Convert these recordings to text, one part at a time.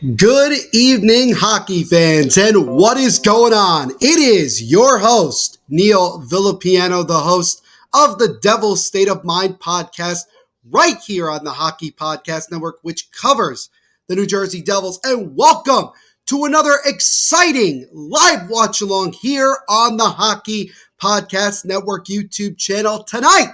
Good evening, hockey fans, and what is going on? It is your host, Neil Villapiano, the host of the Devil's State of Mind podcast, right here on the Hockey Podcast Network, which covers the New Jersey Devils. And welcome to another exciting live watch along here on the Hockey Podcast Network YouTube channel. Tonight,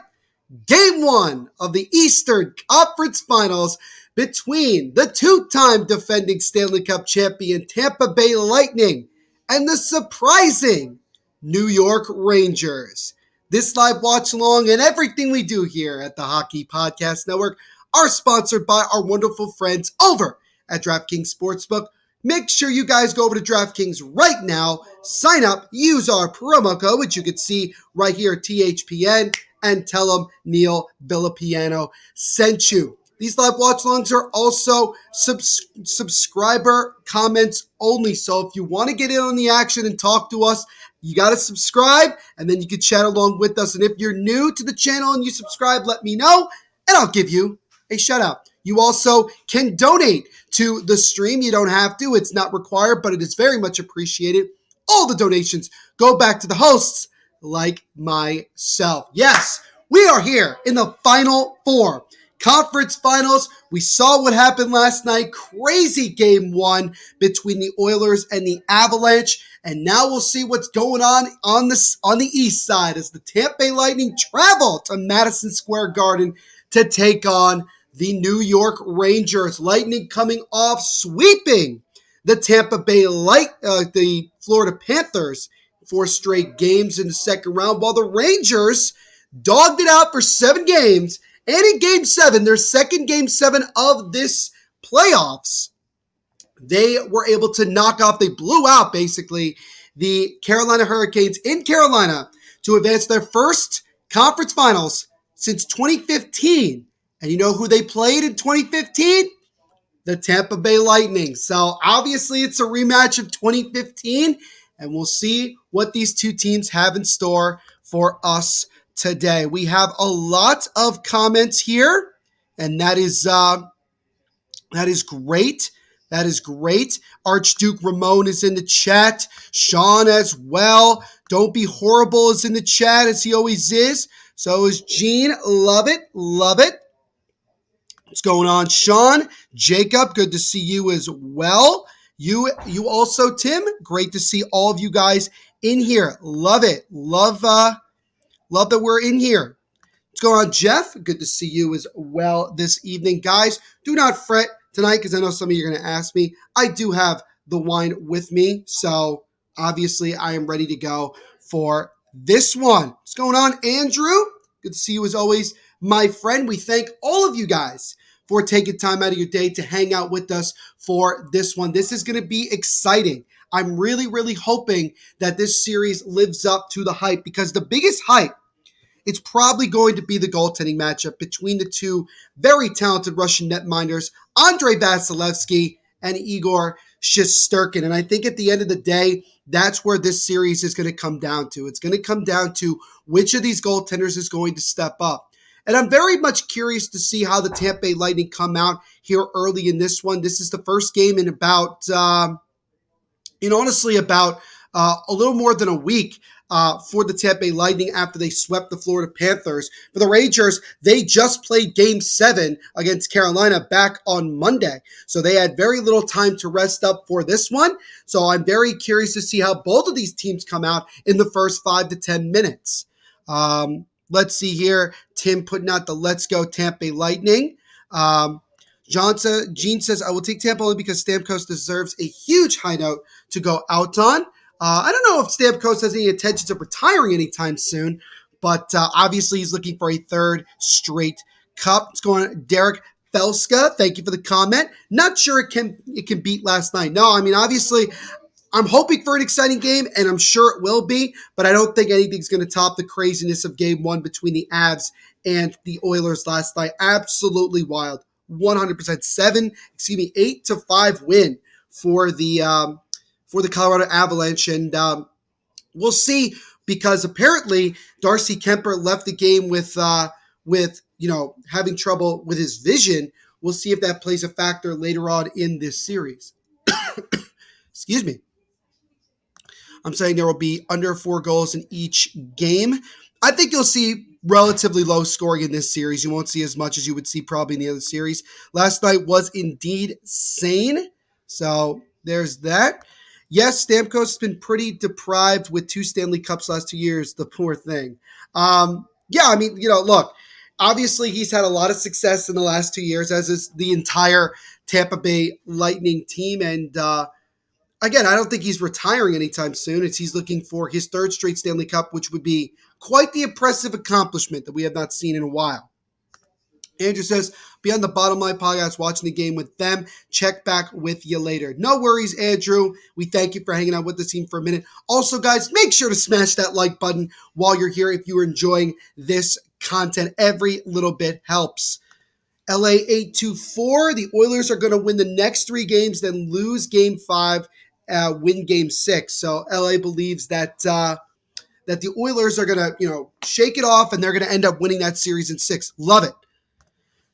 Game 1 of the Eastern Conference Finals between the two-time defending Stanley Cup champion Tampa Bay Lightning and the surprising New York Rangers. This live watch-along and everything we do here at the Hockey Podcast Network are sponsored by our wonderful friends over at DraftKings Sportsbook. Make sure you guys go over to DraftKings right now, sign up, use our promo code, which you can see right here, THPN, and tell them Neil Villapiano sent you. These live watch-alongs are also subscriber comments only. So if you want to get in on the action and talk to us, you got to subscribe, and then you can chat along with us. And if you're new to the channel and you subscribe, let me know, and I'll give you a shout-out. You also can donate to the stream. You don't have to. It's not required, but it is very much appreciated. All the donations go back to the hosts like myself. Yes, we are here in the Final Four. Conference Finals. We saw what happened last night. Crazy Game 1 between the Oilers and the Avalanche. And now we'll see what's going on the east side as the Tampa Bay Lightning travel to Madison Square Garden to take on the New York Rangers. Lightning coming off sweeping the the Florida Panthers 4 straight games in the second round, while the Rangers dogged it out for 7 games. And in Game 7, their second Game 7 of this playoffs, they were able to they blew out basically the Carolina Hurricanes in Carolina to advance their first conference finals since 2015. And you know who they played in 2015? The Tampa Bay Lightning. So obviously it's a rematch of 2015, and we'll see what these two teams have in store for us today. We have a lot of comments here, and that is great. That is great. Archduke Ramon is in the chat. Sean as well. Don't Be Horrible is in the chat, as he always is. So is Gene. Love it. Love it. What's going on, Sean? Jacob, good to see you as well. You also, Tim. Great to see all of you guys in here. Love it. Love that we're in here. What's going on, Jeff? Good to see you as well this evening. Guys, do not fret tonight, because I know some of you are going to ask me. I do have the wine with me, so obviously I am ready to go for this one. What's going on, Andrew? Good to see you as always, my friend. We thank all of you guys for taking time out of your day to hang out with us for this one. This is going to be exciting. I'm really, really hoping that this series lives up to the hype, because the biggest hype, it's probably going to be the goaltending matchup between the two very talented Russian netminders, Andrei Vasilevsky and Igor Shesterkin. And I think at the end of the day, that's where this series is going to come down to. It's going to come down to which of these goaltenders is going to step up. And I'm very much curious to see how the Tampa Bay Lightning come out here early in this one. This is the first game in about a little more than a week for the Tampa Bay Lightning after they swept the Florida Panthers. For the Rangers, they just played Game 7 against Carolina back on Monday. So they had very little time to rest up for this one. So I'm very curious to see how both of these teams come out in the first 5 to 10 minutes. Let's see here. Tim putting out the Let's Go Tampa Bay Lightning. Gene says, I will take Tampa only because Stamkos deserves a huge high note to go out on. I don't know if Stamkos has any intentions of retiring anytime soon, but obviously he's looking for a 3rd straight cup. What's going on? Derek Felska, thank you for the comment. Not sure it can beat last night. No, I mean, obviously, I'm hoping for an exciting game, and I'm sure it will be, but I don't think anything's going to top the craziness of Game 1 between the Avs and the Oilers last night. Absolutely wild. 100%. 8-5 win for the Colorado Avalanche, and we'll see, because apparently Darcy Kemper left the game with having trouble with his vision, we'll see if that plays a factor later on in this series. Excuse me. I'm saying there will be under 4 goals in each game. I think you'll see relatively low scoring in this series. You won't see as much as you would see probably in the other series. Last night was indeed sane. So there's that. Yes, Stamkos has been pretty deprived with 2 Stanley Cups last 2 years. The poor thing. Yeah, I mean, look, obviously he's had a lot of success in the last 2 years, as is the entire Tampa Bay Lightning team. And again, I don't think he's retiring anytime soon. He's looking for his 3rd straight Stanley Cup, which would be quite the impressive accomplishment that we have not seen in a while. Andrew says, be on the Bottom Line podcast watching the game with them. Check back with you later. No worries, Andrew. We thank you for hanging out with the team for a minute. Also, guys, make sure to smash that like button while you're here if you're enjoying this content. Every little bit helps. LA 824, the Oilers are going to win the next 3 games, then lose Game 5, win Game 6. So LA believes that the Oilers are going to, shake it off, and they're going to end up winning that series in 6. Love it.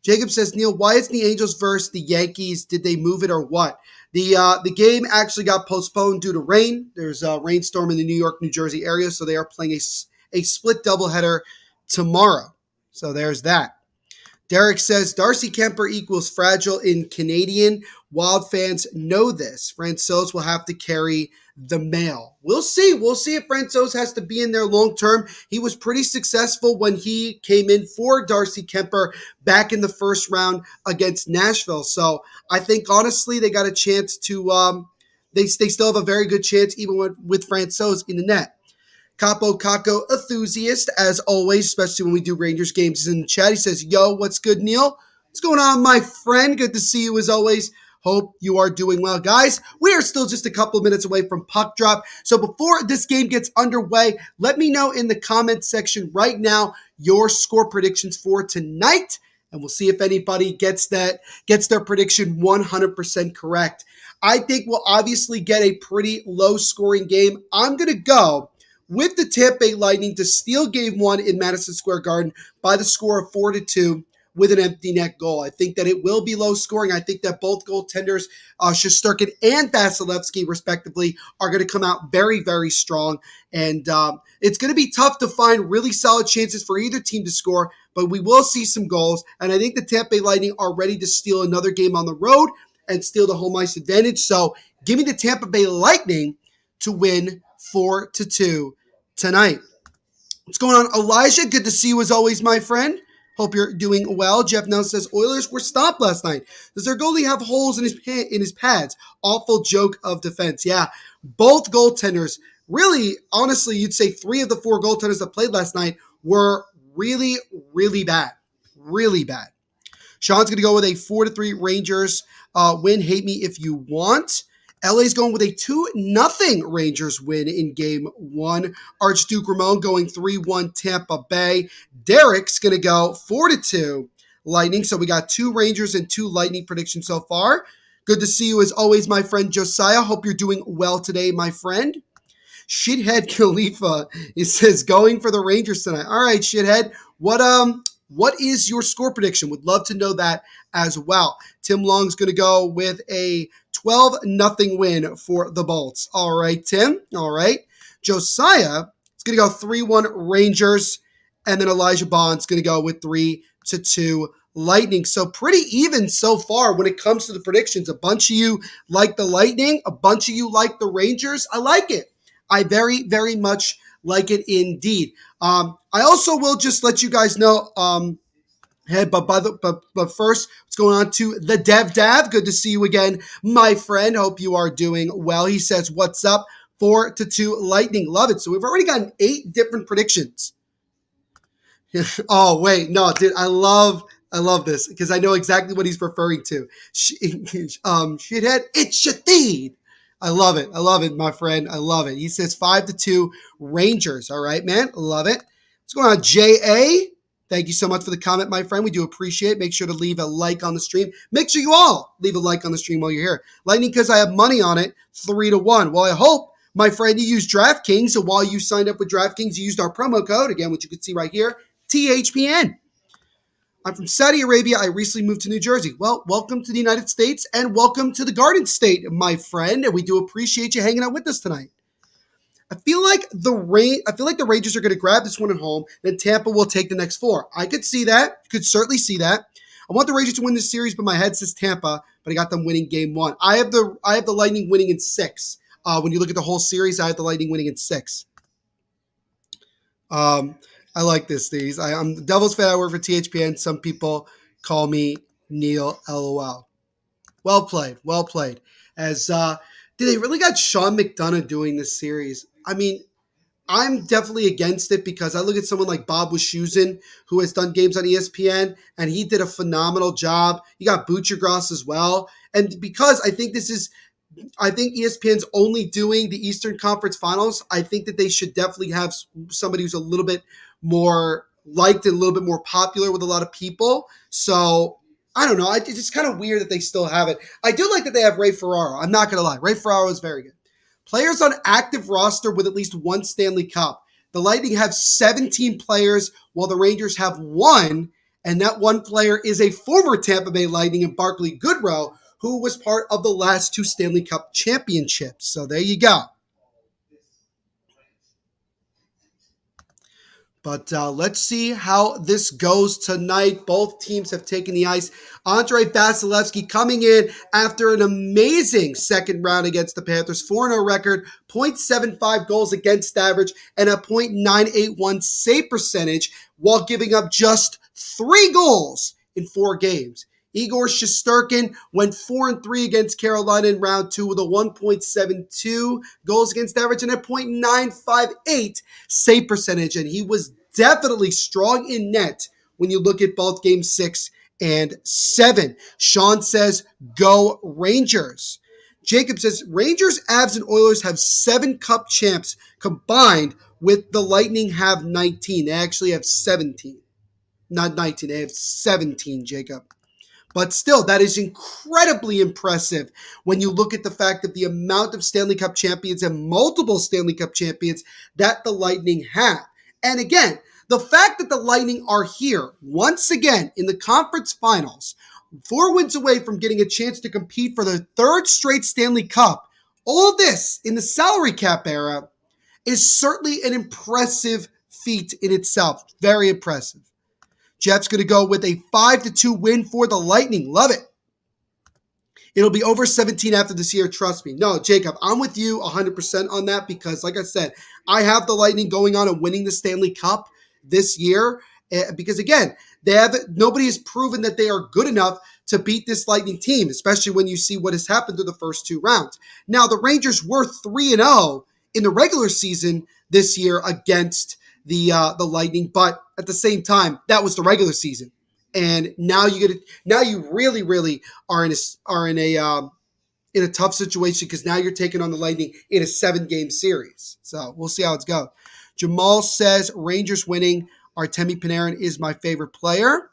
Jacob says, Neil, why is the Angels versus the Yankees? Did they move it or what? The game actually got postponed due to rain. There's a rainstorm in the New York, New Jersey area, so they are playing a split doubleheader tomorrow. So there's that. Derek says, Darcy Kemper equals fragile in Canadian. Wild fans know this. Francouz will have to carry the mail. We'll see. We'll see if Francouz has to be in there long term. He was pretty successful when he came in for Darcy Kemper back in the first round against Nashville. So I think, honestly, they got a chance to they still have a very good chance even with Francouz in the net. Capo Caco enthusiast, as always, especially when we do Rangers games, is in the chat. He says, yo, what's good, Neil? What's going on, my friend? Good to see you as always. Hope you are doing well. Guys, we are still just a couple of minutes away from puck drop. So before this game gets underway, let me know in the comments section right now your score predictions for tonight. And we'll see if anybody gets their prediction 100% correct. I think we'll obviously get a pretty low-scoring game. I'm going to go with the Tampa Bay Lightning to steal Game 1 in Madison Square Garden by the score of 4-2 with an empty net goal. I think that it will be low scoring. I think that both goaltenders, Shesterkin and Vasilevsky, respectively, are going to come out very, very strong. And it's going to be tough to find really solid chances for either team to score, but we will see some goals. And I think the Tampa Bay Lightning are ready to steal another game on the road and steal the home ice advantage. So give me the Tampa Bay Lightning to win 4-2 tonight. What's going on, Elijah? Good to see you as always, my friend. Hope you're doing well. Jeff Nelson says, Oilers were stopped last night. Does their goalie have holes in his pads? Awful joke of defense. Yeah, both goaltenders, really, honestly, you'd say 3 of the 4 goaltenders that played last night were really, really bad. Really bad. Sean's going to go with a 4-3 Rangers win. Hate me if you want. LA's going with a 2-0 Rangers win in Game 1. Archduke Ramon going 3-1 Tampa Bay. Derek's going to go 4-2 Lightning. So we got 2 Rangers and 2 Lightning predictions so far. Good to see you as always, my friend Josiah. Hope you're doing well today, my friend. Shithead Khalifa, it says going for the Rangers tonight. All right, Shithead. What is your score prediction? Would love to know that as well. Tim Long's going to go with a 12-0 win for the Bolts. All right, Tim. All right. Josiah is going to go 3-1 Rangers. And then Elijah Bond's going to go with 3-2 Lightning. So pretty even so far when it comes to the predictions. A bunch of you like the Lightning. A bunch of you like the Rangers. I like it. I very, very much like it indeed. I also will just let you guys know, but first, what's going on to the Dev? Good to see you again, my friend. Hope you are doing well. He says, what's up? 4-2 Lightning. Love it. So we've already gotten 8 different predictions. Oh, wait. No, dude, I love this because I know exactly what he's referring to. Shithead, it's Shadid. I love it, my friend. I love it. He says 5-2 Rangers. All right, man. Love it. What's going on, J.A.? Thank you so much for the comment, my friend. We do appreciate it. Make sure to leave a like on the stream. Make sure you all leave a like on the stream while you're here. Lightning, because I have money on it, 3-1. Well, I hope, my friend, you use DraftKings. So while you signed up with DraftKings, you used our promo code, again, which you can see right here, THPN. I'm from Saudi Arabia. I recently moved to New Jersey. Well, welcome to the United States and welcome to the Garden State, my friend. And we do appreciate you hanging out with us tonight. I feel like the Rangers are going to grab this one at home. Then Tampa will take the next 4. I could see that. Could certainly see that. I want the Rangers to win this series, but my head says Tampa. But I got them winning Game 1. I have the Lightning winning in 6. When you look at the whole series, I have the Lightning winning in 6. I like this, Steve. I'm the Devils fan. I work for THPN. Some people call me Neil LOL. Well played. Well played. They really got Sean McDonough doing this series? I mean, I'm definitely against it because I look at someone like Bob Wischusen, who has done games on ESPN, and he did a phenomenal job. You got Butchergross as well. And because I think ESPN's only doing the Eastern Conference Finals, I think that they should definitely have somebody who's a little bit more liked and a little bit more popular with a lot of people. So I don't know. It's just kind of weird that they still have it. I do like that they have Ray Ferraro. I'm not going to lie. Ray Ferraro is very good. Players on active roster with at least one Stanley Cup. The Lightning have 17 players, while the Rangers have 1, and that one player is a former Tampa Bay Lightning and Barclay Goodrow, who was part of the last 2 Stanley Cup championships. So there you go. But let's see how this goes tonight. Both teams have taken the ice. Andrei Vasilevsky coming in after an amazing second round against the Panthers. 4-0 record, .75 goals against average, and a .981 save percentage while giving up just 3 goals in 4 games. Igor Shesterkin went 4-3 against Carolina in round 2 with a 1.72 goals against average and a .958 save percentage. And he was definitely strong in net when you look at both game 6 and 7. Sean says, go Rangers. Jacob says, Rangers, Avs, and Oilers have 7 cup champs combined with the Lightning have 19. They actually have 17. Not 19, they have 17, Jacob. But still, that is incredibly impressive when you look at the fact that the amount of Stanley Cup champions and multiple Stanley Cup champions that the Lightning have. And again, the fact that the Lightning are here once again in the conference finals, 4 wins away from getting a chance to compete for the 3rd straight Stanley Cup, all of this in the salary cap era is certainly an impressive feat in itself. Very impressive. Jeff's going to go with a 5-2 win for the Lightning. Love it. It'll be over 17 after this year, trust me. No, Jacob, I'm with you 100% on that because, like I said, I have the Lightning going on and winning the Stanley Cup this year because, again, nobody has proven that they are good enough to beat this Lightning team, especially when you see what has happened through the first 2 rounds. Now, the Rangers were 3-0 in the regular season this year against the Lightning, but at the same time, that was the regular season, and now you really are in a tough situation because now you're taking on the Lightning in a 7-game series. So we'll see how it's go. Jamal says Rangers winning. Artemi Panarin is my favorite player,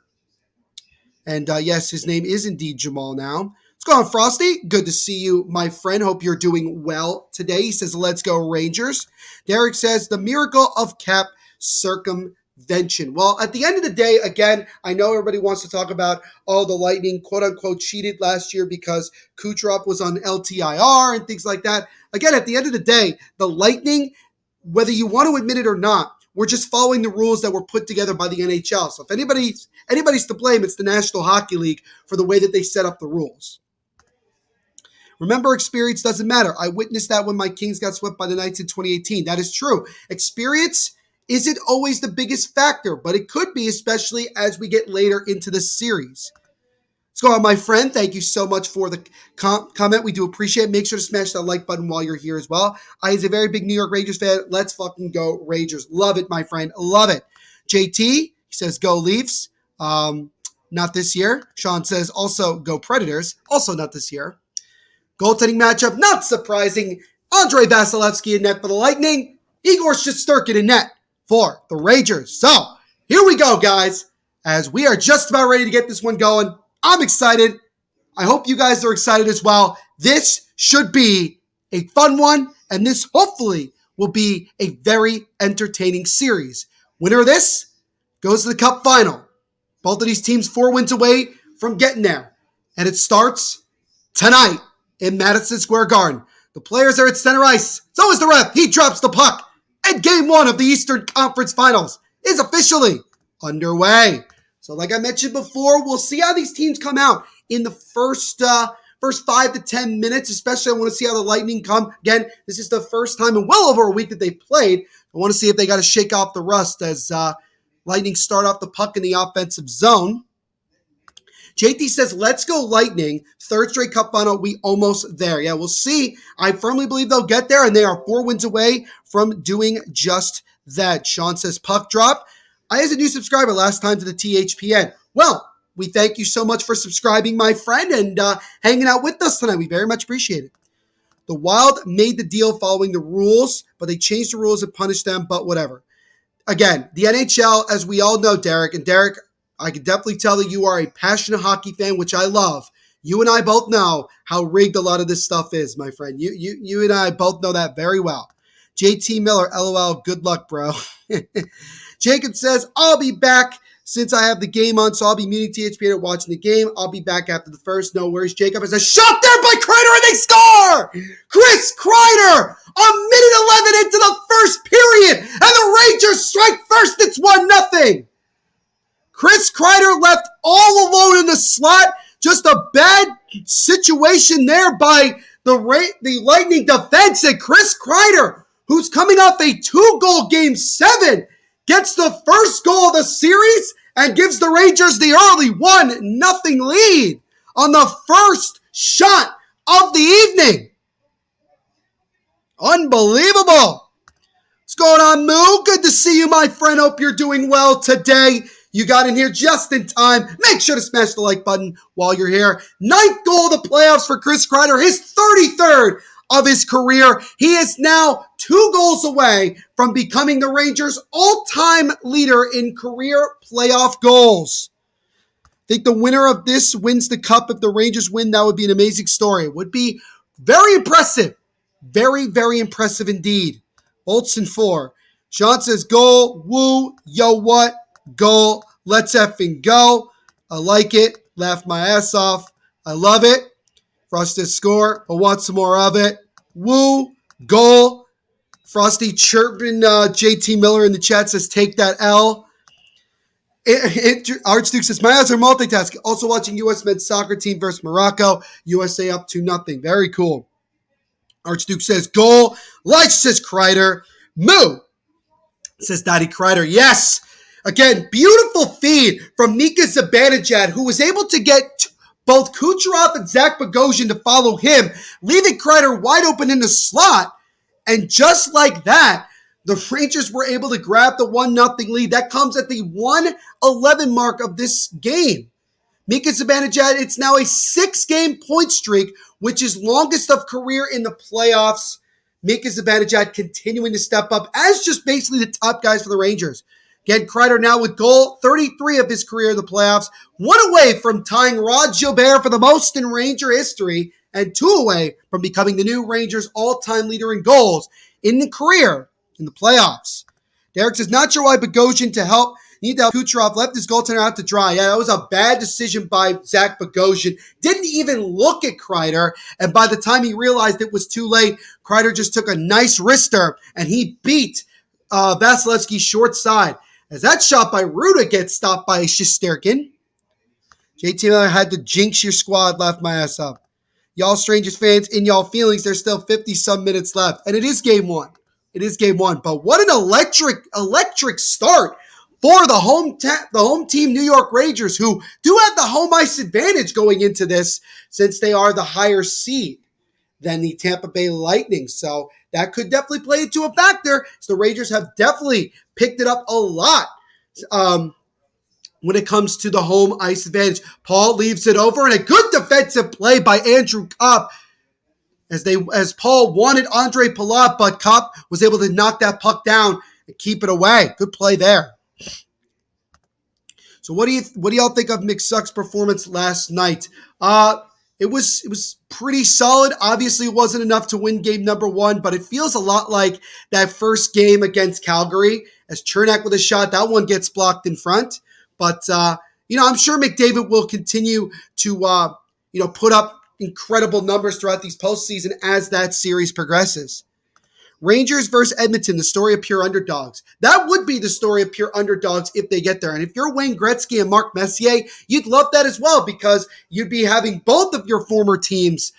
and yes, his name is indeed Jamal now. What's going on, Frosty? Good to see you, my friend. Hope you're doing well today. He says, let's go Rangers. Derek says, the miracle of cap circumvention. Well, at the end of the day, again, I know everybody wants to talk about, the Lightning, quote-unquote, cheated last year because Kucherov was on LTIR and things like that. Again, at the end of the day, the Lightning, whether you want to admit it or not, we're just following the rules that were put together by the NHL. So if anybody's to blame, it's the National Hockey League for the way that they set up the rules. Remember, experience doesn't matter. I witnessed that when my Kings got swept by the Knights in 2018. That is true. Experience isn't always the biggest factor, but it could be, especially as we get later into the series. Let's go on, my friend. Thank you so much for the comment. We do appreciate it. Make sure to smash that like button while you're here as well. He's a very big New York Rangers fan. Let's fucking go Rangers. Love it, my friend. Love it. JT, he says, go Leafs. Not this year. Sean says, also go Predators. Also not this year. Goaltending matchup, not surprising. Andrei Vasilevsky in net for the Lightning. Igor Shesterkin in net for the Rangers. So, here we go, guys. As we are just about ready to get this one going. I'm excited. I hope you guys are excited as well. This should be a fun one, and this hopefully will be a very entertaining series. Winner of this goes to the Cup final. Both of these teams 4 wins away from getting there. And it starts tonight in Madison Square Garden. The players are at center ice. So is the ref. He drops the puck. And game 1 of the Eastern Conference Finals is officially underway. So like I mentioned before, we'll see how these teams come out in the first 5 to 10 minutes, especially I want to see how the Lightning come. Again, this is the first time in well over a week that they played. I want to see if they got to shake off the rust as Lightning start off the puck in the offensive zone. JT says, let's go Lightning. 3rd straight cup final. We almost there. Yeah, we'll see. I firmly believe they'll get there, and they are 4 wins away from doing just that. Sean says, puck drop. I as a new subscriber last time to the THPN. Well, we thank you so much for subscribing, my friend, and hanging out with us tonight. We very much appreciate it. The Wild made the deal following the rules, but they changed the rules and punished them, but whatever. Again, the NHL, as we all know, Derek, and Derek, I can definitely tell that you are a passionate hockey fan, which I love. You and I both know how rigged a lot of this stuff is, my friend. You and I both know that very well. JT Miller, LOL, good luck, bro. Jacob says, I'll be back since I have the game on, so I'll be muting THPN and watching the game. I'll be back after the first. No worries. Jacob has a shot there by Kreider, and they score! Chris Kreider, a minute 11 into the first period, and the Rangers strike first. It's 1-0. Chris Kreider left all alone in the slot. Just a bad situation there by the Lightning defense. And Chris Kreider, who's coming off a 2-goal game 7, gets the first goal of the series and gives the Rangers the early 1-0 lead on the first shot of the evening. Unbelievable. What's going on, Moo? Good to see you, my friend. Hope you're doing well today. You got in here just in time. Make sure to smash the like button while you're here. 9th goal of the playoffs for Chris Kreider, his 33rd of his career. He is now 2 goals away from becoming the Rangers' all-time leader in career playoff goals. I think the winner of this wins the cup. If the Rangers win, that would be an amazing story. It would be very impressive. Very, very impressive indeed. Olsen 4. Sean says, goal, woo, yo what, goal, let's effing go. I like it. Laugh my ass off. I love it. Frosty score. I want some more of it. Woo, goal. Frosty chirping JT Miller in the chat says, take that L. Archduke says, my eyes are multitasking. Also watching U.S. men's soccer team versus Morocco. USA up 2-0. Very cool. Archduke says, goal. Like says Kreider. Moo, says Daddy Kreider. Yes. Again, beautiful feed from Mika Zibanejad, who was able to get both Kucherov and Zach Bogosian to follow him, leaving Kreider wide open in the slot. And just like that, the Rangers were able to grab the 1-0 lead. That comes at the 1:11 mark of this game. Mika Zibanejad, it's now a 6-game point streak, which is longest of career in the playoffs. Mika Zibanejad continuing to step up as just basically the top guys for the Rangers. Again, Kreider now with goal 33 of his career in the playoffs, 1 away from tying Rod Gilbert for the most in Ranger history, and 2 away from becoming the new Rangers all-time leader in goals in the career in the playoffs. Derek says, not sure why Bogosian to help. Need to help Kucherov. Left his goaltender out to dry. Yeah, that was a bad decision by Zach Bogosian. Didn't even look at Kreider. And by the time he realized it was too late, Kreider just took a nice wrister and he beat Vasilevsky short side. As that shot by Ruda gets stopped by Shesterkin. JT Miller had to jinx your squad, laughed my ass up. Y'all Strangers fans, in y'all feelings, there's still 50-some minutes left. And it is game 1. It is game 1. But what an electric start for the home team New York Rangers, who do have the home ice advantage going into this since they are the higher seed than the Tampa Bay Lightning. So that could definitely play into a factor. So the Rangers have definitely picked it up a lot when it comes to the home ice advantage. Paul leaves it over, and a good defensive play by Andrew Kopp as Paul wanted Andre Palat, but Kopp was able to knock that puck down and keep it away. Good play there. So what do y'all think of McSuck's performance last night? It was pretty solid. Obviously, it wasn't enough to win game number 1, but it feels a lot like that first game against Calgary. As Chernak with a shot, that one gets blocked in front. But I'm sure McDavid will continue to, put up incredible numbers throughout these postseason as that series progresses. Rangers versus Edmonton, the story of pure underdogs. That would be the story of pure underdogs if they get there. And if you're Wayne Gretzky and Mark Messier, you'd love that as well because you'd be having both of your former teams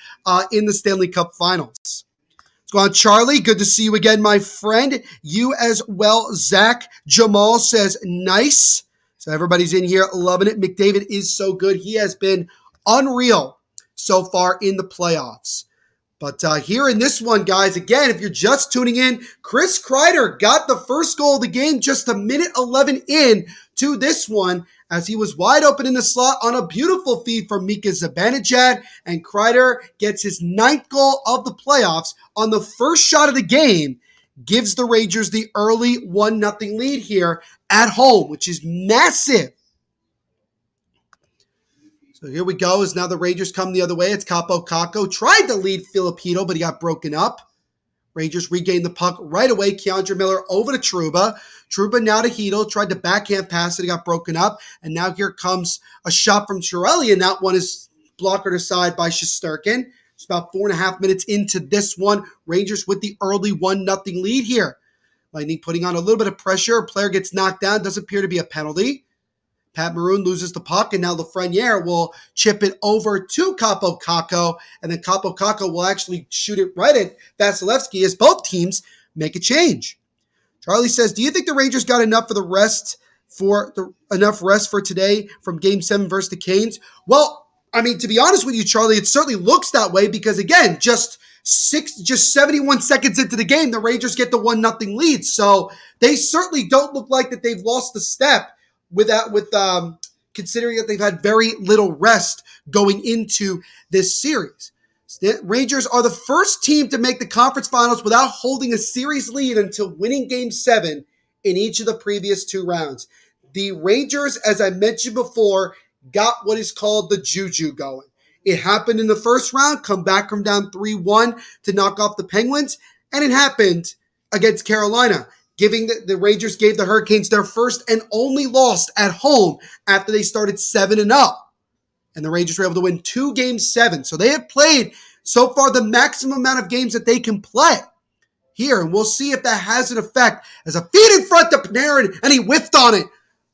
in the Stanley Cup Finals. Let's go on, Charlie. Good to see you again, my friend. You as well, Zach. Jamal says, nice. So everybody's in here loving it. McDavid is so good. He has been unreal so far in the playoffs. But here in this one, guys, again, if you're just tuning in, Chris Kreider got the first goal of the game just a minute 11 in to this one as he was wide open in the slot on a beautiful feed from Mika Zibanejad, and Kreider gets his 9th goal of the playoffs on the first shot of the game, gives the Rangers the early 1-0 lead here at home, which is massive. So here we go. As now the Rangers come the other way. It's Kaapo Kakko. Tried to lead Filipino, but he got broken up. Rangers regain the puck right away. Keandre Miller over to Trouba. Trouba now to Hedl. Tried to backhand pass it. He got broken up. And now here comes a shot from Chiarelli, and that one is blockered aside by Shesterkin. It's about 4.5 minutes into this one. Rangers with the early 1-0 lead here. Lightning putting on a little bit of pressure. A player gets knocked down. Doesn't appear to be a penalty. Pat Maroon loses the puck, and now Lafreniere will chip it over to Kaapo Kakko, and then Kaapo Kakko will actually shoot it right at Vasilevsky as both teams make a change. Charlie says, do you think the Rangers got enough rest for today from Game 7 versus the Canes? Well, I mean, to be honest with you, Charlie, it certainly looks that way because, again, just 71 seconds into the game, the Rangers get the 1-0 lead. So they certainly don't look like that they've lost a step considering that they've had very little rest going into this series. The Rangers are the first team to make the conference finals without holding a series lead until winning Game 7 in each of the previous 2 rounds. The Rangers, as I mentioned before, got what is called the juju going. It happened in the first round, come back from down 3-1 to knock off the Penguins, and it happened against Carolina. The Rangers gave the Hurricanes their first and only loss at home after they started 7-0. And the Rangers were able to win 2 Games 7. So they have played so far the maximum amount of games that they can play here. And we'll see if that has an effect. As a feed in front to Panarin, and he whiffed on it.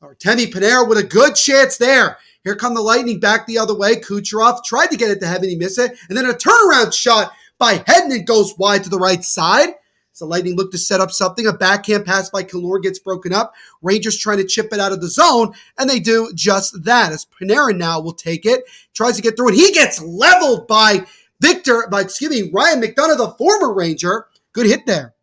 Artemi Panarin with a good chance there. Here come the Lightning back the other way. Kucherov tried to get it to heaven. He missed it. And then a turnaround shot by Hedman goes wide to the right side. So Lightning look to set up something. A backhand pass by Killorn gets broken up. Rangers trying to chip it out of the zone, and they do just that. As Panarin now will take it, tries to get through it. He gets leveled by Ryan McDonough, the former Ranger. Good hit there.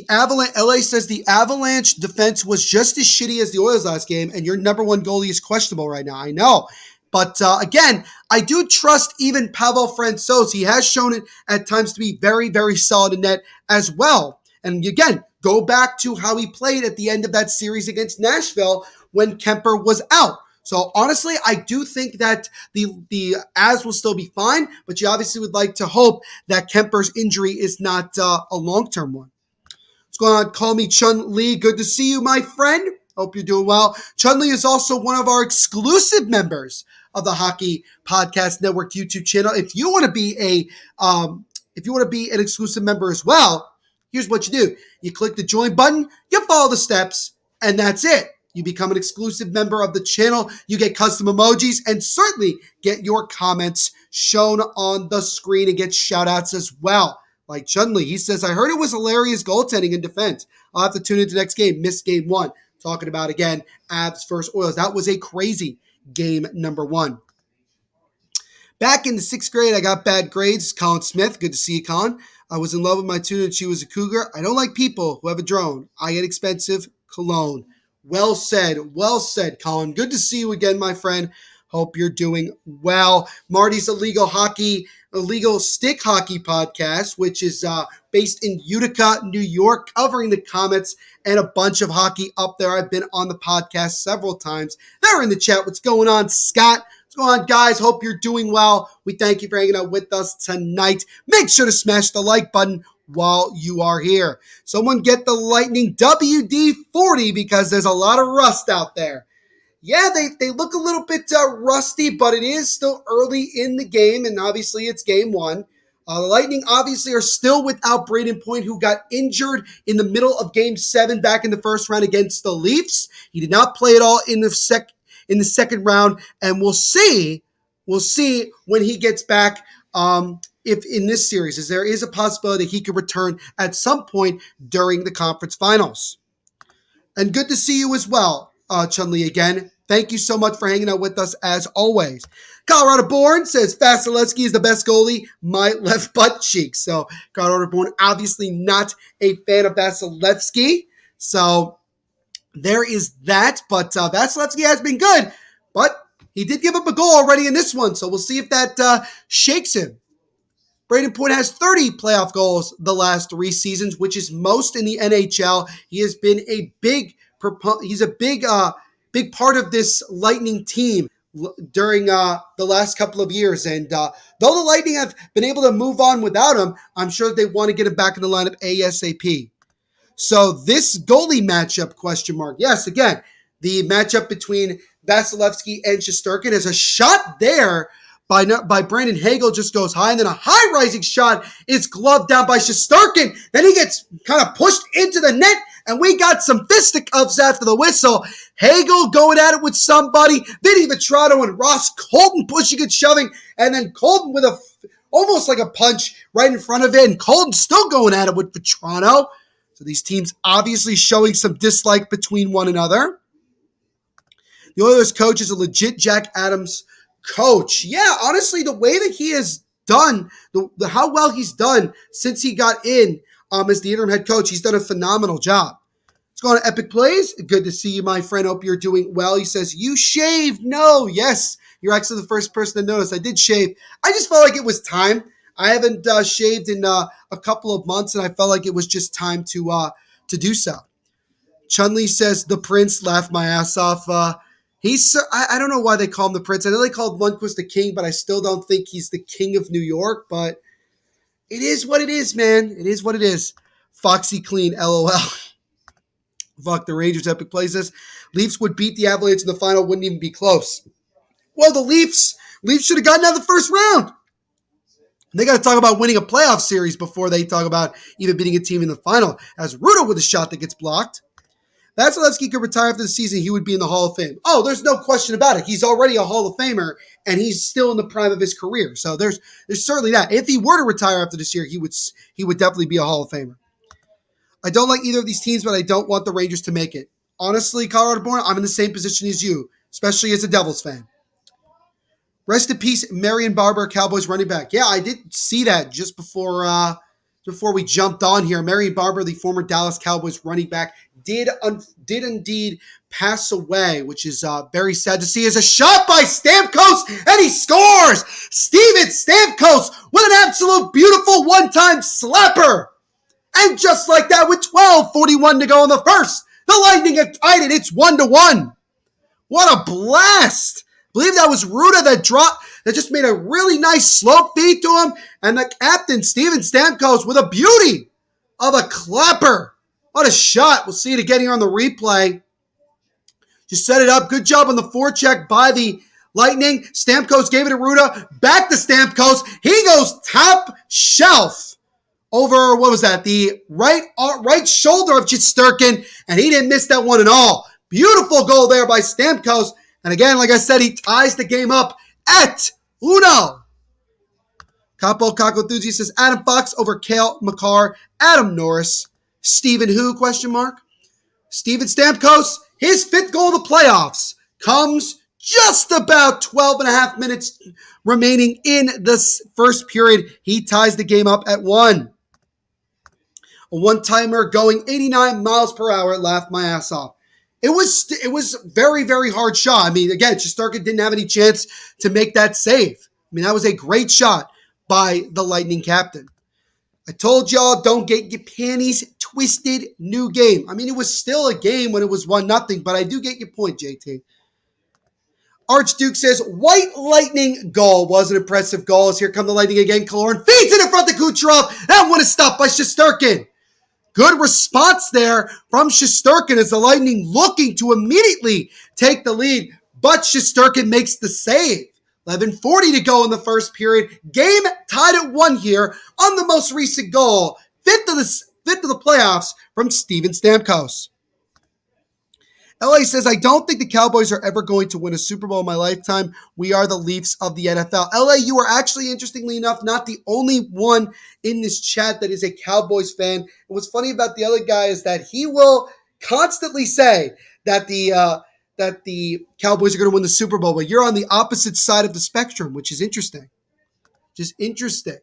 LA says the Avalanche defense was just as shitty as the Oilers last game, and your number 1 goalie is questionable right now. I know. But again, I do trust even Pavel Francouz. He has shown it at times to be very, very solid in net as well. And again, go back to how he played at the end of that series against Nashville when Kemper was out. So honestly, I do think that the Avs will still be fine, but you obviously would like to hope that Kemper's injury is not a long-term one. What's going on? CallMeChunLi. Good to see you, my friend. Hope you're doing well. Chun-Li is also one of our exclusive members of the Hockey Podcast Network YouTube channel. If you want to be an exclusive member as well, here's what you do. You click the join button, you follow the steps, and that's it. You become an exclusive member of the channel. You get custom emojis and certainly get your comments shown on the screen and get shout outs as well. Like Chun-Li, he says, I heard it was hilarious goaltending in defense. I'll have to tune into the next game. Missed game 1. Talking about, again, Avs versus Oilers. That was a crazy game number 1. Back in the 6th grade, I got bad grades. Colin Smith. Good to see you, Colin. I was in love with my tune and she was a cougar. I don't like people who have a drone. I get expensive cologne. Well said, Colin. Good to see you again, my friend. Hope you're doing well. Marty's Illegal Stick Hockey Podcast, which is based in Utica, New York, covering the Comets and a bunch of hockey up there. I've been on the podcast several times. They're in the chat. What's going on, Scott? What's going on, guys? Hope you're doing well. We thank you for hanging out with us tonight. Make sure to smash the like button while you are here. Someone get the Lightning WD-40 because there's a lot of rust out there. yeah, they look a little bit rusty, but it is still early in the game, and obviously it's game one. The Lightning obviously are still without Braden Point, who got injured in the middle of Game 7 back in the first round against the Leafs. He did not play at all in the second round, and we'll see when he gets back. If in this series, as there is a possibility he could return at some point during the conference finals. And good to see you as well, ChunLi, again. Thank you so much for hanging out with us as always. Colorado Born says Vasilevsky is the best goalie, my left butt cheek. So Colorado Born obviously not a fan of Vasilevsky. So there is that. But Vasilevsky has been good. But he did give up a goal already in this one. So we'll see if that shakes him. Braden Point has 30 playoff goals the last 3 seasons, which is most in the NHL. He has been a big part of this Lightning team during the last couple of years. And though the Lightning have been able to move on without him, I'm sure they want to get him back in the lineup ASAP. So this goalie matchup, question mark. Yes, again, the matchup between Vasilevsky and Shesterkin is a shot there by Brandon Hagel, just goes high, and then a high rising shot is gloved down by Shesterkin. Then he gets kind of pushed into the net, and we got some fisticuffs after the whistle. Hagel going at it with somebody, Vinny Vitrato and Ross Colton pushing and shoving, and then Colton with almost like a punch right in front of it, and Colton still going at it with Vitrato. So these teams obviously showing some dislike between one another. The Oilers coach is a legit Jack Adams coach. Yeah, honestly, the way that he has done, how well he's done since he got in as the interim head coach, he's done a phenomenal job. Let's go on to Epic Plays. Good to see you, my friend. Hope you're doing well. He says, you shaved? No. Yes, you're actually the first person to notice. I did shave. I just felt like it was time. I haven't shaved in a couple of months, and I felt like it was just time to do so. ChunLi says, the Prince, laughed my ass off. I don't know why they call him the Prince. I know they called Lundqvist the King, but I still don't think he's the King of New York. But it is what it is, man. It is what it is. Foxy Clean, LOL. Fuck the Rangers. Epic Plays this. Leafs would beat the Avalanche in the final. Wouldn't even be close. Well, the Leafs should have gotten out of the first round. They got to talk about winning a playoff series before they talk about even beating a team in the final. As Rudo with a shot that gets blocked. Vasilevsky could retire after the season, he would be in the Hall of Fame. Oh, there's no question about it. He's already a Hall of Famer, and he's still in the prime of his career. So there's certainly that. If he were to retire after this year, he would definitely be a Hall of Famer. I don't like either of these teams, but I don't want the Rangers to make it. Honestly, Colorado Born, I'm in the same position as you, especially as a Devils fan. Rest in peace, Marion Barber, Cowboys running back. Yeah, I did see that just before we jumped on here. Marion Barber, the former Dallas Cowboys running back, did indeed pass away, which is very sad to see. As a shot by Stamkos, and he scores! Steven Stamkos with an absolute beautiful one-time slapper. And just like that, with 12:41 to go in the first, the Lightning have tied it. It's 1-1. What a blast! I believe that was Ruda that just made a really nice slope feed to him, and the captain, Steven Stamkos, with a beauty of a clapper. What a shot. We'll see it again here on the replay. Just set it up. Good job on the forecheck by the Lightning. Stamkos gave it to Ruda. Back to Stamkos. He goes top shelf over, what was that? The right shoulder of Shesterkin, and he didn't miss that one at all. Beautiful goal there by Stamkos. And again, like I said, he ties the game up at 1. Capo Caco Enthusiast says Adam Fox over Cale Makar, Adam Norris. Steven who, question mark? Steven Stamkos, his 5th goal of the playoffs comes just about 12 and a half minutes remaining in this first period. He ties the game up at 1. A one-timer going 89 miles per hour, laughed my ass off. It was very, very hard shot. I mean, again, Shesterkin didn't have any chance to make that save. I mean, that was a great shot by the Lightning captain. I told y'all, don't get your panties twisted. New game. I mean, it was still a game when it was 1-0, but I do get your point, JT. Archduke says, White Lightning goal was an impressive goal. As here come the Lightning again. Kaloran feeds it in front of Kucherov. That one is stopped by Shesterkin. Good response there from Shesterkin as the Lightning looking to immediately take the lead, but Shesterkin makes the save. 11:40 to go in the first period. Game tied at 1 here on the most recent goal. Fifth of the playoffs from Steven Stamkos. LA says, I don't think the Cowboys are ever going to win a Super Bowl in my lifetime. We are the Leafs of the NFL. LA, you are actually, interestingly enough, not the only one in this chat that is a Cowboys fan. And what's funny about the other guy is that he will constantly say that the Cowboys are going to win the Super Bowl, but you're on the opposite side of the spectrum, which is interesting. Just interesting.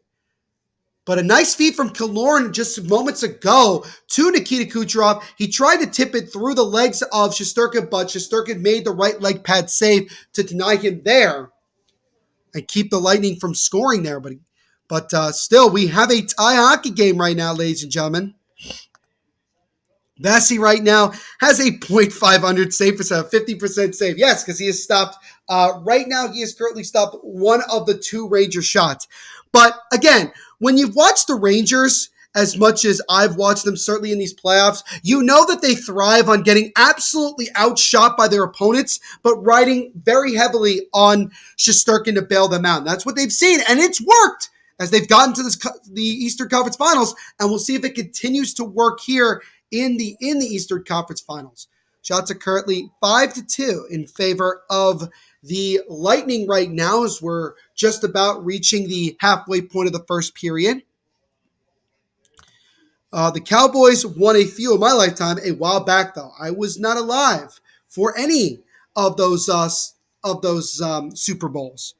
But a nice feed from Killorn just moments ago to Nikita Kucherov. He tried to tip it through the legs of Shesterkin, but Shesterkin made the right leg pad save to deny him there and keep the Lightning from scoring there. But still, we have a tie hockey game right now, ladies and gentlemen. Vassie right now has a .500 save percent, 50% save. Yes, because he has stopped. Right now, he has currently stopped one of the 2 Ranger shots. But again, when you've watched the Rangers as much as I've watched them, certainly in these playoffs, you know that they thrive on getting absolutely outshot by their opponents, but riding very heavily on Shesterkin to bail them out. And that's what they've seen, and it's worked as they've gotten to the Eastern Conference Finals, and we'll see if it continues to work here in the Eastern Conference Finals. Shots are currently 5-2 in favor of the Lightning right now as we're just about reaching the halfway point of the first period. The Cowboys won a few in my lifetime a while back, though. I was not alive for any of those Super Bowls.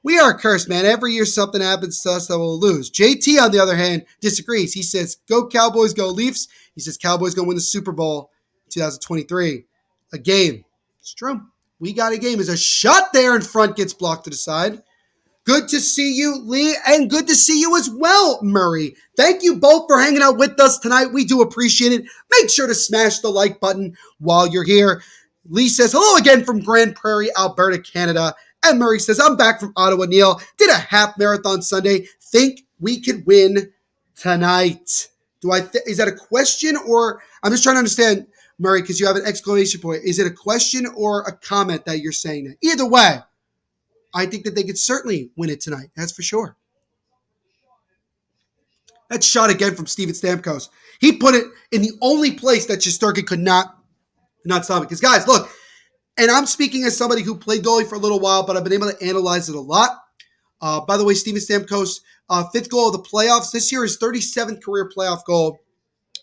We are cursed, man. Every year something happens to us that we'll lose. JT, on the other hand, disagrees. He says, go Cowboys, go Leafs. He says Cowboys going to win the Super Bowl in 2023. A game. It's true. We got a game. There's a shot there in front, gets blocked to the side. Good to see you, Lee, and good to see you as well, Murray. Thank you both for hanging out with us tonight. We do appreciate it. Make sure to smash the like button while you're here. Lee says, hello again from Grand Prairie, Alberta, Canada. And Murray says, I'm back from Ottawa, Neil. Did a half marathon Sunday. Think we could win tonight. Is that a question, or I'm just trying to understand, Murray, because you have an exclamation point. Is it a question or a comment that you're saying that? Either way, I think that they could certainly win it tonight. That's for sure. That shot again from Steven Stamkos. He put it in the only place that Shesterkin could not stop it. Because, guys, look, and I'm speaking as somebody who played goalie for a little while, but I've been able to analyze it a lot. By the way, Steven Stamkos' 5th goal of the playoffs this year, his 37th career playoff goal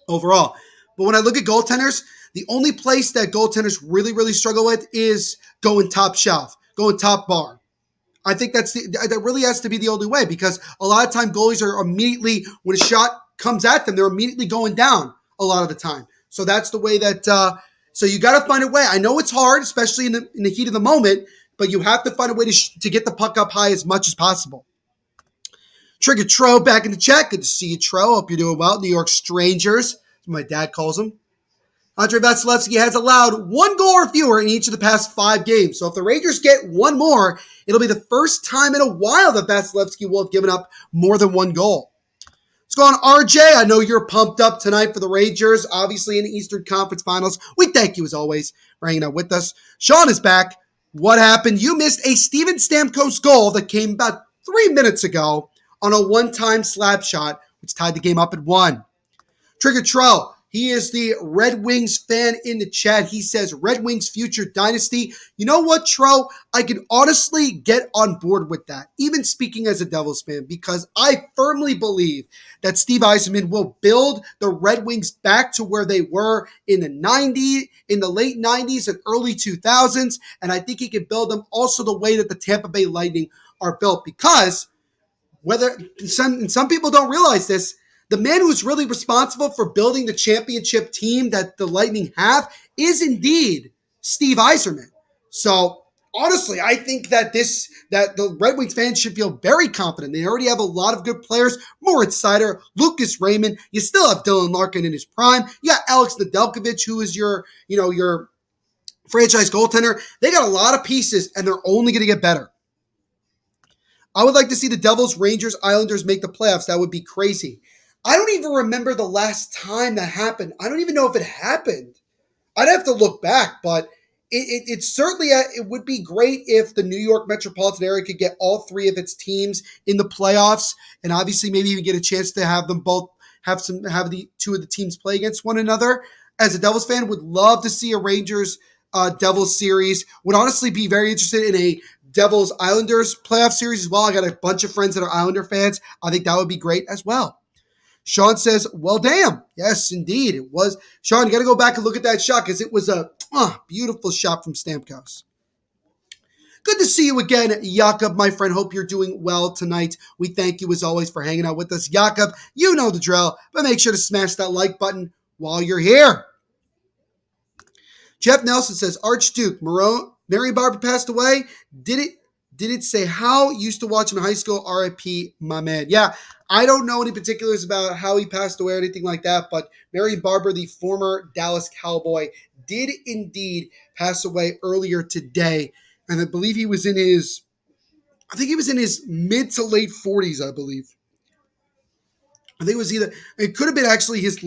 overall. But when I look at goaltenders, the only place that goaltenders really, really struggle with is going top shelf, going top bar. I think that really has to be the only way, because a lot of time goalies are immediately, when a shot comes at them, they're immediately going down a lot of the time. So that's the way that so you got to find a way. I know it's hard, especially in the heat of the moment, but you have to find a way to get the puck up high as much as possible. Trigger Tro back in the chat. Good to see you, Tro. Hope you're doing well. New York Strangers, as my dad calls them. Andrei Vasilevsky has allowed 1 goal or fewer in each of the past 5 games. So if the Rangers get 1 more, it'll be the first time in a while that Vasilevsky will have given up more than 1 goal. Let's go on, RJ. I know you're pumped up tonight for the Rangers, obviously in the Eastern Conference Finals. We thank you, as always, for hanging out with us. Sean is back. What happened? You missed a Steven Stamkos goal that came about 3 minutes ago on a one-time slap shot, which tied the game up at 1. Trigger Troll. He is the Red Wings fan in the chat. He says, Red Wings future dynasty. You know what, Tro? I can honestly get on board with that, even speaking as a Devils fan, because I firmly believe that Steve Yzerman will build the Red Wings back to where they were in the late 90s and early 2000s, and I think he can build them also the way that the Tampa Bay Lightning are built, because some people don't realize this, the man who's really responsible for building the championship team that the Lightning have is indeed Steve Yzerman. So honestly, I think that the Red Wings fans should feel very confident. They already have a lot of good players. Moritz Seider, Lucas Raymond. You still have Dylan Larkin in his prime. You got Alex Nedeljkovic, who is your franchise goaltender. They got a lot of pieces, and they're only going to get better. I would like to see the Devils, Rangers, Islanders make the playoffs. That would be crazy. I don't even remember the last time that happened. I don't even know if it happened. I'd have to look back, but it's certainly it would be great if the New York metropolitan area could get all three of its teams in the playoffs, and obviously maybe even get a chance to have them both have the two of the teams play against one another. As a Devils fan, would love to see a Rangers Devils series. Would honestly be very interested in a Devils Islanders playoff series as well. I got a bunch of friends that are Islander fans. I think that would be great as well. Sean says, well, damn. Yes, indeed. It was. Sean, you got to go back and look at that shot because it was a beautiful shot from Stamkos. Good to see you again, Jakob, my friend. Hope you're doing well tonight. We thank you, as always, for hanging out with us. Jakob, you know the drill, but make sure to smash that like button while you're here. Jeff Nelson says, Archduke, Mary Barber passed away. Did it say how? Used to watch in high school. RIP, my man. Yeah, I don't know any particulars about how he passed away or anything like that, but Marion Barber, the former Dallas Cowboy, did indeed pass away earlier today. And I believe he was in his mid to late 40s, I believe. I think it could have been actually his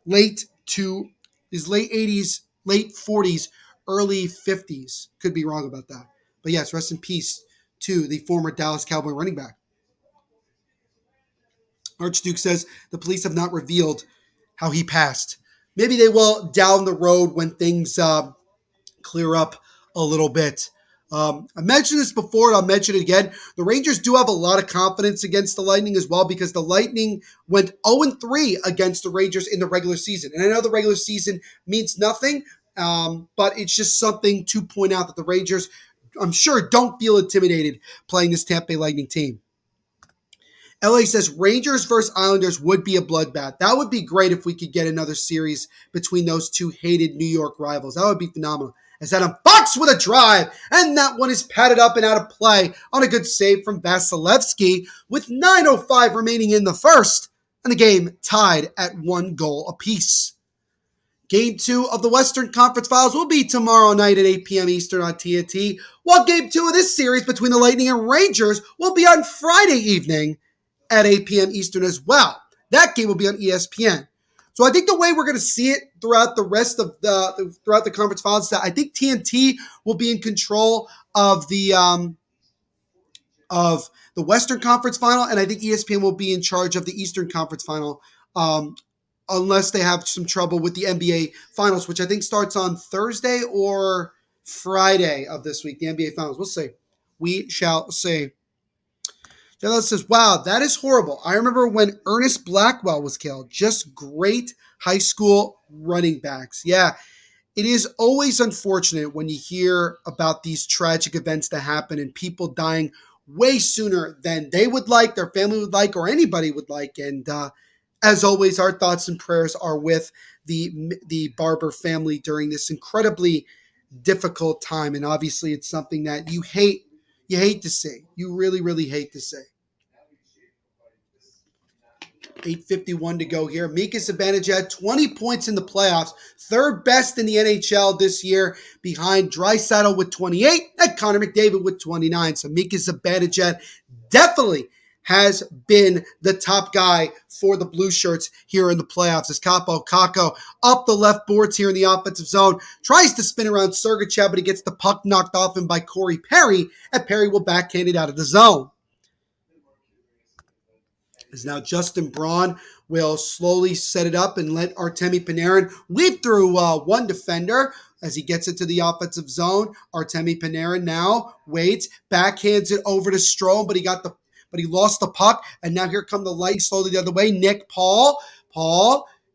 late 80s, late 40s, early 50s. Could be wrong about that. But yes, rest in peace to the former Dallas Cowboy running back. Archduke says the police have not revealed how he passed. Maybe they will down the road when things clear up a little bit. I mentioned this before, and I'll mention it again. The Rangers do have a lot of confidence against the Lightning as well because the Lightning went 0-3 against the Rangers in the regular season. And I know the regular season means nothing, but it's just something to point out that the Rangers, I'm sure, don't feel intimidated playing this Tampa Bay Lightning team. LA says Rangers versus Islanders would be a bloodbath. That would be great if we could get another series between those two hated New York rivals. That would be phenomenal. As Adam Fox with a drive, and that one is padded up and out of play on a good save from Vasilevsky with 9:05 remaining in the first, and the game tied at 1 goal apiece. Game 2 of the Western Conference Finals will be tomorrow night at 8 p.m. Eastern on TNT, while Game 2 of this series between the Lightning and Rangers will be on Friday evening at 8 p.m. Eastern as well. That game will be on ESPN. So I think the way we're going to see it throughout the rest of throughout the conference finals, I think TNT will be in control of the Western Conference Final, and I think ESPN will be in charge of the Eastern Conference Final, unless they have some trouble with the NBA Finals, which I think starts on Thursday or Friday of this week. The NBA Finals, we'll see. We shall see. Jonathan says, wow, that is horrible. I remember when Ernest Blackwell was killed. Just great high school running backs. Yeah, it is always unfortunate when you hear about these tragic events that happen and people dying way sooner than they would like, their family would like, or anybody would like. And as always, our thoughts and prayers are with the Barber family during this incredibly difficult time. And obviously, it's something that you hate to see. You really, really hate to see. 8:51 to go here. Mika Zibanejad, 20 points in the playoffs. Third best in the NHL this year, behind Draisaitl with 28 and Connor McDavid with 29. So Mika Zibanejad definitely has been the top guy for the Blue Shirts here in the playoffs. As Kaapo Kakko up the left boards here in the offensive zone, tries to spin around Sergachev, but he gets the puck knocked off him by Corey Perry, and Perry will backhand it out of the zone. As now Justin Braun will slowly set it up and let Artemi Panarin weave through one defender as he gets into the offensive zone. Artemi Panarin now waits, backhands it over to Strome, but he lost the puck, and now here come the Lightning slowly the other way. Nick Paul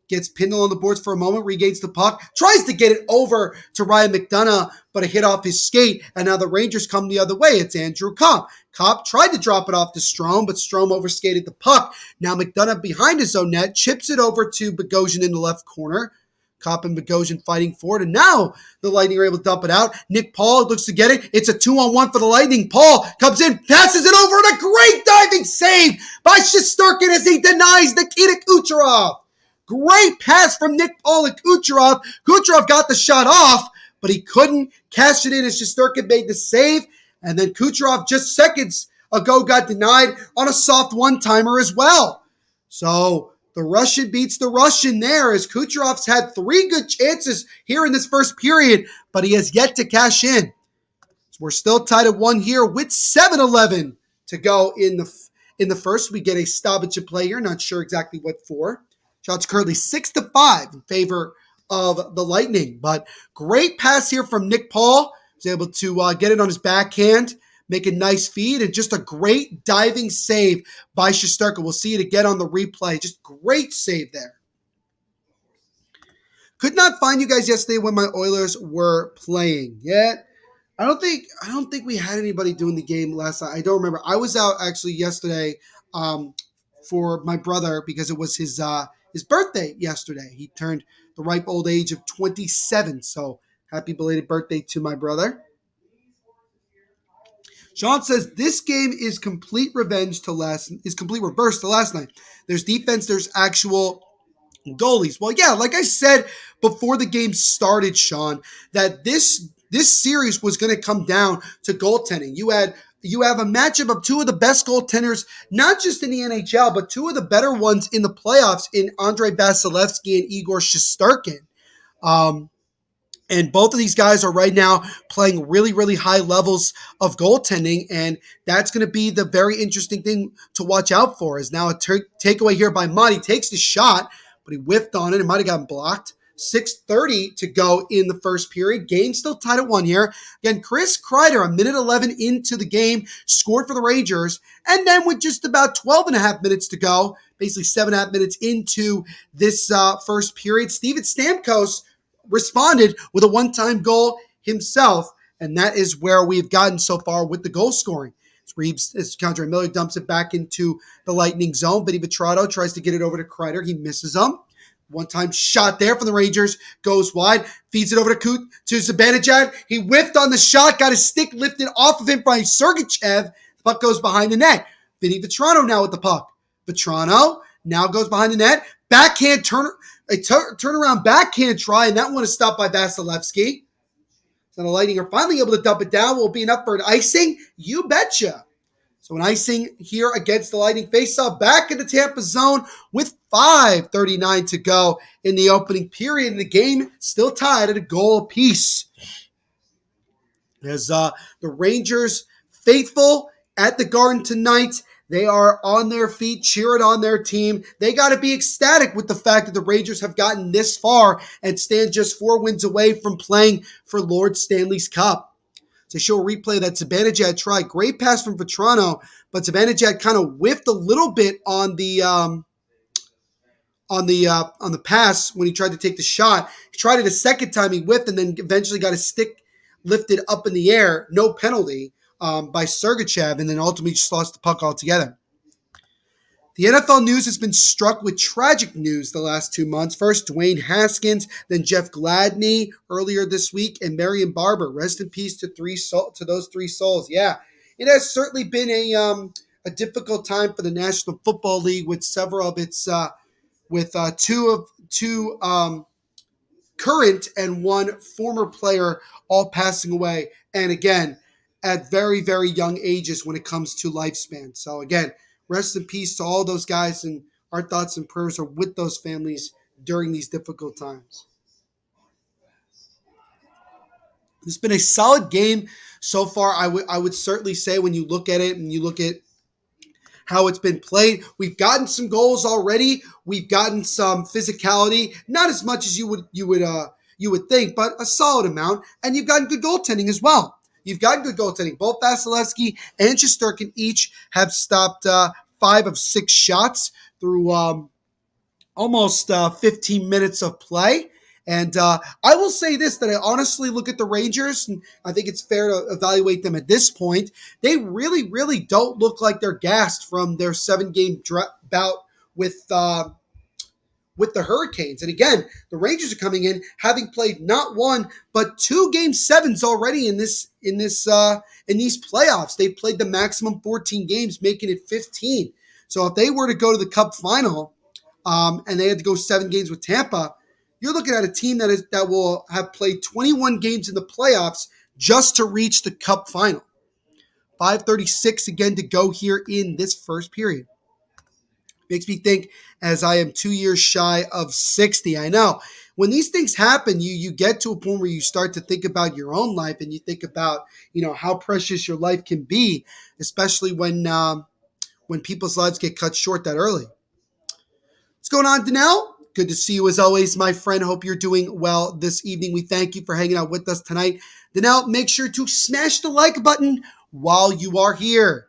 gets pinned on the boards for a moment, regains the puck, tries to get it over to Ryan McDonagh, but a hit off his skate, and now the Rangers come the other way. It's Andrew Kopp. Kopp tried to drop it off to Strome, but Strome overskated the puck. Now McDonagh behind his own net, chips it over to Bogosian in the left corner. Kopp and Bogosian fighting for it, and now the Lightning are able to dump it out. Nick Paul looks to get it. It's a 2-on-1 for the Lightning. Paul comes in, passes it over, and a great diving save by Shesterkin as he denies Nikita Kucherov. Great pass from Nick Paul and Kucherov. Kucherov got the shot off, but he couldn't cash it in as Shesterkin made the save. And then Kucherov just seconds ago got denied on a soft one-timer as well. So the Russian beats the Russian there, as Kucherov's had 3 good chances here in this first period, but he has yet to cash in. So we're still tied at 1 here with 7-11 to go in the first. We get a stoppage of play here, not sure exactly what for. Shots currently 6-5 in favor of the Lightning, but great pass here from Nick Paul. He's able to get it on his backhand, make a nice feed, and just a great diving save by Shesterkin. We'll see it again on the replay. Just great save there. Could not find you guys yesterday when my Oilers were playing yet. I don't think we had anybody doing the game last night. I don't remember. I was out actually yesterday for my brother because it was his birthday yesterday. He turned the ripe old age of 27. So happy belated birthday to my brother. Sean says this game is complete reverse to last night. There's defense, there's actual goalies. Well, yeah, like I said before the game started, Sean, that this series was going to come down to goaltending. You have a matchup of 2 of the best goaltenders, not just in the NHL, but 2 of the better ones in the playoffs in Andrei Vasilevskiy and Igor Shesterkin. And both of these guys are right now playing really, really high levels of goaltending, and that's going to be the very interesting thing to watch out for. Is now a takeaway here by Mott. He takes the shot, but he whiffed on it. It might have gotten blocked. 6:30 to go in the first period. Game still tied at 1 here. Again, Chris Kreider, a minute 11 into the game, scored for the Rangers. And then with just about 12 and a half minutes to go, basically 7.5 minutes into this first period, Steven Stamkos responded with a one-time goal himself, and that is where we've gotten so far with the goal scoring. As Condre Miller dumps it back into the Lightning zone. Vinny Vitrato tries to get it over to Kreider. He misses him. One-time shot there from the Rangers. Goes wide. Feeds it over to Zibanejad. He whiffed on the shot. Got his stick lifted off of him by Sergachev. The puck goes behind the net. Vinny Vitrato now with the puck. Vitrato now goes behind the net. Backhand turnaround backhand try, and that one is stopped by Vasilevskiy. So the Lightning are finally able to dump it down. Will be enough for an icing? You betcha. So an icing here against the Lightning faceoff back in the Tampa zone with 5:39 to go in the opening period. And the game still tied at a goal apiece. As the Rangers faithful at the Garden tonight, they are on their feet, cheering on their team. They got to be ecstatic with the fact that the Rangers have gotten this far and stand just 4 wins away from playing for Lord Stanley's Cup. To show a replay that Zibanejad tried. Great pass from Vitrato, but Zibanejad kind of whiffed a little bit on the pass when he tried to take the shot. He tried it a second time, he whiffed, and then eventually got his stick lifted up in the air. No penalty. By Sergachev, and then ultimately just lost the puck altogether. The NFL news has been struck with tragic news the last 2 months. First, Dwayne Haskins, then Jeff Gladney earlier this week, and Marion Barber. Rest in peace to those 3 souls. Yeah, it has certainly been a difficult time for the National Football League with several of its two current and 1 former player all passing away, and again, at very, very young ages when it comes to lifespan. So again, rest in peace to all those guys, and our thoughts and prayers are with those families during these difficult times. It's been a solid game so far. I would certainly say when you look at it and you look at how it's been played, we've gotten some goals already. We've gotten some physicality, not as much as you would think, but a solid amount. And you've gotten good goaltending as well. You've got good goaltending. Both Vasilevskiy and Shesterkin each have stopped 5 of 6 shots through almost 15 minutes of play. And I will say this, that I honestly look at the Rangers, and I think it's fair to evaluate them at this point. They really, really don't look like they're gassed from their 7-game bout with the Hurricanes. And again, the Rangers are coming in having played not 1 but 2 Game 7s already in these playoffs. They've played the maximum 14 games, making it 15. So if they were to go to the Cup final and they had to go 7 games with Tampa, you're looking at a team that will have played 21 games in the playoffs just to reach the Cup final. 5:36 again to go here in this first period. Makes me think as I am 2 years shy of 60. I know. When these things happen, you get to a point where you start to think about your own life and you think about, how precious your life can be, especially when people's lives get cut short that early. What's going on, Danelle? Good to see you as always, my friend. Hope you're doing well this evening. We thank you for hanging out with us tonight. Danelle, make sure to smash the like button while you are here.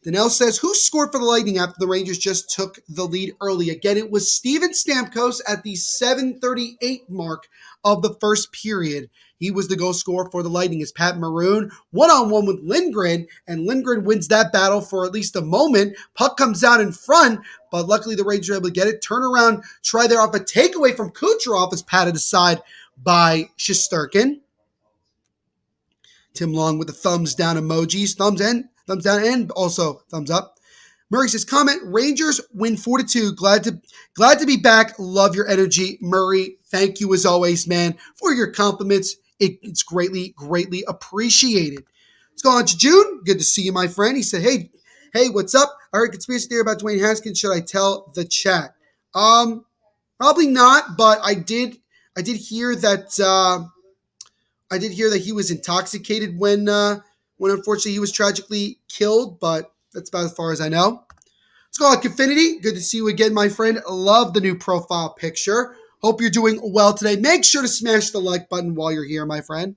Danelle says, who scored for the Lightning after the Rangers just took the lead early? Again, it was Steven Stamkos at the 7:38 mark of the first period. He was the goal scorer for the Lightning as Pat Maroon one-on-one with Lindgren, and Lindgren wins that battle for at least a moment. Puck comes out in front, but luckily the Rangers are able to get it. Turn around, try there off a takeaway from Kucherov is patted aside by Shesterkin. Tim Long with the thumbs down emojis, thumbs down, and also thumbs up. Murray says, comment, Rangers win 4-2. Glad to be back. Love your energy, Murray. Thank you as always, man, for your compliments. It's greatly, greatly appreciated. Let's go on to June. Good to see you, my friend. He said, hey, what's up? I heard conspiracy theory about Dwayne Haskins. Should I tell the chat? Probably not, but I did hear that he was intoxicated when unfortunately he was tragically killed, but that's about as far as I know. Let's go on Confinity. Good to see you again, my friend. Love the new profile picture. Hope you're doing well today. Make sure to smash the like button while you're here, my friend.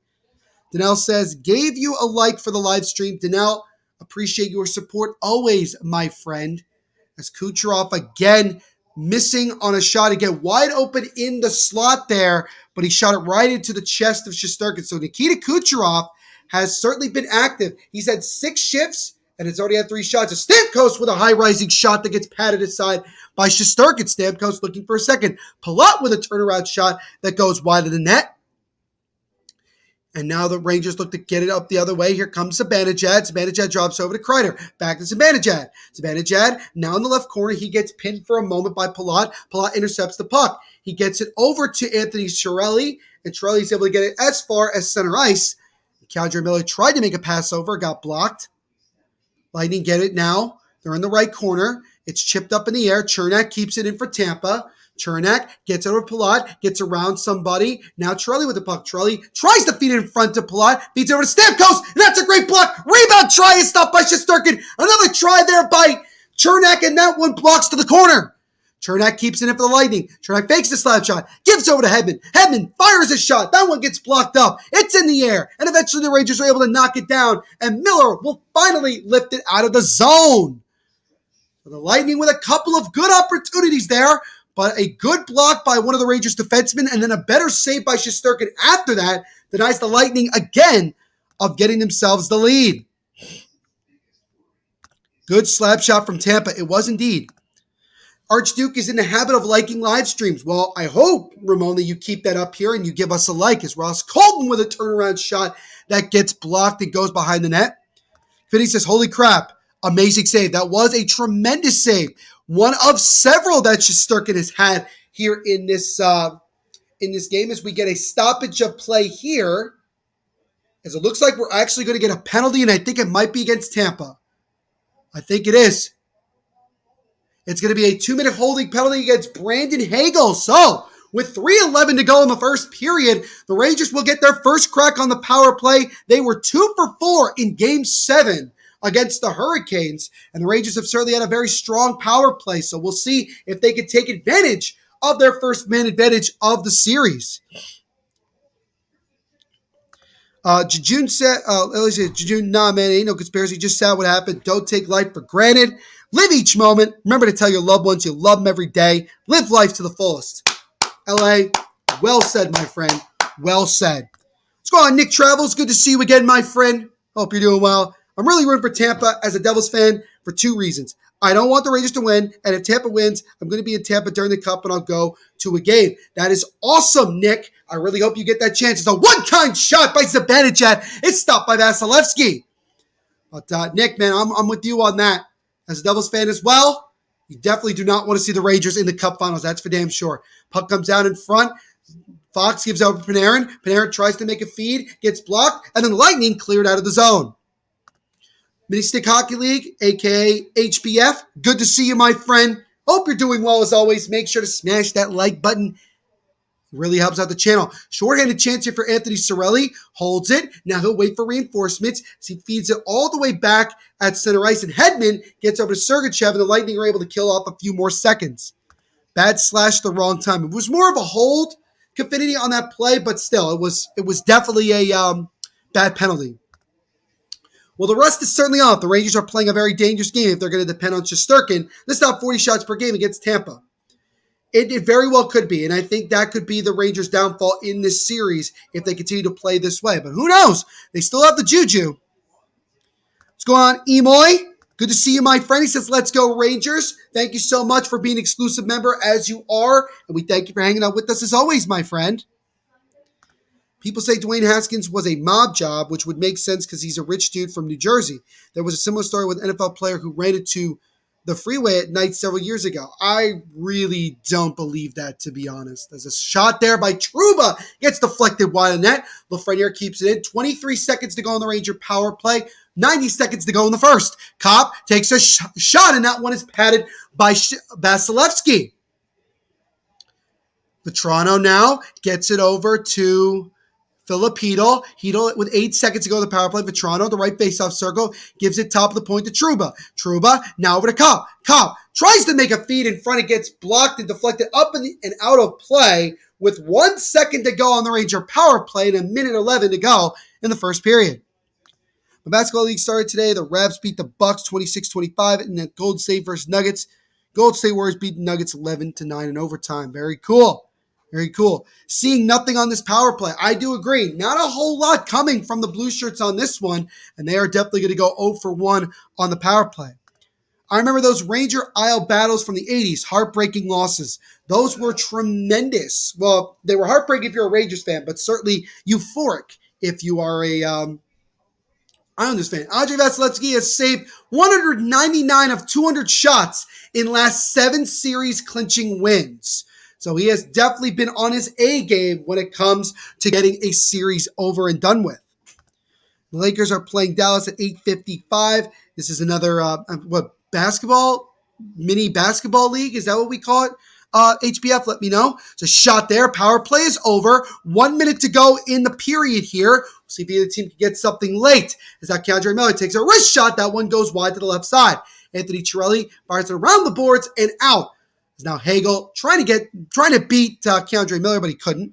Danelle says, gave you a like for the live stream. Danelle, appreciate your support always, my friend. As Kucherov again missing on a shot, again wide open in the slot there, but he shot it right into the chest of Shesterkin. So Nikita Kucherov has certainly been active. He's had 6 shifts and has already had 3 shots. A Stamkos with a high-rising shot that gets patted aside by Shesterkin. Stamkos looking for a second. Palat with a turnaround shot that goes wide of the net. And now the Rangers look to get it up the other way. Here comes Zibanejad. Zibanejad drops over to Kreider. Back to Zibanejad. Zibanejad now in the left corner. He gets pinned for a moment by Palat. Palat intercepts the puck. He gets it over to Anthony Cirelli, and Cirelli is able to get it as far as center ice. K'Andre Miller tried to make a pass over, got blocked. Lightning get it now. They're in the right corner. It's chipped up in the air. Chernak keeps it in for Tampa. Chernak gets over Palat, gets around somebody. Now Cirelli with the puck. Cirelli tries to feed it in front to Palat, feeds over to Stamkos, and that's a great block. Rebound try is stopped by Shesterkin. Another try there by Chernak, and that one blocks to the corner. Chernak keeps it in for the Lightning. Chernak fakes the slap shot, gives over to Hedman. Hedman fires a shot. That one gets blocked up. It's in the air, and eventually the Rangers are able to knock it down, and Miller will finally lift it out of the zone. So the Lightning with a couple of good opportunities there, but a good block by one of the Rangers defensemen, and then a better save by Shesterkin after that denies the Lightning again of getting themselves the lead. Good slap shot from Tampa. It was indeed. Archduke is in the habit of liking live streams. Well, I hope, Ramon, that you keep that up here and you give us a like. As Ross Colton with a turnaround shot that gets blocked and goes behind the net. Finney says, holy crap, amazing save. That was a tremendous save. One of several that Shesterkin has had here in this game as we get a stoppage of play here. As it looks like we're actually going to get a penalty, and I think it might be against Tampa. I think it is. It's going to be a 2-minute holding penalty against Brandon Hagel. So, with 3:11 to go in the first period, the Rangers will get their first crack on the power play. They were 2 for 4 in Game 7 against the Hurricanes, and the Rangers have certainly had a very strong power play. So, we'll see if they can take advantage of their first man advantage of the series. Jejun said, Jejun, nah, man, ain't no conspiracy. Just sad what happened. Don't take life for granted. Live each moment. Remember to tell your loved ones you love them every day. Live life to the fullest. LA, well said, my friend. Well said. Let's go on, Nick Travels. Good to see you again, my friend. Hope you're doing well. I'm really rooting for Tampa as a Devils fan for 2 reasons. I don't want the Rangers to win, and if Tampa wins, I'm going to be in Tampa during the Cup, and I'll go to a game. That is awesome, Nick. I really hope you get that chance. It's a one-time shot by Zibanejad. It's stopped by Vasilevsky. But, Nick, man, I'm with you on that. As a Devils fan as well, you definitely do not want to see the Rangers in the Cup Finals. That's for damn sure. Puck comes down in front. Fox gives over Panarin. Panarin tries to make a feed, gets blocked, and then Lightning cleared out of the zone. Mini Stick Hockey League, a.k.a. HBF. Good to see you, my friend. Hope you're doing well as always. Make sure to smash that like button. It really helps out the channel. Short-handed chance here for Anthony Cirelli. Holds it. Now he'll wait for reinforcements as he feeds it all the way back at center ice. And Hedman gets over to Sergachev, and the Lightning are able to kill off a few more seconds. Bad slash the wrong time. It was more of a hold, Confinity, on that play, but still, it was definitely a bad penalty. Well, the rust is certainly off. The Rangers are playing a very dangerous game if they're going to depend on Shesterkin. This is not 40 shots per game against Tampa. It very well could be, and I think that could be the Rangers' downfall in this series if they continue to play this way. But who knows? They still have the juju. What's going on, EMoy? Good to see you, my friend. He says, let's go Rangers. Thank you so much for being an exclusive member as you are. And we thank you for hanging out with us as always, my friend. People say Dwayne Haskins was a mob job, which would make sense because he's a rich dude from New Jersey. There was a similar story with an NFL player who ran into the freeway at night several years ago. I really don't believe that, to be honest. There's a shot there by Trouba. Gets deflected wide of net. Lafreniere keeps it in. 23 seconds to go on the Ranger power play. 90 seconds to go in the first. Kopp takes a shot, and that one is padded by Vasilevsky. Vetrano now gets it over to Philip Hedl. Hedl with 8 seconds to go in the power play. Vetrano, the right faceoff circle, gives it top of the point to Trouba. Trouba now over to Kopp. Kopp tries to make a feed in front. It gets blocked and deflected up and out of play with 1 second to go on the Ranger power play and a minute 11 to go in the first period. The Basketball League started today. The Ravs beat the Bucks 26-25 in the Golden State versus Nuggets. Golden State Warriors beat the Nuggets 11-9 in overtime. Very cool. Very cool. Seeing nothing on this power play. I do agree. Not a whole lot coming from the Blue Shirts on this one, and they are definitely going to go 0 for 1 on the power play. I remember those Ranger Isle battles from the 80s, heartbreaking losses. Those were tremendous. Well, they were heartbreaking if you're a Rangers fan, but certainly euphoric if you are a Islanders fan. Andrei Vasilevsky has saved 199 of 200 shots in last 7 series clinching wins. So he has definitely been on his A game when it comes to getting a series over and done with. The Lakers are playing Dallas at 8:55. This is another mini basketball league? Is that what we call it? HBF, let me know. It's a shot there. Power play is over. 1 minute to go in the period here. We'll see if either team can get something late. As that Keandre Miller takes a wrist shot. That one goes wide to the left side. Anthony Cirelli fires it around the boards and out. Is now Hagel trying to beat Keandre Miller, but he couldn't.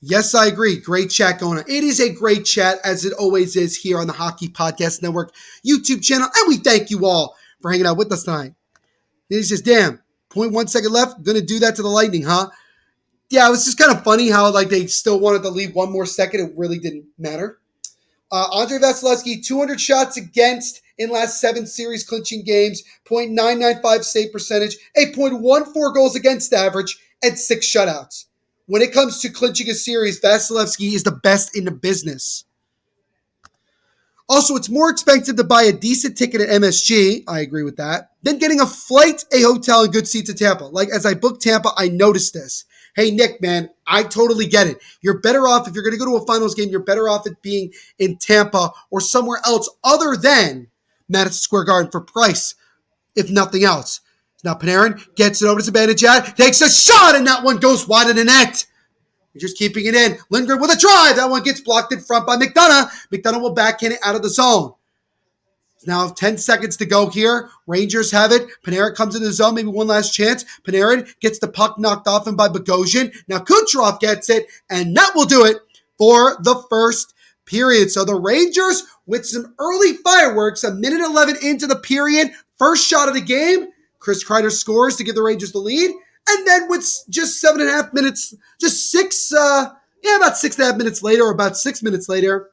Yes, I agree. Great chat going on. It is a great chat, as it always is here on the Hockey Podcast Network YouTube channel, and we thank you all for hanging out with us tonight. Then he says, damn, 0.1 second left. Going to do that to the Lightning, huh? Yeah, it was just kind of funny how they still wanted to leave 1 more second. It really didn't matter. Andrei Vasilevsky, 200 shots against in last 7 series clinching games, .995 save percentage, 8.14 goals against average, and 6 shutouts. When it comes to clinching a series, Vasilevsky is the best in the business. Also, it's more expensive to buy a decent ticket at MSG, I agree with that, than getting a flight, a hotel, and good seats at Tampa. Like, as I booked Tampa, I noticed this. Hey, Nick, man, I totally get it. You're better off, if you're going to go to a finals game, you're better off it being in Tampa or somewhere else other than Madison Square Garden for price, if nothing else. Now Panarin gets it over to Zibanejad, takes a shot, and that one goes wide of the net. You're just keeping it in. Lindgren with a drive. That one gets blocked in front by McDonough. McDonough will backhand it out of the zone. Now 10 seconds to go here. Rangers have it. Panarin comes into the zone. Maybe one last chance. Panarin gets the puck knocked off him by Bogosian. Now Kucherov gets it, and that will do it for the first period. So the Rangers, with some early fireworks, a minute 11 into the period, first shot of the game, Chris Kreider scores to give the Rangers the lead. And then with just 7.5 minutes, about 6.5 minutes later, or about 6 minutes later,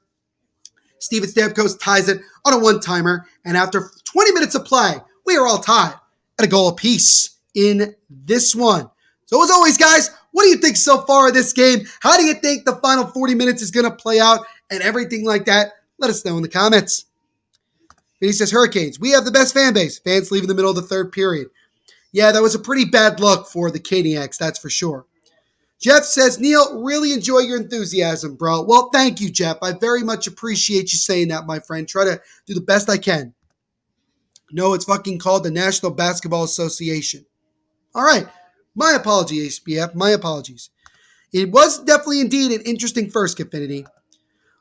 Steven Stamkos ties it on a one-timer. And after 20 minutes of play, we are all tied at a goal apiece in this one. So as always, guys, what do you think so far of this game? How do you think the final 40 minutes is going to play out and everything like that? Let us know in the comments. And he says, Hurricanes, we have the best fan base. Fans leave in the middle of the third period. Yeah, that was a pretty bad look for the Caniacs, that's for sure. Jeff says, Neil, really enjoy your enthusiasm, bro. Well, thank you, Jeff. I very much appreciate you saying that, my friend. Try to do the best I can. No, it's fucking called the National Basketball Association. All right. My apologies, HBF. My apologies. It was definitely indeed an interesting first, Infinity.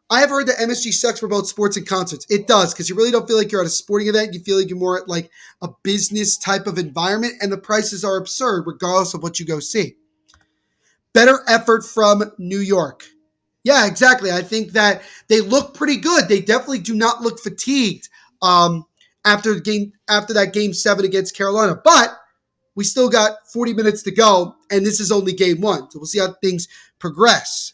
I have heard that MSG sucks for both sports and concerts. It does, because you really don't feel like you're at a sporting event. You feel like you're more at like a business type of environment, and the prices are absurd regardless of what you go see. Better effort from New York. Yeah, exactly. I think that they look pretty good. They definitely do not look fatigued after that game 7 against Carolina. But we still got 40 minutes to go, and this is only game 1. So we'll see how things progress.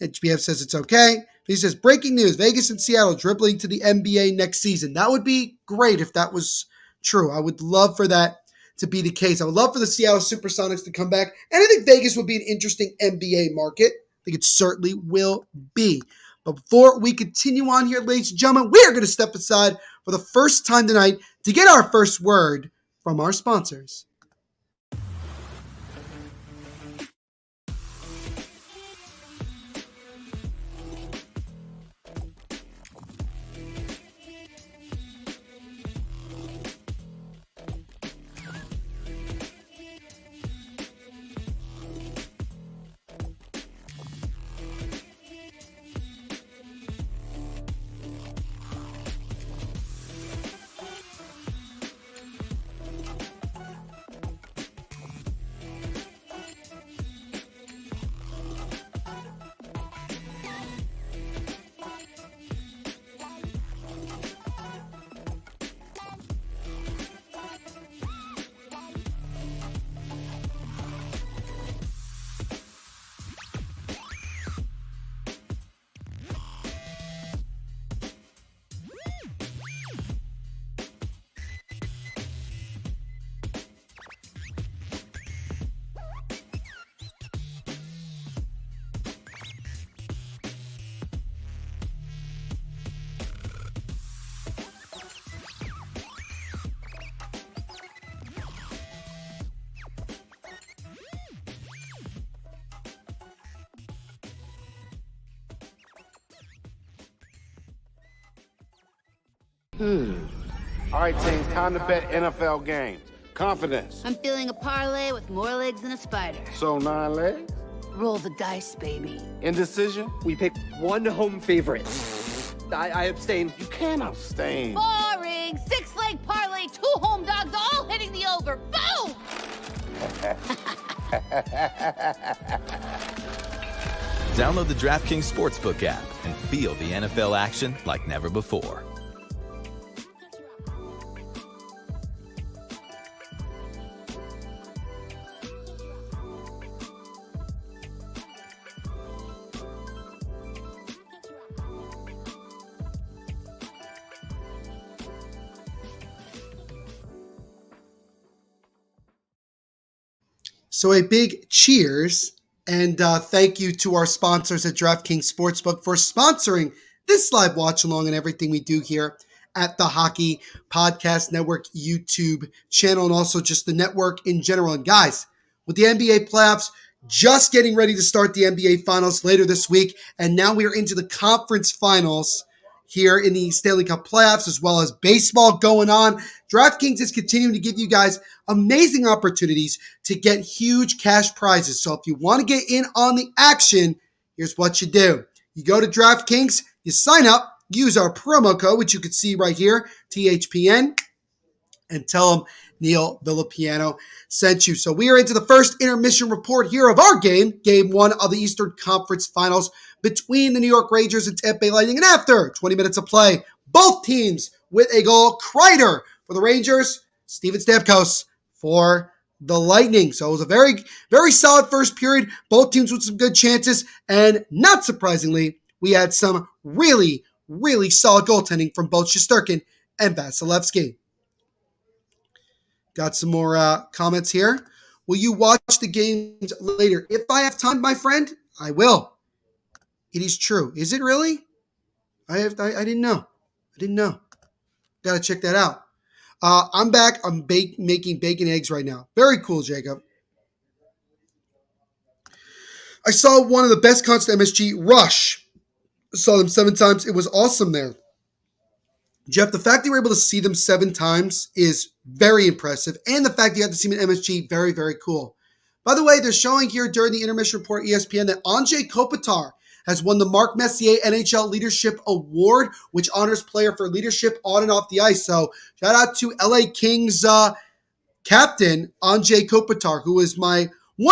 HBF says it's okay. He says, breaking news, Vegas and Seattle dribbling to the NBA next season. That would be great if that was true. I would love for that to be the case. I would love for the Seattle Supersonics to come back. And I think Vegas would be an interesting NBA market. I think it certainly will be. But before we continue on here, ladies and gentlemen, we are going to step aside for the first time tonight to get our first word from our sponsors. All right, team, time to bet NFL games. Confidence. I'm feeling a parlay with more legs than a spider. So 9 legs? Roll the dice, baby. Indecision? We picked one home favorite. I abstain. You can't abstain. Boring! 6-leg parlay, 2 home dogs, all hitting the over. Boom! Download the DraftKings Sportsbook app and feel the NFL action like never before. So a big cheers and thank you to our sponsors at DraftKings Sportsbook for sponsoring this live watch along and everything we do here at the Hockey Podcast Network YouTube channel and also just the network in general. And guys, with the NBA playoffs just getting ready to start, the NBA Finals later this week, and now we are into the conference finals here in the Stanley Cup playoffs, as well as baseball going on. DraftKings is continuing to give you guys amazing opportunities to get huge cash prizes. So if you want to get in on the action, here's what you do. You go to DraftKings, you sign up, use our promo code, which you can see right here, THPN, and tell them Neil Villapiano sent you. So we are into the first intermission report here of our game 1 of the Eastern Conference Finals between the New York Rangers and Tampa Bay Lightning. And after 20 minutes of play, both teams with a goal. Kreider for the Rangers, Steven Stamkos for the Lightning. So it was a very, very solid first period. Both teams with some good chances. And not surprisingly, we had some really, really solid goaltending from both Shesterkin and Vasilevsky. Got some more comments here. Will you watch the games later? If I have time, my friend, I will. It is true. Is it really? I didn't know. Got to check that out. I'm back. I'm making bacon eggs right now. Very cool, Jacob. I saw one of the best concerts at MSG, Rush. I saw them 7 times. It was awesome there. Jeff, the fact that you were able to see them 7 times is very impressive. And the fact that you had to see them at MSG, very, very cool. By the way, they're showing here during the intermission report ESPN that Anze Kopitar has won the Mark Messier NHL Leadership Award, which honors player for leadership on and off the ice. So shout out to LA Kings captain Anze Kopitar, who is one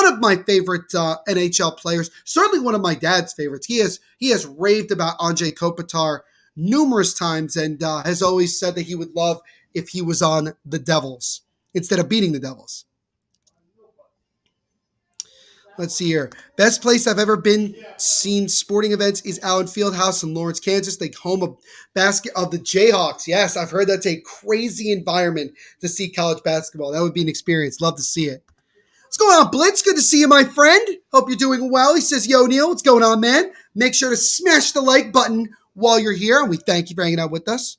of my favorite NHL players, certainly one of my dad's favorites. He has raved about Anze Kopitar numerous times and has always said that he would love if he was on the Devils instead of beating the Devils. Let's see here. Best place I've ever seen sporting events is Allen Fieldhouse in Lawrence, Kansas, the home of basket of the Jayhawks. Yes, I've heard that's a crazy environment to see college basketball. That would be an experience. Love to see it. What's going on, Blitz? Good to see you, my friend. Hope you're doing well. He says, yo, Neil, what's going on, man? Make sure to smash the like button while you're here, and we thank you for hanging out with us.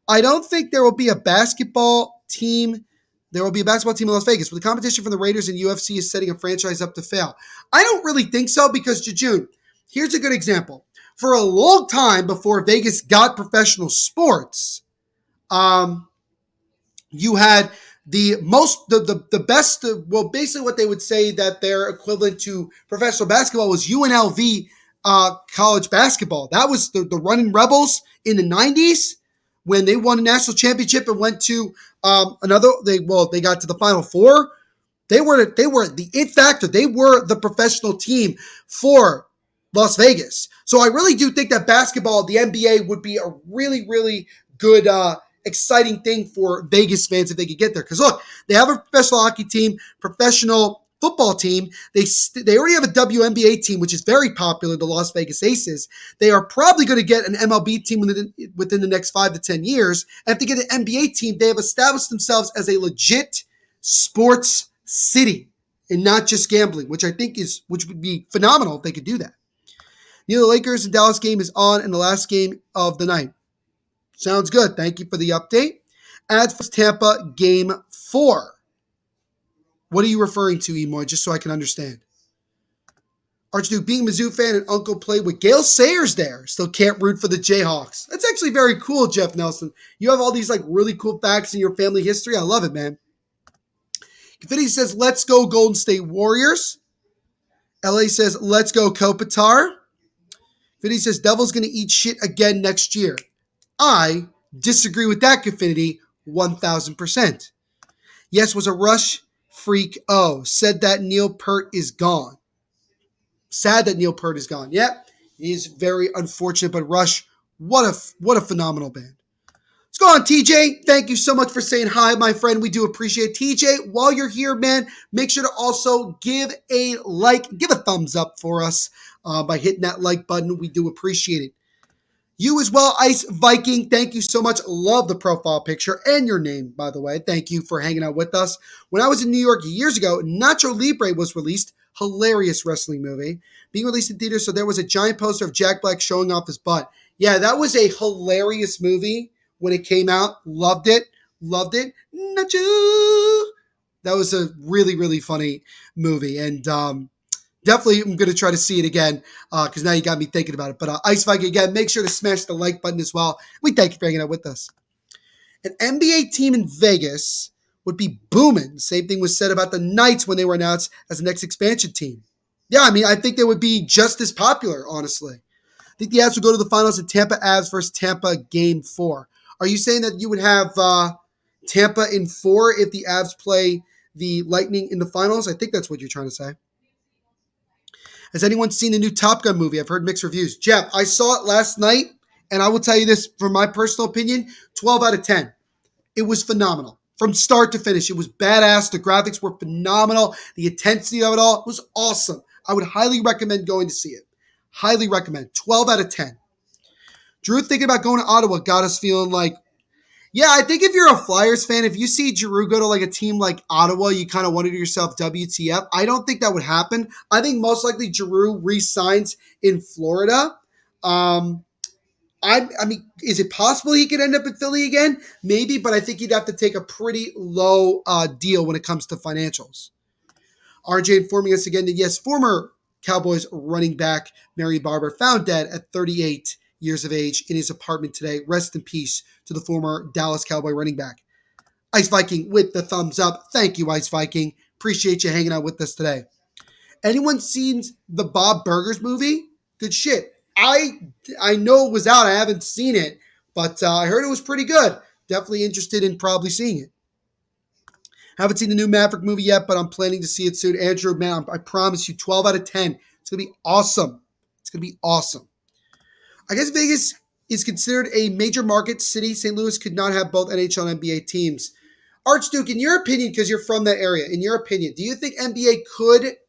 I don't think there will be a basketball team. There will be a basketball team in Las Vegas, but the competition from the Raiders and UFC is setting a franchise up to fail. I don't really think so because, Jejun, here's a good example. For a long time before Vegas got professional sports, you had the best, well, basically what they would say that their equivalent to professional basketball was UNLV college basketball. That was the Running Rebels in the 90s. When they won a national championship and went to they got to the Final Four. They were the it factor. They were the professional team for Las Vegas. So I really do think that basketball, the NBA, would be a really, really good, exciting thing for Vegas fans if they could get there. Because look, they have a professional hockey team, professional football team. They already have a WNBA team, which is very popular, the Las Vegas Aces. They are probably going to get an MLB team within the next 5 to 10 years. And if they get an NBA team, they have established themselves as a legit sports city and not just gambling, which would be phenomenal if they could do that. The Lakers and Dallas game is on in the last game of the night. Sounds good. Thank you for the update. As for Tampa game 4. What are you referring to, EMoy, just so I can understand? Archduke, being a Mizzou fan and uncle played with Gale Sayers there. Still can't root for the Jayhawks. That's actually very cool, Jeff Nelson. You have all these really cool facts in your family history. I love it, man. Confetti says, let's go Golden State Warriors. LA says, let's go Kopitar. Confetti says, Devil's going to eat shit again next year. I disagree with that, Confetti, 1,000%. Yes, was a rush freak. Oh, said that Neil Peart is gone. Sad that Neil Peart is gone. Yep, he is very unfortunate, but Rush, what a phenomenal band. Let's go on, TJ. Thank you so much for saying hi, my friend. We do appreciate it. TJ, while you're here, man, make sure to also give a thumbs up for us by hitting that like button. We do appreciate it. You as well, Ice Viking. Thank you so much. Love the profile picture and your name, by the way. Thank you for hanging out with us. When I was in New York years ago, Nacho Libre was released. Hilarious wrestling movie. Being released in theaters, so there was a giant poster of Jack Black showing off his butt. Yeah, that was a hilarious movie when it came out. Loved it. Nacho. That was a really, really funny movie. And definitely I'm going to try to see it again because now you got me thinking about it. But Ice Viking, again, make sure to smash the like button as well. We thank you for hanging out with us. An NBA team in Vegas would be booming. Same thing was said about the Knights when they were announced as the next expansion team. Yeah, I mean, I think they would be just as popular, honestly. I think the Avs would go to the finals in Tampa Avs versus Tampa Game 4. Are you saying that you would have Tampa in 4 if the Avs play the Lightning in the finals? I think that's what you're trying to say. Has anyone seen the new Top Gun movie? I've heard mixed reviews. Jeff, I saw it last night, and I will tell you this, from my personal opinion, 12 out of 10. It was phenomenal. From start to finish, it was badass. The graphics were phenomenal. The intensity of it all was awesome. I would highly recommend going to see it. Highly recommend. 12 out of 10. Drew thinking about going to Ottawa got us feeling like, yeah, I think if you're a Flyers fan, if you see Drew go to a team like Ottawa, you kind of wonder to yourself, WTF. I don't think that would happen. I think most likely Drew re-signs in Florida. I mean, is it possible he could end up in Philly again? Maybe, but I think he'd have to take a pretty low deal when it comes to financials. RJ informing us again that, yes, former Cowboys running back Mary Barber found dead at 38 years of age in his apartment today. Rest in peace to the former Dallas Cowboy running back. Ice Viking with the thumbs up. Thank you, Ice Viking. Appreciate you hanging out with us today. Anyone seen the Bob Burgers movie? Good shit. I know it was out. I haven't seen it, but I heard it was pretty good. Definitely interested in probably seeing it. Haven't seen the new Maverick movie yet, but I'm planning to see it soon. Andrew, man, I promise you, 12 out of 10. It's going to be awesome. It's going to be awesome. I guess Vegas is considered a major market city. St. Louis could not have both NHL and NBA teams. Archduke, in your opinion, because you're from that area, in your opinion, do you think NBA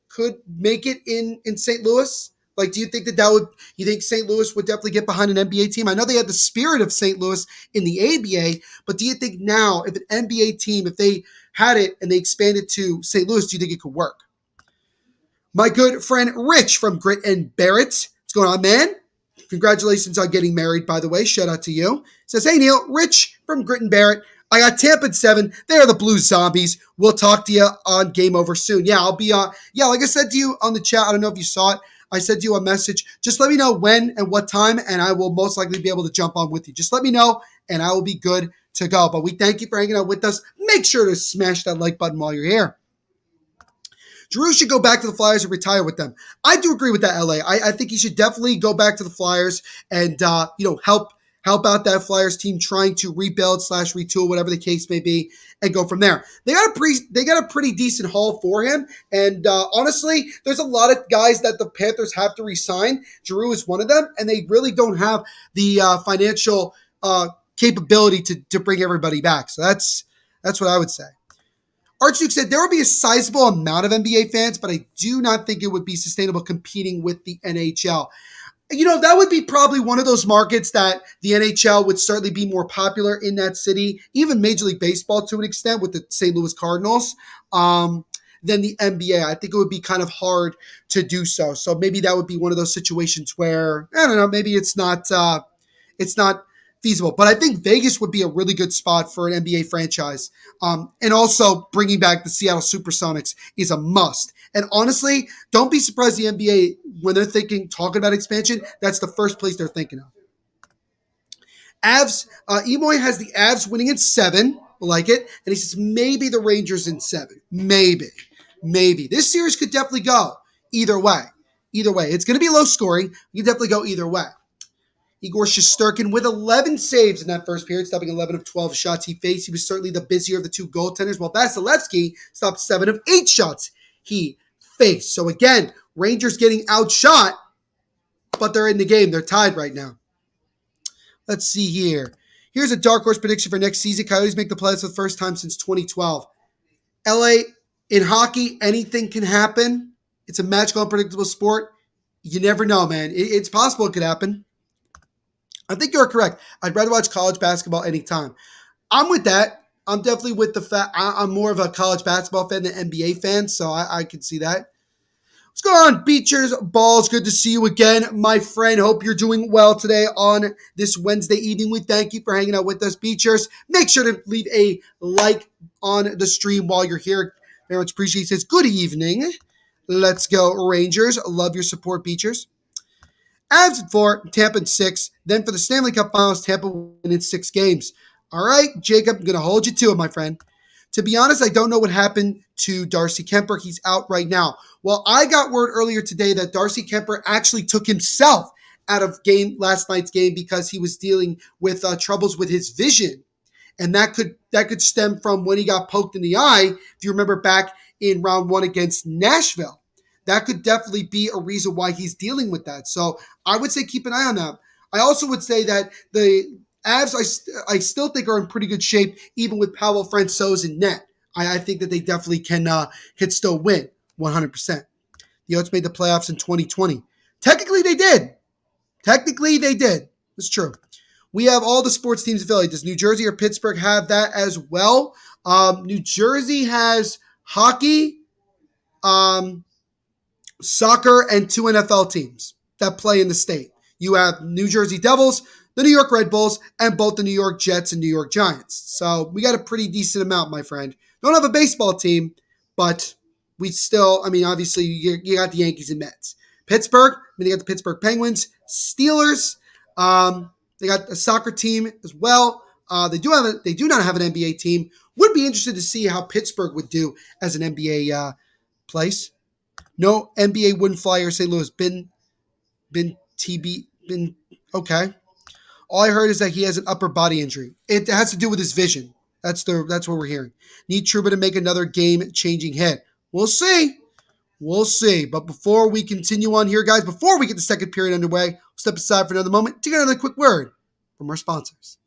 could make it in St. Louis? Like, do you think you think St. Louis would definitely get behind an NBA team? I know they had the spirit of St. Louis in the ABA, but do you think now, if an NBA team, if they had it and they expanded to St. Louis, do you think it could work? My good friend Rich from Grit and Barrett. What's going on, man? Congratulations on getting married, by the way. Shout out to you. Says, hey, Neil, Rich from Grit and Barrett. I got Tampa at 7. They are the Blues Zombies. We'll talk to you on Game Over soon. Yeah, I'll be like I said to you on the chat, I don't know if you saw it. I sent you a message. Just let me know when and what time, and I will most likely be able to jump on with you. Just let me know, and I will be good to go. But we thank you for hanging out with us. Make sure to smash that like button while you're here. Drew should go back to the Flyers and retire with them. I do agree with that, LA. I think he should definitely go back to the Flyers and help out that Flyers team trying to rebuild / retool, whatever the case may be, and go from there. They got a pretty decent haul for him, and honestly, there's a lot of guys that the Panthers have to re-sign. Giroux is one of them, and they really don't have the financial capability to bring everybody back. So that's what I would say. Archduke said there will be a sizable amount of NBA fans, but I do not think it would be sustainable competing with the NHL. That would be probably one of those markets that the NHL would certainly be more popular in that city, even Major League Baseball to an extent with the St. Louis Cardinals, than the NBA. I think it would be kind of hard to do so. So maybe that would be one of those situations where, I don't know, maybe it's not feasible. But I think Vegas would be a really good spot for an NBA franchise. And also bringing back the Seattle Supersonics is a must. And honestly, don't be surprised the NBA, when they're talking about expansion, that's the first place they're thinking of. Avs, EMoy has the Avs winning in 7. Like it. And he says maybe the Rangers in 7. Maybe. This series could definitely go either way. It's going to be low scoring. You can definitely go either way. Igor Shesterkin with 11 saves in that first period, stopping 11 of 12 shots he faced. He was certainly the busier of the two goaltenders, while Vasilevsky stopped 7 of 8 shots he faced. So again, Rangers getting outshot, but they're in the game. They're tied right now. Let's see here. Here's a dark horse prediction for next season. Coyotes make the playoffs for the first time since 2012. LA, in hockey, anything can happen. It's a magical, unpredictable sport. You never know, man. It's possible it could happen. I think you're correct. I'd rather watch college basketball anytime. I'm with that. I'm definitely with the fact I'm more of a college basketball fan than NBA fan, so I can see that. What's going on, Beachers Balls? Good to see you again, my friend. Hope you're doing well today on this Wednesday evening. We thank you for hanging out with us, Beachers. Make sure to leave a like on the stream while you're here. Very much appreciate it. Says, good evening. Let's go, Rangers. Love your support, Beachers. Avs at 4, Tampa at 6. Then for the Stanley Cup Finals, Tampa win in 6 games. All right, Jacob, I'm going to hold you to it, my friend. To be honest, I don't know what happened to Darcy Kemper. He's out right now. Well, I got word earlier today that Darcy Kemper actually took himself out of last night's game because he was dealing with troubles with his vision. And that could stem from when he got poked in the eye, if you remember back in round 1 against Nashville. That could definitely be a reason why he's dealing with that. So I would say keep an eye on that. I also would say that the Avs, I still think are in pretty good shape, even with Pavel Francouz in net. I think that they definitely can still win 100%. The Oats made the playoffs in 2020. Technically, they did. It's true. We have all the sports teams in Philly. Does New Jersey or Pittsburgh have that as well? New Jersey has hockey, soccer, and 2 NFL teams that play in the state. You have New Jersey Devils, the New York Red Bulls, and both the New York Jets and New York Giants. So we got a pretty decent amount, my friend. Don't have a baseball team, but we still, obviously you got the Yankees and Mets. Pittsburgh, you got the Pittsburgh Penguins, Steelers, They got a soccer team as well. They do not have an NBA team. Would be interested to see how Pittsburgh would do as an NBA place. No NBA wouldn't fly or St. Louis. Been okay. All I heard is that he has an upper body injury. It has to do with his vision. That's what we're hearing. Need Trouba to make another game-changing hit. We'll see. We'll see. But before we continue on here, guys, before we get the second period underway, we'll step aside for another moment to get another quick word from our sponsors.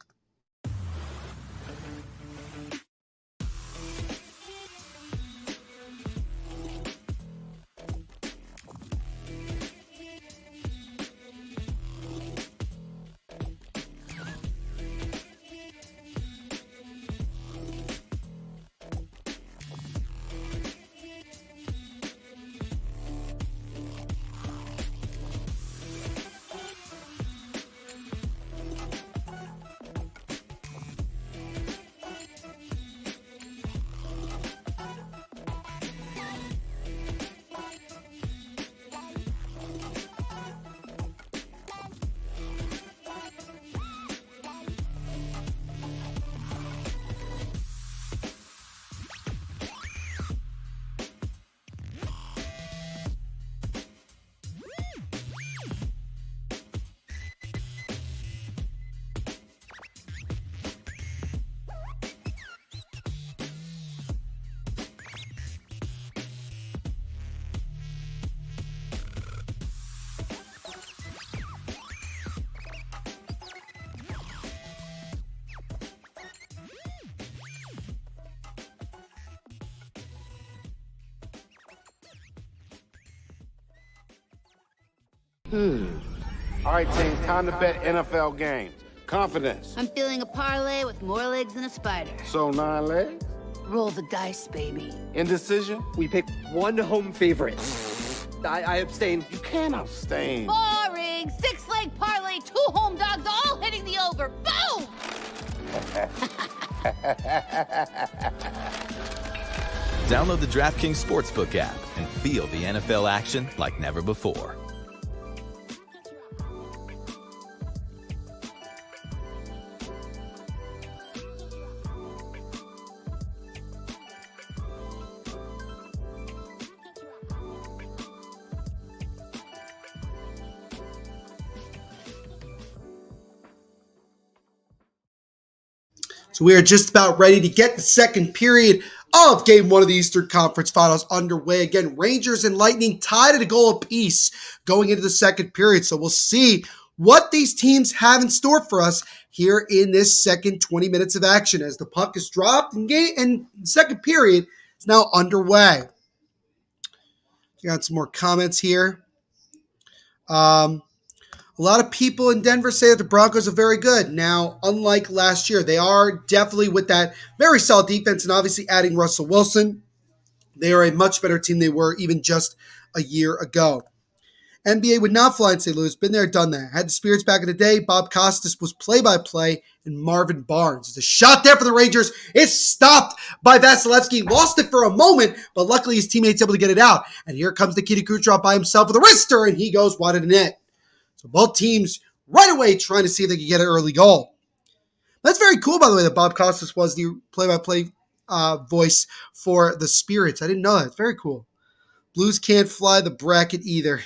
All right, team, time to bet NFL games. Confidence. I'm feeling a parlay with more legs than a spider. So 9 legs? Roll the dice, baby. Indecision? We pick one home favorite. I abstain. You can't abstain. Boring. 6-leg parlay, 2 home dogs, all hitting the over. Boom! Download the DraftKings Sportsbook app and feel the NFL action like never before. So we are just about ready to get the second period of Game 1 of the Eastern Conference Finals underway. Again, Rangers and Lightning tied at a goal apiece going into the second period. So we'll see what these teams have in store for us here in this second 20 minutes of action as the puck is dropped and the second period is now underway. Got some more comments here. A lot of people in Denver say that the Broncos are very good. Now, unlike last year, they are definitely with that very solid defense and obviously adding Russell Wilson. They are a much better team than they were even just a year ago. NBA would not fly in St. Louis. Been there, done that. Had the Spirits back in the day. Bob Costas was play-by-play, and Marvin Barnes. There's a shot there for the Rangers. It's stopped by Vasilevsky. Lost it for a moment, but luckily his teammate's able to get it out. And here comes Nikita Kucherov by himself with a wrister, and he goes wide of the net. So both teams right away trying to see if they can get an early goal. That's very cool, by the way, that Bob Costas was the play-by-play voice for the Spirits. I didn't know that. It's very cool. Blues can't fly the bracket either.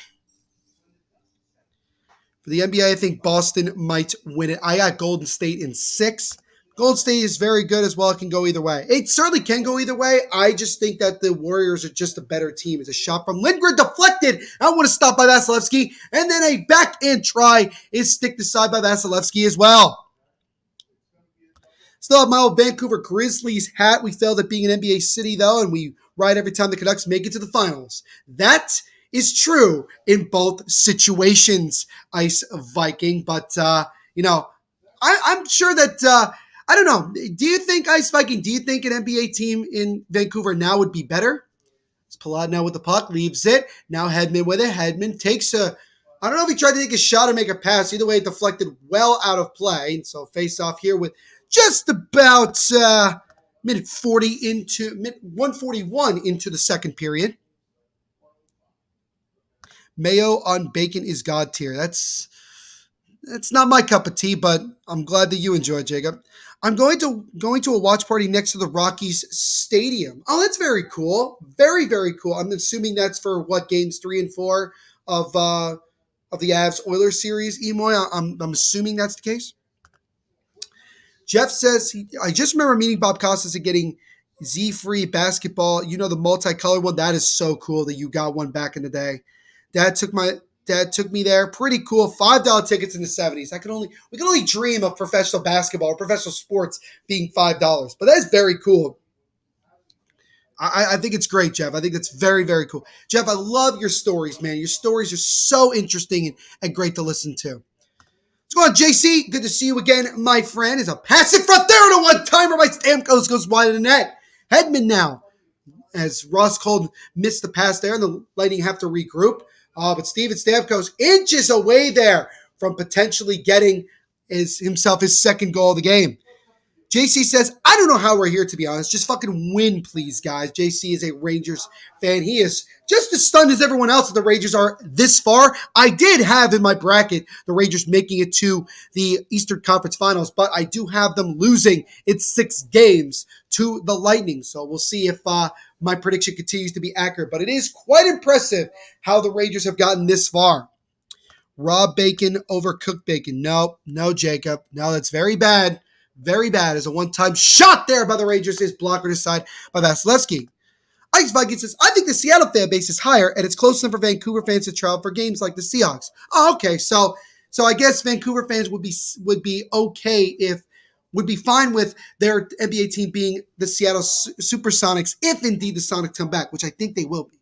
For the NBA, I think Boston might win it. I got Golden State in 6. Golden State is very good as well. It can go either way. It certainly can go either way. I just think that the Warriors are just a better team. It's a shot from Lindgren deflected. I want to stop by Vasilevsky. And then a backhand try is stick to side by Vasilevsky as well. Still have my old Vancouver Grizzlies hat. We failed at being an NBA city, though, and we ride every time the Canucks make it to the finals. That is true in both situations, Ice Viking. But, I'm sure that... I don't know. Do you think, Ice Viking, do you think an NBA team in Vancouver now would be better? It's Palat now with the puck, leaves it. Now Hedman with it. Hedman takes I don't know if he tried to take a shot or make a pass. Either way, it deflected well out of play. So face off here with just about mid 141 into the second period. Mayo on bacon is God tier. That's It's not my cup of tea, but I'm glad that you enjoy it, Jacob. I'm going to a watch party next to the Rockies stadium. Oh, that's very cool. Very, very cool. I'm assuming that's for what, games 3 and 4 of the Avs Oilers series, EMoy. I'm assuming that's the case. Jeff says, I just remember meeting Bob Costas and getting Z-Free basketball. You know, the multicolored one. That is so cool that you got one back in the day. Dad took me there. Pretty cool. $5 tickets in the 70s. We can only dream of professional basketball or professional sports being $5. But that is very cool. I think it's great, Jeff. I think it's very, very cool. Jeff, I love your stories, man. Your stories are so interesting and great to listen to. What's going on, JC? Good to see you again, my friend. Is a passive front there and a one-timer by Stamkos goes wide of the net. Hedman now, as Ross Colton missed the pass there, and the Lightning have to regroup. But Steven Stamkos inches away there from potentially getting himself his second goal of the game. JC says, I don't know how we're here, to be honest. Just fucking win, please, guys. JC is a Rangers fan. He is just as stunned as everyone else that the Rangers are this far. I did have in my bracket the Rangers making it to the Eastern Conference Finals, but I do have them losing its 6 games to the Lightning. So we'll see if my prediction continues to be accurate. But it is quite impressive how the Rangers have gotten this far. Raw bacon over cooked bacon. No, Jacob. No, that's very bad. Very bad. As a one-time shot there by the Rangers is blocked aside by Vasilevsky. Ice Viking says, I think the Seattle fan base is higher, and it's close enough for Vancouver fans to travel for games like the Seahawks. Oh, okay. So I guess Vancouver fans would be fine with their NBA team being the Seattle Supersonics if indeed the Sonics come back, which I think they will be.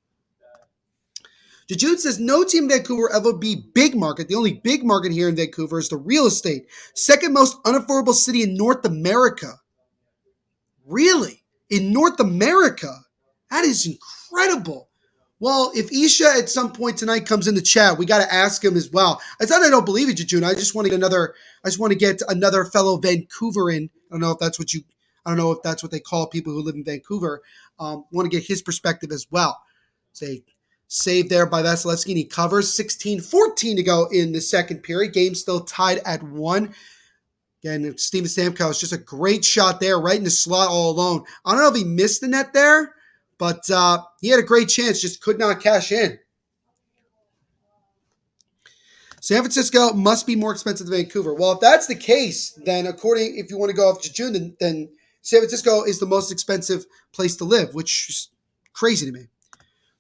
Jejun says, no team in Vancouver ever be big market. The only big market here in Vancouver is the real estate. Second most unaffordable city in North America. Really? In North America? That is incredible. Well, if Isha at some point tonight comes in the chat, we got to ask him as well. It's not that I don't believe it, Jejun. I just want to get another fellow Vancouveran. I don't know if that's what they call people who live in Vancouver. Want to get his perspective as well. Say, save there by Vasilevsky, and he covers. 16-14 to go in the second period. Game still tied at 1. Again, Steven Stamkos, just a great shot there, right in the slot all alone. I don't know if he missed the net there, but he had a great chance, just could not cash in. San Francisco must be more expensive than Vancouver. Well, if that's the case, then if you want to go off Jejun, then San Francisco is the most expensive place to live, which is crazy to me.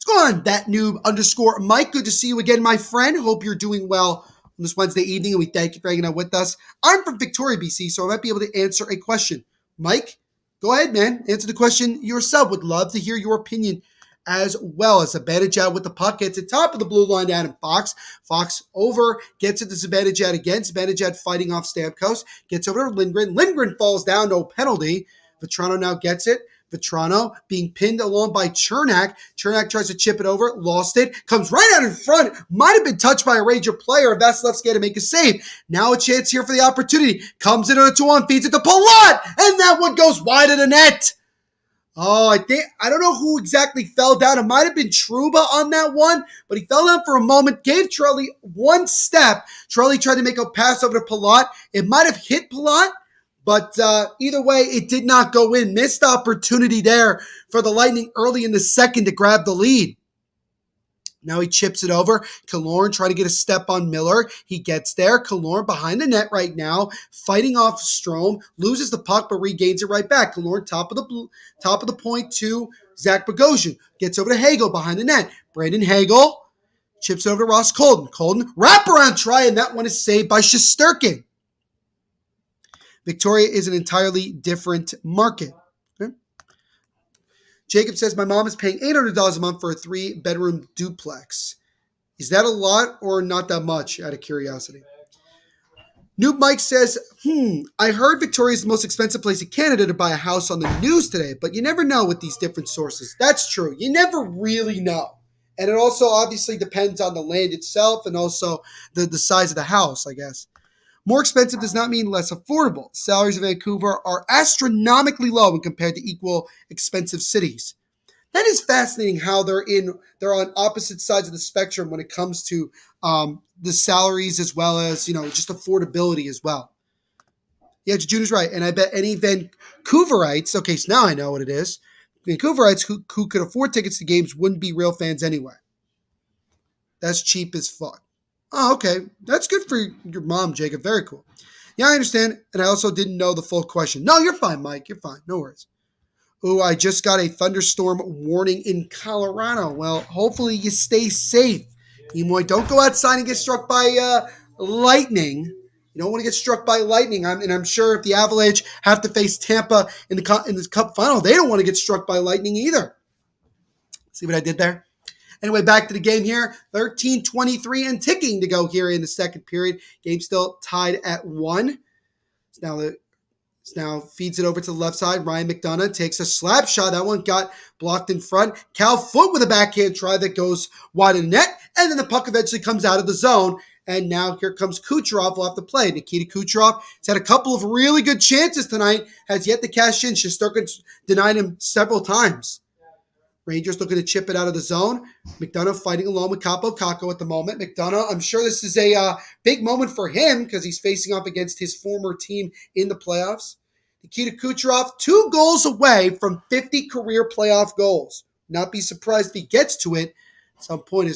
What's going on, that noob _ Mike? Good to see you again, my friend. Hope you're doing well on this Wednesday evening, and we thank you for hanging out with us. I'm from Victoria, BC, so I might be able to answer a question. Mike, go ahead, man. Answer the question yourself. Would love to hear your opinion as well. As Zibanejad with the puck gets at top of the blue line, Adam Fox. Fox over, gets it to Zibanejad again. Zibanejad fighting off Stamkos. Gets over to Lindgren. Lindgren falls down, no penalty. Vetrano now gets it. Vetrano being pinned along by Chernak. Chernak tries to chip it over, lost it, comes right out in front. Might have been touched by a Ranger player. Vasilevsky had to make a save. Now a chance here for the opportunity. Comes in on a 2-on, feeds it to Palat, and that one goes wide of the net. Oh, I don't know who exactly fell down. It might have been Trouba on that one, but he fell down for a moment, gave Trelli one step. Trelli tried to make a pass over to Palat. It might have hit Palat, but either way, it did not go in. Missed opportunity there for the Lightning early in the second to grab the lead. Now he chips it over. Killorn trying to get a step on Miller. He gets there. Killorn behind the net right now, fighting off Strome. Loses the puck, but regains it right back. Killorn top of the point to Zach Bogosian. Gets over to Hagel behind the net. Brandon Hagel chips over to Ross Colton. Colton, wraparound try, and that one is saved by Shesterkin. Victoria is an entirely different market. Okay? Jacob says, my mom is paying $800 a month for a 3-bedroom duplex. Is that a lot or not that much, out of curiosity? Noob Mike says, I heard Victoria is the most expensive place in Canada to buy a house on the news today, but you never know with these different sources. That's true. You never really know. And it also obviously depends on the land itself and also the size of the house, I guess. More expensive does not mean less affordable. Salaries in Vancouver are astronomically low when compared to equal expensive cities. That is fascinating how they're on opposite sides of the spectrum when it comes to the salaries as well as, just affordability as well. Yeah, June's right. And I bet any Vancouverites, okay, so now I know what it is. Vancouverites who could afford tickets to games wouldn't be real fans anyway. That's cheap as fuck. Oh, okay. That's good for your mom, Jacob. Very cool. Yeah, I understand. And I also didn't know the full question. No, you're fine, Mike. You're fine. No worries. Oh, I just got a thunderstorm warning in Colorado. Well, hopefully you stay safe. EMoy, don't go outside and get struck by lightning. You don't want to get struck by lightning. I'm sure if the Avalanche have to face Tampa in the Cup final, they don't want to get struck by lightning either. See what I did there? Anyway, back to the game here. 13:23 and ticking to go here in the second period. Game still tied at 1. Now feeds it over to the left side. Ryan McDonough takes a slap shot. That one got blocked in front. Cal Foote with a backhand try that goes wide of the net. And then the puck eventually comes out of the zone. And now here comes Kucherov off the play. Nikita Kucherov has had a couple of really good chances tonight. Has yet to cash in. Shesterkin denied him several times. Rangers looking to chip it out of the zone. McDonough fighting along with Capo Caco at the moment. McDonough, I'm sure this is a big moment for him because he's facing off against his former team in the playoffs. Nikita Kucherov, 2 goals away from 50 career playoff goals. Not be surprised if he gets to it at some point.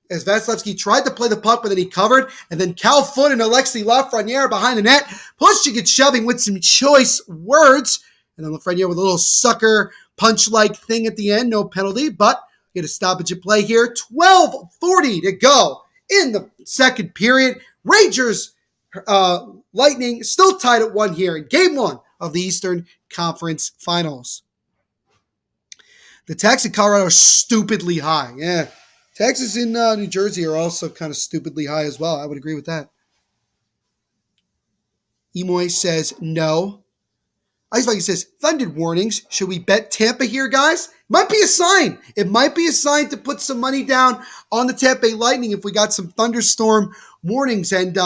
As Vasilevsky tried to play the puck, but then he covered. And then Cal Foote and Alexis Lafreniere behind the net, pushing and shoving with some choice words. And then Lafreniere with a little sucker punch-like thing at the end, no penalty, but get a stoppage of play here. 12:40 to go in the second period. Rangers, Lightning still tied at 1 here in Game 1 of the Eastern Conference Finals. The tax in Colorado are stupidly high. Yeah, taxes in New Jersey are also kind of stupidly high as well. I would agree with that. EMoy says no. Ice Viking says, thundered warnings. Should we bet Tampa here, guys? Might be a sign. It might be a sign to put some money down on the Tampa Bay Lightning if we got some thunderstorm warnings. And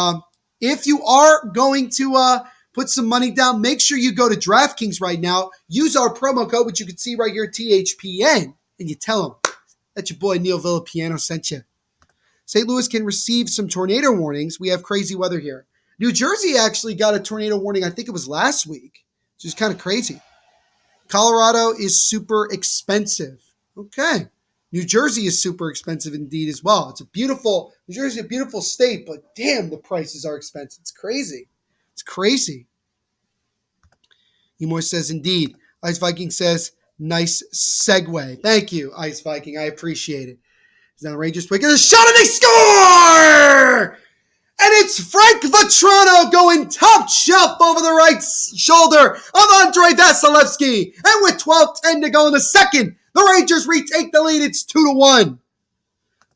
if you are going to put some money down, make sure you go to DraftKings right now. Use our promo code, which you can see right here, THPN, and you tell them that your boy Neil Villapiano sent you. St. Louis can receive some tornado warnings. We have crazy weather here. New Jersey actually got a tornado warning, I think it was last week. Which is kind of crazy. Colorado is super expensive. Okay. New Jersey is super expensive indeed as well. New Jersey is a beautiful state, but damn, the prices are expensive. It's crazy. It's crazy. EMoy says, indeed. Ice Viking says, nice segue. Thank you, Ice Viking. I appreciate it. Now the Rangers pick a shot and they score! And it's Frank Vatrano going top shelf over the right shoulder of Andrei Vasilevsky. And with 12:10 to go in the second, the Rangers retake the lead. It's 2-1.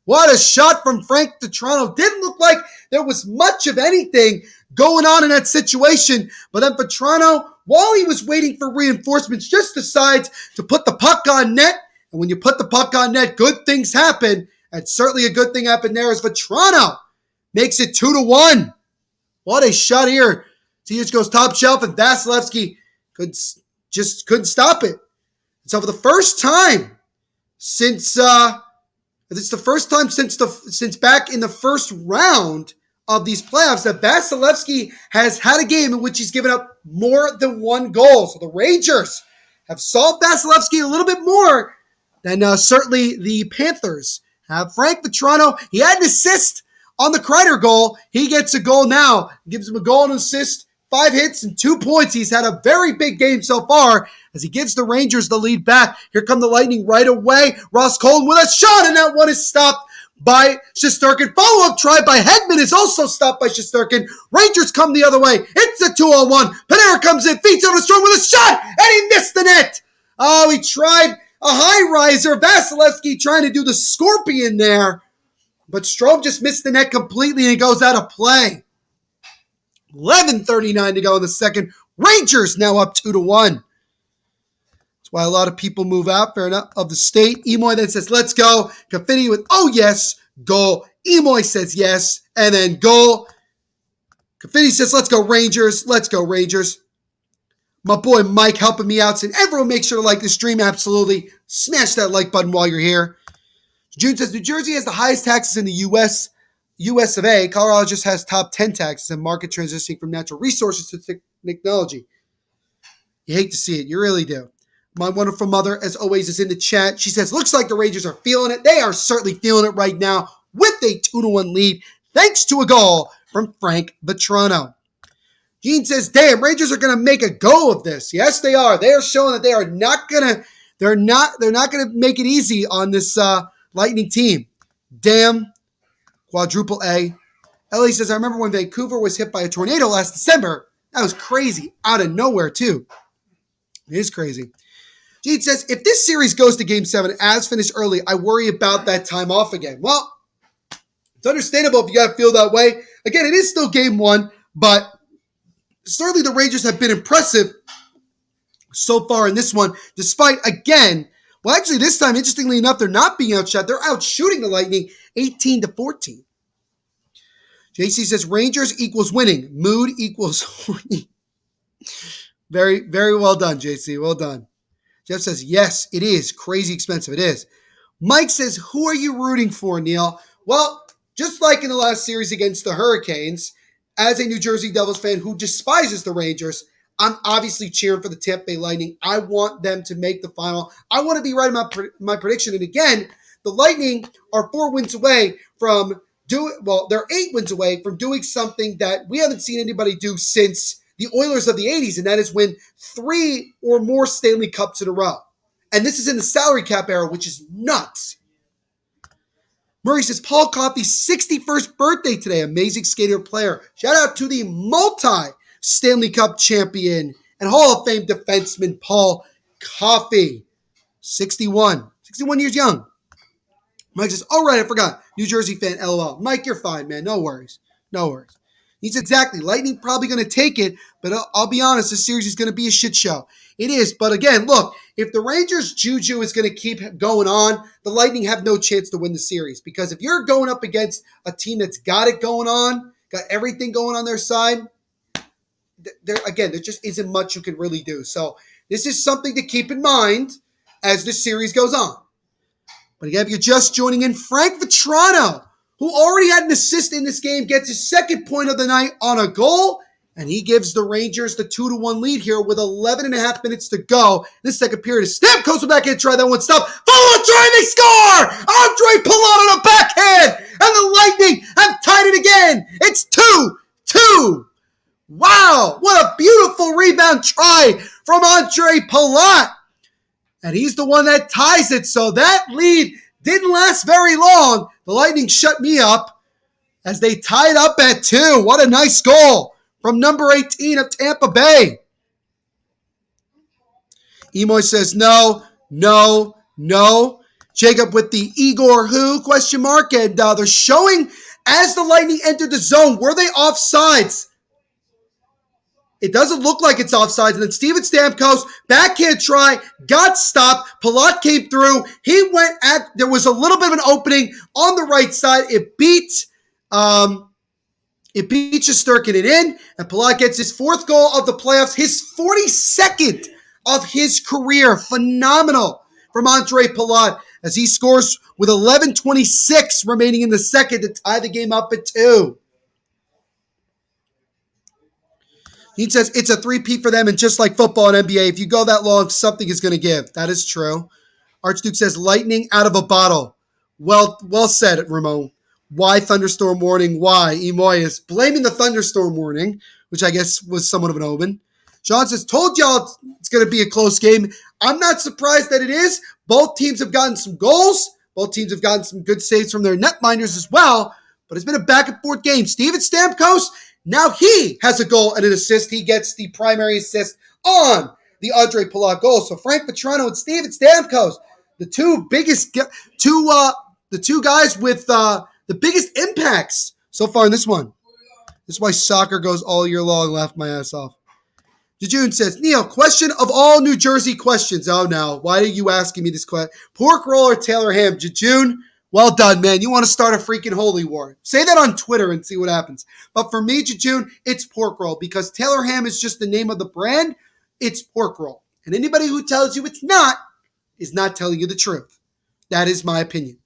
What a shot from Frank Vatrano. Didn't look like there was much of anything going on in that situation. But then Vatrano, while he was waiting for reinforcements, just decides to put the puck on net. And when you put the puck on net, good things happen. And certainly a good thing happened there as Vatrano makes it 2-1. What a shot here. He just goes top shelf, and Vasilevsky couldn't stop it. So for the first time since back in the first round of these playoffs that Vasilevsky has had a game in which he's given up more than 1 goal. So the Rangers have solved Vasilevsky a little bit more than certainly the Panthers have. Frank Vatrano, he had an assist on the Kreider goal. He gets a goal now. Gives him a goal and an assist, 5 hits and 2 points. He's had a very big game so far as he gives the Rangers the lead back. Here come the Lightning right away. Ross Colton with a shot, and that one is stopped by Shesterkin. Follow-up try by Hedman is also stopped by Shesterkin. Rangers come the other way. It's a 2-on-1. Panera comes in, feeds over to Strome with a shot, and he missed the net. Oh, he tried a high riser. Vasilevsky trying to do the scorpion there. But Strome just missed the net completely and he goes out of play. 11:39 to go in the second. Rangers now up 2-1. That's why a lot of people move out, fair enough, of the state. EMoy then says, let's go. Confetti with, oh yes, goal. EMoy says yes, and then goal. Confetti says, let's go Rangers. Let's go Rangers. My boy Mike helping me out, saying everyone make sure to like the stream. Absolutely. Smash that like button while you're here. June says New Jersey has the highest taxes in the U.S. US of A. Colorado just has top 10 taxes and market transitioning from natural resources to technology. You hate to see it. You really do. My wonderful mother, as always, is in the chat. She says, looks like the Rangers are feeling it. They are certainly feeling it right now with a 2-1 lead, thanks to a goal from Frank Vetrano. Gene says, damn, Rangers are going to make a go of this. Yes, they are. They are showing that they are not going to, they're not going to make it easy on this Lightning team. Damn, quadruple A. Ellie says, I remember when Vancouver was hit by a tornado last December. That was crazy. Out of nowhere, too. It is crazy. Gene says, if this series goes to Game 7 as finished early, I worry about that time off again. Well, it's understandable if you got to feel that way. Again, it is still Game 1, but certainly the Rangers have been impressive so far in this one, despite, again, well, actually this time, interestingly enough, they're not being outshot. They're outshooting the Lightning 18-14. JC says, Rangers equals winning. Mood equals horny. Very, very well done, JC. Well done. Jeff says, yes, it is. Crazy expensive. It is. Mike says, who are you rooting for, Neil? Well, just like in the last series against the Hurricanes, as a New Jersey Devils fan who despises the Rangers, I'm obviously cheering for the Tampa Bay Lightning. I want them to make the final. I want to be right about my prediction. And again, the Lightning are 4 wins away from they're 8 wins away from doing something that we haven't seen anybody do since the Oilers of the 80s, and that is win 3 or more Stanley Cups in a row. And this is in the salary cap era, which is nuts. Murray says, Paul Coffey's 61st birthday today. Amazing skater player. Shout out to the multi-Stanley Cup champion and Hall of Fame defenseman Paul Coffey. 61 years young. Mike says, all right, I forgot. New Jersey fan, LOL. Mike, you're fine, man. No worries. He said, exactly. Lightning probably going to take it, but I'll be honest, this series is going to be a shit show. It is, but again, look, if the Rangers' juju is going to keep going on, the Lightning have no chance to win the series. Because if you're going up against a team that's got it going on, got everything going on their side, there just isn't much you can really do. So this is something to keep in mind as the series goes on. But again, if you're just joining in, Frank Vetrano, who already had an assist in this game, gets his second point of the night on a goal, and he gives the Rangers the 2-1 lead here with 11 and a half minutes to go. This second period is Stamkos will back in, try that one, stop, follow Andre, and they score! Andre Palat on a backhand, and the Lightning have tied it again. It's 2-2. Wow, what a beautiful rebound try from Andre Palat. And he's the one that ties it, so that lead didn't last very long. The Lightning shut me up as they tied up at 2. What a nice goal from number 18 of Tampa Bay. EMoy says no. Jacob with the Igor who question mark, and they're showing as the Lightning entered the zone, were they offsides? It doesn't look like it's offsides. And then Steven Stamkos, backhand try, got stopped. Palat came through. There was a little bit of an opening on the right side. It beat Shesterkin in, and Palat gets his 4th goal of the playoffs, his 42nd of his career. Phenomenal from Andre Palat as he scores with 11:26 remaining in the second to tie the game up at 2. He says it's a 3-peat for them, and just like football and NBA, if you go that long, something is going to give. That is true. Archduke says lightning out of a bottle. Well said, Ramon. Why thunderstorm warning? Why? EMoy is blaming the thunderstorm warning, which I guess was somewhat of an omen. Sean says, told y'all it's going to be a close game. I'm not surprised that it is. Both teams have gotten some goals. Both teams have gotten some good saves from their netminders as well. But it's been a back-and-forth game. Steven Stamkos, now he has a goal and an assist. He gets the primary assist on the Andre Palat goal. So Frank Vetrano and Steven Stamkos, the two guys with the biggest impacts so far in this one. This is why soccer goes all year long. Laugh my ass off. Jejun says, Neil, question of all New Jersey questions. Oh, no. Why are you asking me this question? Pork roll or Taylor ham? Jejun, well done, man. You want to start a freaking holy war. Say that on Twitter and see what happens. But for me, Jejun, it's pork roll because Taylor ham is just the name of the brand. it's pork roll. And anybody who tells you it's not is not telling you the truth. That is my opinion.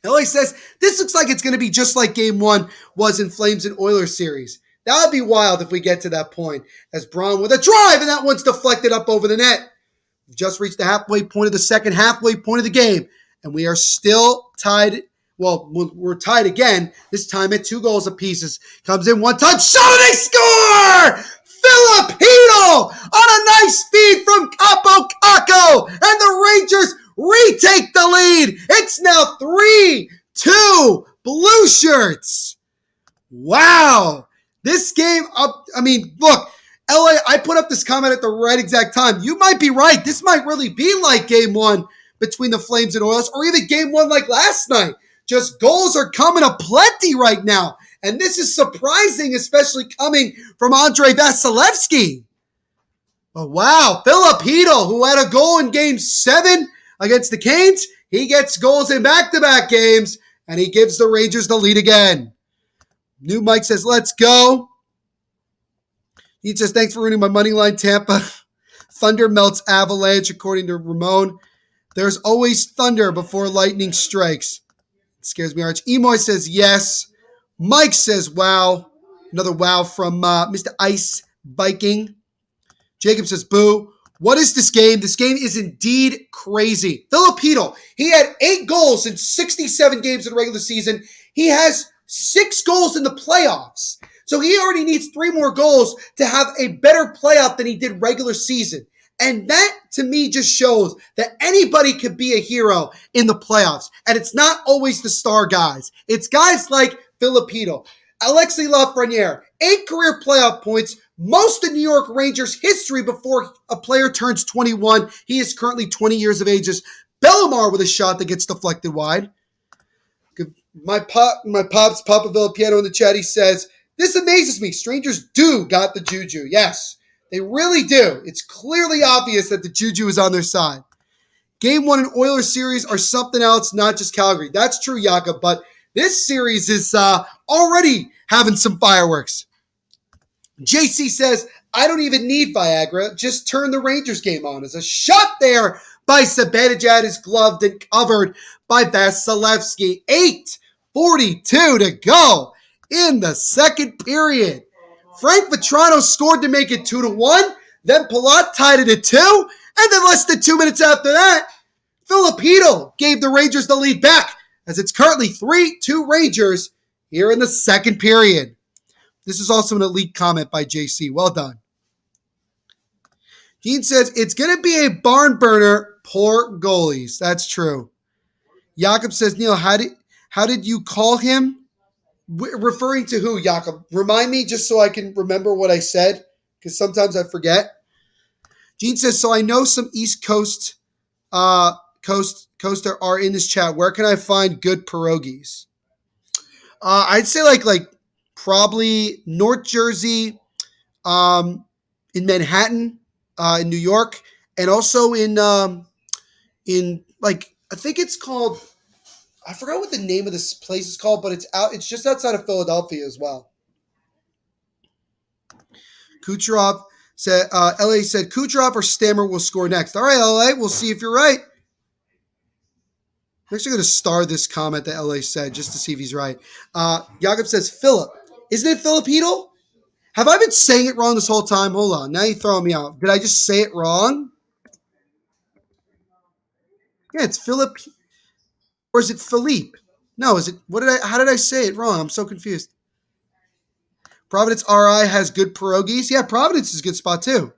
LA says, this looks like it's going to be just like Game 1 was in Flames and Oilers series. That would be wild if we get to that point. As Braun with a drive, and that one's deflected up over the net. We've just reached the halfway point of the second, halfway point of the game, and we are still tied. Well, we're tied again, this time at 2 goals apiece. Comes in one touch, shot, and they score! Filipino on a nice feed from Capo Caco, and the Rangers retake the lead. It's now 3-2 Blue Shirts. Wow. This game up, look, LA, I put up this comment at the right exact time. You might be right. This might really be like Game 1 between the Flames and Oilers, or even Game 1 like last night. Just goals are coming aplenty right now. And this is surprising, especially coming from Andrei Vasilevsky. But wow, Filipino, who had a goal in Game 7 against the Canes, he gets goals in back-to-back games, and he gives the Rangers the lead again. New Mike says, let's go. He says, thanks for ruining my money line, Tampa. Thunder melts Avalanche, according to Ramon. There's always thunder before lightning strikes. It scares me, Arch. EMoy says, yes. Mike says, wow. Another wow from Mr. Ice Viking. Jacob says, boo. What is this game? This game is indeed crazy. Filipino, he had 8 goals in 67 games in the regular season. He has 6 goals in the playoffs. So he already needs 3 more goals to have a better playoff than he did regular season. And that, to me, just shows that anybody could be a hero in the playoffs. And it's not always the star guys. It's guys like Filipino, Alexis Lafreniere, 8 career playoff points, most in New York Rangers history before a player turns 21. He is currently 20 years of age. Bellemare with a shot that gets deflected wide. My pops, Papa Villapiano in the chat, he says, this amazes me. Strangers do got the juju. Yes, they really do. It's clearly obvious that the juju is on their side. Game 1 and Oilers series are something else, not just Calgary. That's true, Jakob, but this series is already having some fireworks. JC says, I don't even need Viagra. Just turn the Rangers game on. As a shot there by Zibanejad is gloved and covered by Vasilevsky. 8:42 to go in the second period. Frank Vetrano scored to make it 2-1. Then Palat tied it at 2. And then less than 2 minutes after that, Filipino gave the Rangers the lead back, as it's currently 3-2 Rangers here in the second period. This is also an elite comment by JC. Well done. Gene says, it's going to be a barn burner. Poor goalies. That's true. Jakob says, Neil, how did you call him? Referring to who, Jakob? Remind me just so I can remember what I said, because sometimes I forget. Gene says, so I know some East Coast coaster are in this chat. Where can I find good pierogies? I'd say like probably North Jersey, in Manhattan, in New York, and also in like, I think it's called, I forgot what the name of this place is called, but it's just outside of Philadelphia as well. Kucherov said, LA said, Kucherov or Stammer will score next. All right, LA, we'll see if you're right. I'm actually going to star this comment that LA said just to see if he's right. Jakob says, Philip. Isn't it Filipino? Have I been saying it wrong this whole time? Hold on. Now you're throwing me out. Did I just say it wrong? Yeah, it's Philip. Or is it Philippe? No, is it? How did I say it wrong? I'm so confused. Providence RI has good pierogies. Yeah, Providence is a good spot too.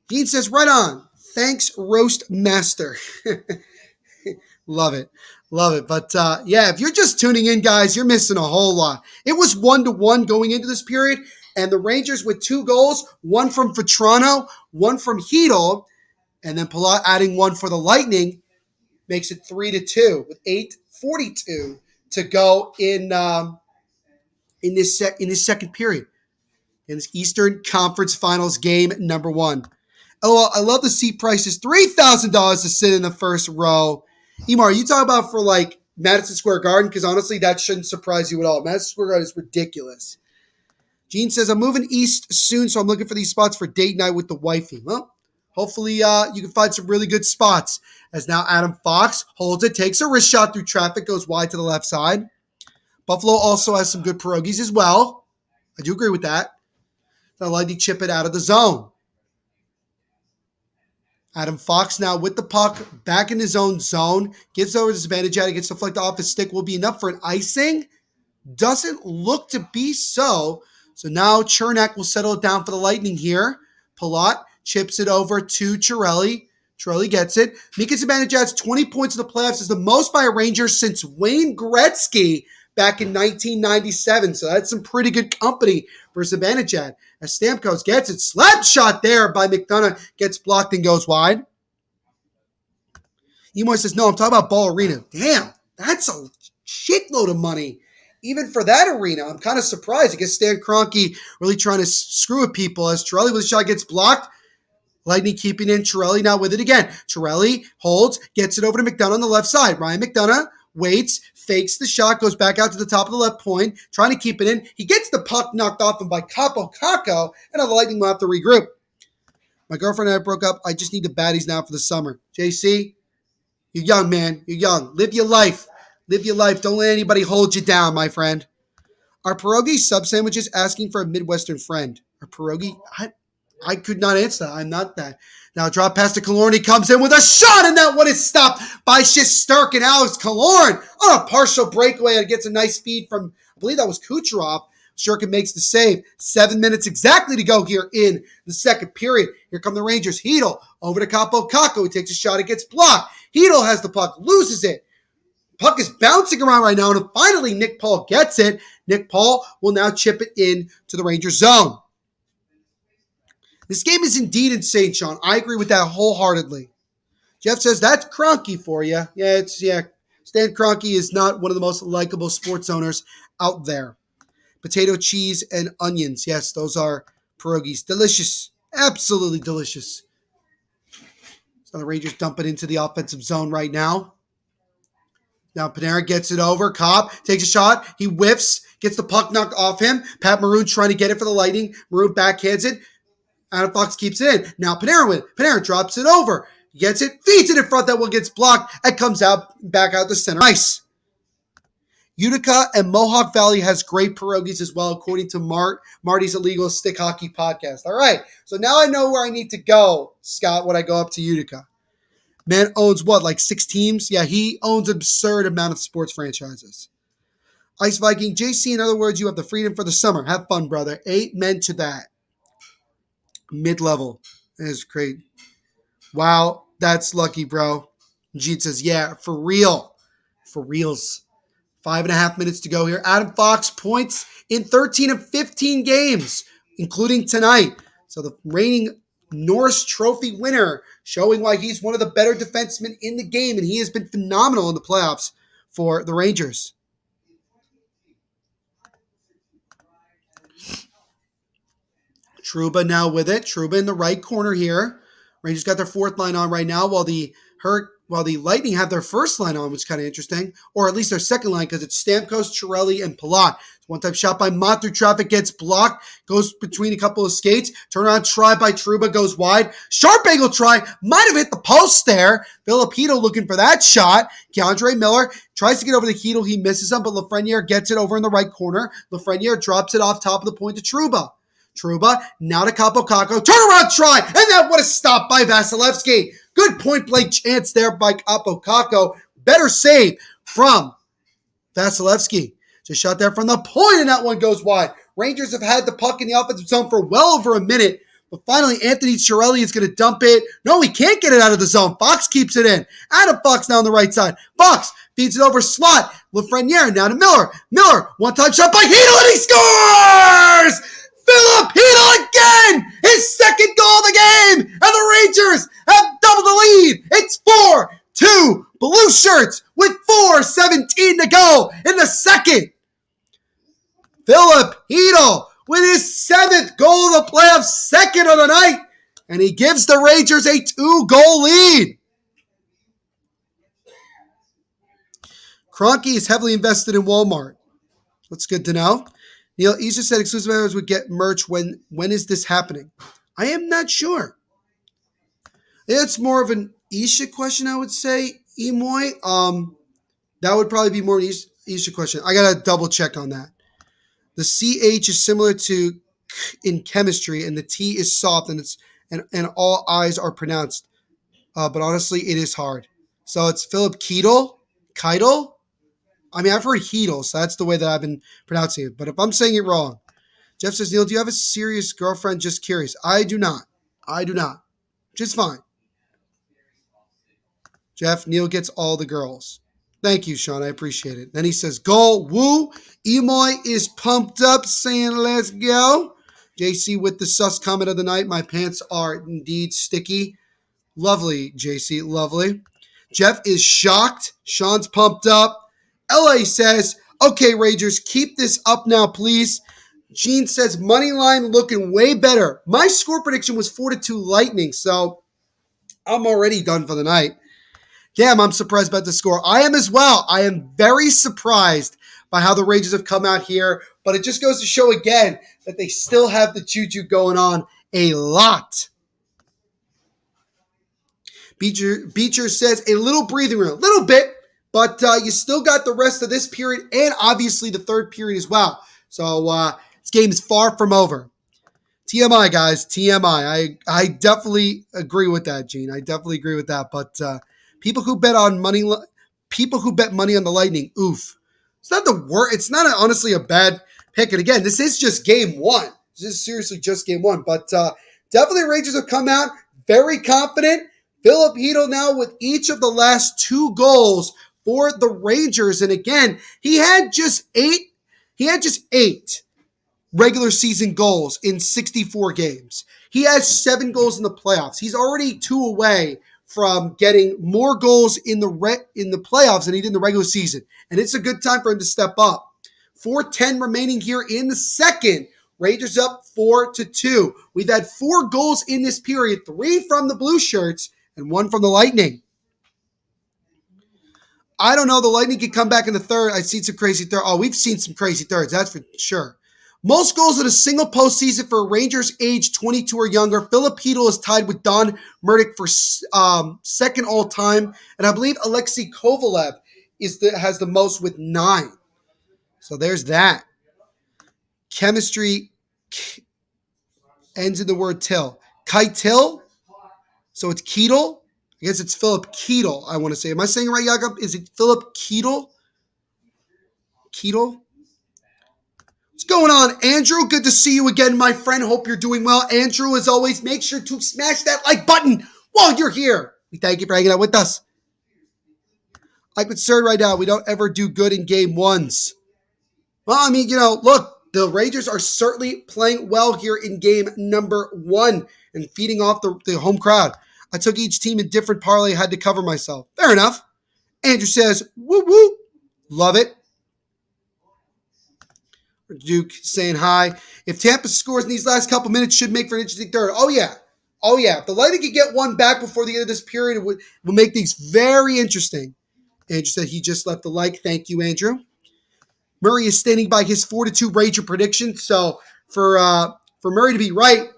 Dean says, right on. Thanks, Roast Master. Love it. Love it. But yeah, if you're just tuning in, guys, you're missing a whole lot. It was 1-1 going into this period, and the Rangers with 2 goals, one from Vetrano, one from Hedel, and then Palat adding one for the Lightning, makes it 3-2 with 8:42 to go in this second period in this Eastern Conference Finals game number 1. Oh, I love the seat prices. $3,000 to sit in the first row. EMoy, are you talking about for like Madison Square Garden? Because honestly, that shouldn't surprise you at all. Madison Square Garden is ridiculous. Gene says, I'm moving east soon, so I'm looking for these spots for date night with the wifey. Well, hopefully you can find some really good spots. As now Adam Fox holds it, takes a wrist shot through traffic, goes wide to the left side. Buffalo also has some good pierogies as well. I do agree with that. Now Lightning chip it out of the zone. Adam Fox now with the puck, back in his own zone. Gives over his advantage out. He gets deflected off his stick. Will be enough for an icing. Doesn't look to be so. So now Chernak will settle it down for the Lightning here. Palat chips it over to Chiarelli. Chiarelli gets it. Mika Zibanejad's 20 points in the playoffs is the most by a Ranger since Wayne Gretzky back in 1997. So that's some pretty good company for Zibanejad. As Stamkos gets it. Slap shot there by McDonough. Gets blocked and goes wide. EMoy says, no, I'm talking about Ball Arena. Damn, that's a shitload of money. Even for that arena, I'm kind of surprised. I guess Stan Kroenke really trying to screw with people as Chiarelli with a shot gets blocked. Lightning keeping in. Chiarelli now with it again. Chiarelli holds, gets it over to McDonough on the left side. Ryan McDonough waits, fakes the shot, goes back out to the top of the left point, trying to keep it in. He gets the puck knocked off him by Kaapo Kakko, and now the Lightning will have to regroup. My girlfriend and I broke up. I just need the baddies now for the summer. JC, you're young, man. You're young. Live your life. Live your life. Don't let anybody hold you down, my friend. Are pierogi sub sandwiches asking for a Midwestern friend? Are pierogi? I could not answer that. I'm not that. Now drop pass to Killorn. He comes in with a shot, and that one is stopped by Shesterkin and Alex Killorn on a partial breakaway, and gets a nice feed from, I believe that was Kucherov. Shesterkin makes the save. 7 minutes exactly to go here in the second period. Here come the Rangers. Hedl over to Kaapo Kakko. He takes a shot. It gets blocked. Hedl has the puck, loses it. Puck is bouncing around right now, and finally Nick Paul gets it. Nick Paul will now chip it in to the Rangers zone. This game is indeed insane, Sean. I agree with that wholeheartedly. Jeff says, that's Kroenke for you. Yeah. Stan Kroenke is not one of the most likable sports owners out there. Potato, cheese, and onions. Yes, those are pierogies. Delicious. Absolutely delicious. So the Rangers dump it into the offensive zone right now. Now Panarin gets it over. Cobb takes a shot. He whiffs. Gets the puck knocked off him. Pat Maroon trying to get it for the Lightning. Maroon backhands it. Adam Fox keeps it in. Now Panarin drops it over. He gets it. Feeds it in front. That one gets blocked. It comes out back out the center ice. Utica and Mohawk Valley has great pierogies as well, according to Marty's Illegal Stick Hockey Podcast. All right. So now I know where I need to go, Scott, when I go up to Utica. Man owns what, like 6 teams? Yeah, he owns an absurd amount of sports franchises. Ice Viking, JC, in other words, you have the freedom for the summer. Have fun, brother. Amen to that. Mid-level. That is great. Wow, that's lucky, bro. Gene says, yeah, for real. For reals. 5.5 minutes to go here. Adam Fox points in 13 of 15 games, including tonight. So the reigning Norris Trophy winner, showing why he's one of the better defensemen in the game, and he has been phenomenal in the playoffs for the Rangers. Trouba now with it. Trouba in the right corner here. Rangers got their fourth line on right now, while the Lightning have their first line on, which is kind of interesting, or at least their second line, because it's Stamkos, Chiarelli, and Palat. One-time shot by Mott through traffic, gets blocked, goes between a couple of skates. Turnaround try by Trouba, goes wide. Sharp angle try, might have hit the post there. Filipino looking for that shot. Keandre Miller tries to get over the Hedl. He misses him, but Lafreniere gets it over in the right corner. Lafreniere drops it off top of the point to Trouba. Trouba, now to Kaapo Kakko. Turnaround try, and that would have stopped by Vasilevsky. Good point-blank chance there by Kaapo Kakko. Better save from Vasilevsky. Just shot there from the point, and that one goes wide. Rangers have had the puck in the offensive zone for well over a minute, but finally Anthony Chiarelli is going to dump it. No, he can't get it out of the zone. Fox keeps it in. Adam Fox now on the right side. Fox feeds it over slot. Lafreniere now to Miller. Miller, one-time shot by Hedl, and he scores! Philip Hedl again! His second goal of the game! And the Rangers have doubled the lead! It's 4-2 Blue Shirts with 4:17 to go in the second. Philip Hedl with his 7th goal of the playoffs, second of the night, and he gives the Rangers a 2-goal lead. Kroenke is heavily invested in Walmart. That's good to know. Neil, Isha said exclusive members would get merch. When is this happening? I am not sure. It's more of an Isha question, I would say, EMoy. That would probably be more an Isha question. I got to double check on that. The CH is similar to in chemistry, and the T is soft, and all I's are pronounced. But honestly, it is hard. So it's Philip Keidel? Keidel? I mean, I've heard Heedle, so that's the way that I've been pronouncing it. But if I'm saying it wrong, Jeff says, Neil, do you have a serious girlfriend? Just curious. I do not. Just fine. Jeff, Neil gets all the girls. Thank you, Sean. I appreciate it. Then he says, go, woo. EMoy is pumped up, saying, let's go. JC with the sus comment of the night. My pants are indeed sticky. Lovely, JC. Lovely. Jeff is shocked. Sean's pumped up. LA says, okay, Rangers, keep this up now, please. Gene says, money line looking way better. My score prediction was 4-2 Lightning, so I'm already done for the night. Damn, I'm surprised about the score. I am as well. I am very surprised by how the Rangers have come out here, but it just goes to show again that they still have the juju going on a lot. Beecher says a little breathing room, a little bit, but you still got the rest of this period and obviously the third period as well. So this game is far from over. TMI, guys, TMI. I definitely agree with that, Gene. I definitely agree with that. But people who bet money on the Lightning, oof. It's not the worst. It's not honestly a bad pick. And again, this is just game one. This is seriously just game one. But definitely Rangers have come out very confident. Philip Hedl now with each of the last 2 goals for the Rangers. And again, he had just 8 regular season goals in 64 games. He has 7 goals in the playoffs. He's already 2 away from getting more goals in the playoffs than he did in the regular season. And it's a good time for him to step up. 4:10 remaining here in the second. Rangers up 4-2. We've had 4 goals in this period, 3 from the Blue Shirts and 1 from the Lightning. I don't know. The Lightning could come back in the third. I've seen some crazy thirds. Oh, we've seen some crazy thirds. That's for sure. Most goals in a single postseason for Rangers age 22 or younger. Philip Hedl is tied with Don Murdick for second all-time. And I believe Alexei Kovalev has the most with 9. So there's that. Chemistry ends in the word till. Keitel. So it's Keidel. I guess it's Philip Keidel, I want to say. Am I saying it right, Jakob? Is it Philip Keidel? Keidel? What's going on, Andrew? Good to see you again, my friend. Hope you're doing well. Andrew, as always, make sure to smash that like button while you're here. We thank you for hanging out with us. I'm concerned right now we don't ever do good in game ones. Well, I mean, look, the Rangers are certainly playing well here in game number 1 and feeding off the home crowd. I took each team in different parlay, had to cover myself. Fair enough. Andrew says, woo woo. Love it. Duke saying hi. If Tampa scores in these last couple minutes, should make for an interesting third. Oh, yeah. If the Lightning could get 1 back before the end of this period, it will make things very interesting. Andrew said he just left the like. Thank you, Andrew. Murray is standing by his 4-2 Ranger prediction. So for Murray to be right,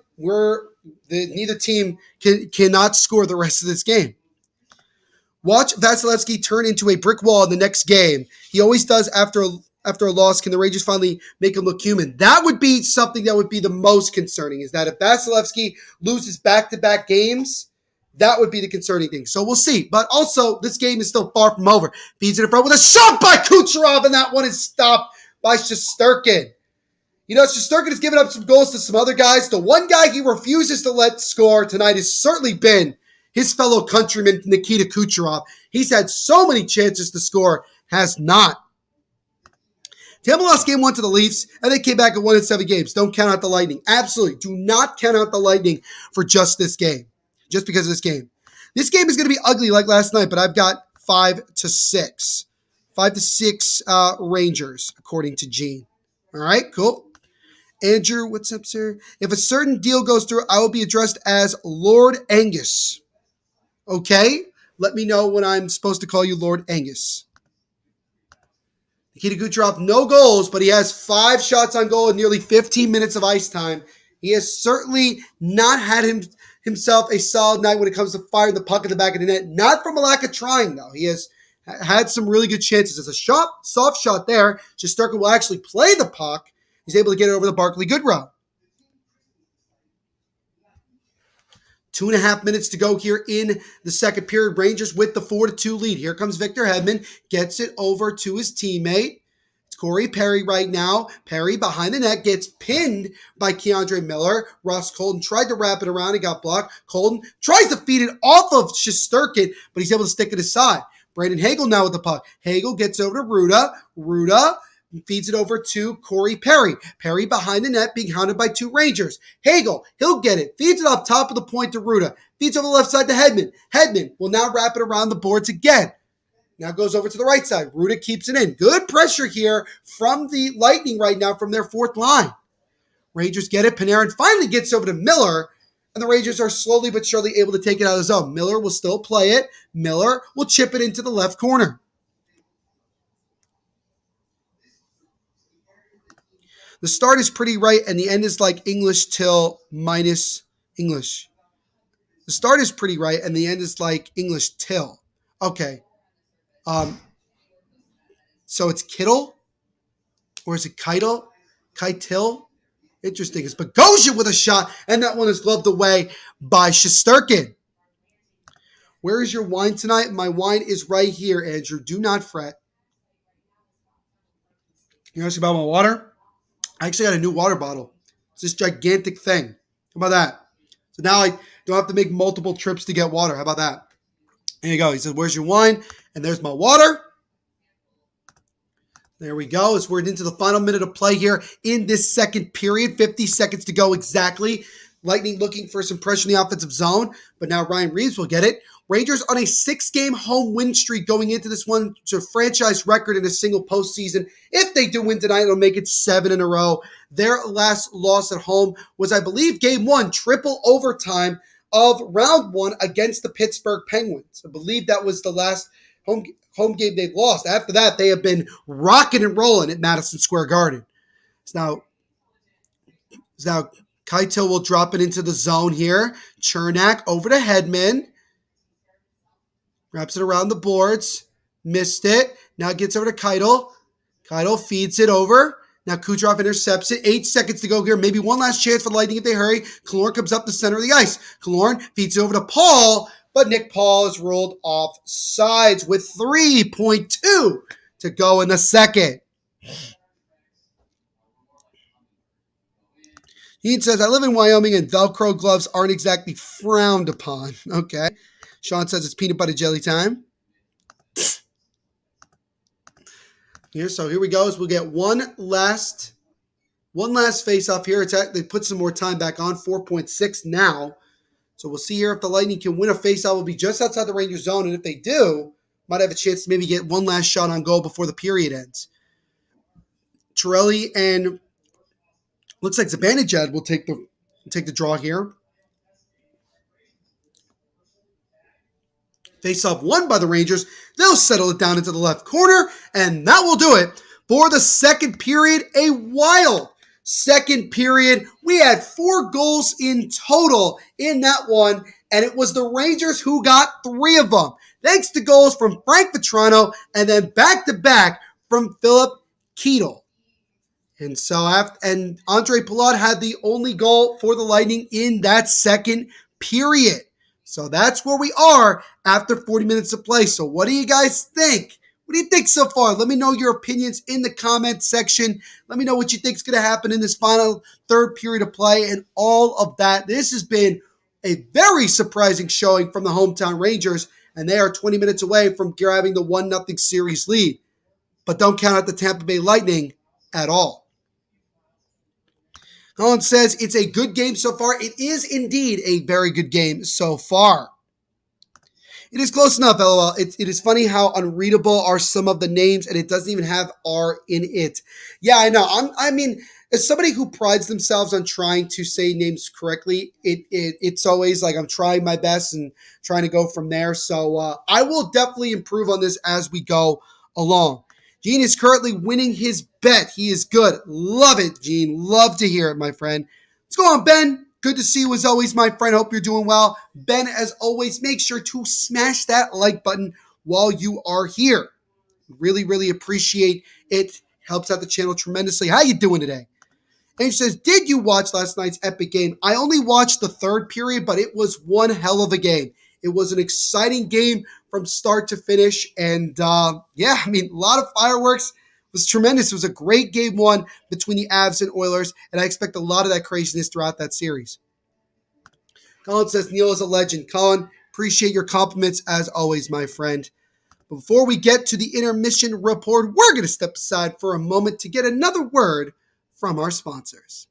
neither team cannot score the rest of this game. Watch Vasilevsky turn into a brick wall in the next game. He always does after a loss. Can the Rangers finally make him look human? That would be something that would be the most concerning, is that if Vasilevsky loses back-to-back games, that would be the concerning thing. So we'll see. But also, this game is still far from over. Feeds it in front with a shot by Kucherov, and that one is stopped by Shesterkin. Shesterkin has given up some goals to some other guys. The one guy he refuses to let score tonight has certainly been his fellow countryman, Nikita Kucherov. He's had so many chances to score, has not. Tampa lost game 1 to the Leafs, and they came back and won in 7 games. Don't count out the Lightning. Absolutely. Do not count out the Lightning for just this game. Just because of this game. This game is going to be ugly like last night, but I've got 5-6. 5-6 Rangers, according to Gene. All right, cool. Andrew, what's up, sir? If a certain deal goes through, I will be addressed as Lord Angus. Okay? Let me know when I'm supposed to call you Lord Angus. Nikita Kucherov, no goals, but he has 5 shots on goal in nearly 15 minutes of ice time. He has certainly not had himself a solid night when it comes to firing the puck in the back of the net. Not from a lack of trying, though. He has had some really good chances. It's a soft shot there. Shesterkin will actually play the puck. He's able to get it over the Barclay Goodrow. 2.5 minutes to go here in the second period. Rangers with the 4-2 lead. Here comes Victor Hedman. Gets it over to his teammate. It's Corey Perry right now. Perry behind the net gets pinned by Keandre Miller. Ross Colton tried to wrap it around. He got blocked. Colton tries to feed it off of Shesterkin, but he's able to stick it aside. Brandon Hagel now with the puck. Hagel gets over to Ruda. Ruda feeds it over to Corey Perry. Perry behind the net being hounded by 2 Rangers. Hagel, he'll get it. Feeds it off top of the point to Ruda. Feeds over the left side to Hedman. Hedman will now wrap it around the boards again. Now goes over to the right side. Ruda keeps it in. Good pressure here from the Lightning right now from their 4th line. Rangers get it. Panarin finally gets over to Miller. And the Rangers are slowly but surely able to take it out of the zone. Miller will still play it. Miller will chip it into the left corner. The start is pretty right, and the end is like English till minus English. The start is pretty right, and the end is like English till. Okay. So it's Kittle? Or is it Keitel? Keitel? Interesting. It's Bogosian with a shot, and that one is gloved away by Shesterkin. Where is your wine tonight? My wine is right here, Andrew. Do not fret. You ask about my water? I actually got a new water bottle. It's this gigantic thing. How about that? So now I don't have to make multiple trips to get water. How about that? There you go. He says, where's your wine? And there's my water. There we go. As we're into the final minute of play here in this second period. 50 seconds to go exactly. Lightning looking for some pressure in the offensive zone. But now Ryan Reeves will get it. Rangers on a 6-game home win streak going into this one to franchise record in a single postseason. If they do win tonight, it'll make it 7 in a row. Their last loss at home was, I believe, game 1, triple overtime of round 1 against the Pittsburgh Penguins. I believe that was the last home game they've lost. After that, they have been rocking and rolling at Madison Square Garden. So now Keitel will drop it into the zone here. Chernak over to Hedman. Wraps it around the boards. Missed it. Now gets over to Keitel. Keitel feeds it over. Now Kucherov intercepts it. 8 seconds to go here. Maybe one last chance for the Lightning if they hurry. Killorn comes up the center of the ice. Killorn feeds it over to Paul, but Nick Paul is ruled off sides with 3.2 to go in the second. He says, I live in Wyoming and Velcro gloves aren't exactly frowned upon. Okay. Sean says it's peanut butter jelly time. Here we go. We'll get one last face-off here. They put some more time back on, 4.6 now. So we'll see here if the Lightning can win a face-off. Will be just outside the Rangers zone, and if they do, might have a chance to maybe get one last shot on goal before the period ends. Torelli and looks like Zibanejad will take the draw here. Face-off won by the Rangers. They'll settle it down into the left corner, and that will do it for the second period. A wild second period. We had 4 goals in total in that one, and it was the Rangers who got 3 of them, thanks to goals from Frank Vetrano and then back-to-back from Philip Keetle. And Andre Palat had the only goal for the Lightning in that second period. So that's where we are after 40 minutes of play. So what do you guys think? What do you think so far? Let me know your opinions in the comment section. Let me know what you think is going to happen in this final third period of play and all of that. This has been a very surprising showing from the hometown Rangers, and they are 20 minutes away from grabbing the 1-0 series lead. But don't count out the Tampa Bay Lightning at all. Colin says it's a good game so far. It is indeed a very good game so far. It is close enough, LOL. It is funny how unreadable are some of the names, and it doesn't even have R in it. Yeah, I know. I mean, as somebody who prides themselves on trying to say names correctly, it's always like I'm trying my best and trying to go from there. So I will definitely improve on this as we go along. Gene is currently winning his bet. He is good. Love it, Gene. Love to hear it, my friend. Let's go on, Ben. Good to see you as always, my friend. Hope you're doing well. Ben, as always, make sure to smash that like button while you are here. Really, really appreciate it. Helps out the channel tremendously. How you doing today? And he says, did you watch last night's epic game? I only watched the third period, but it was one hell of a game. It was an exciting game from start to finish. And a lot of fireworks. It was tremendous. It was a great game one between the Avs and Oilers. And I expect a lot of that craziness throughout that series. Colin says, Neil is a legend. Colin, appreciate your compliments as always, my friend. Before we get to the intermission report, we're going to step aside for a moment to get another word from our sponsors.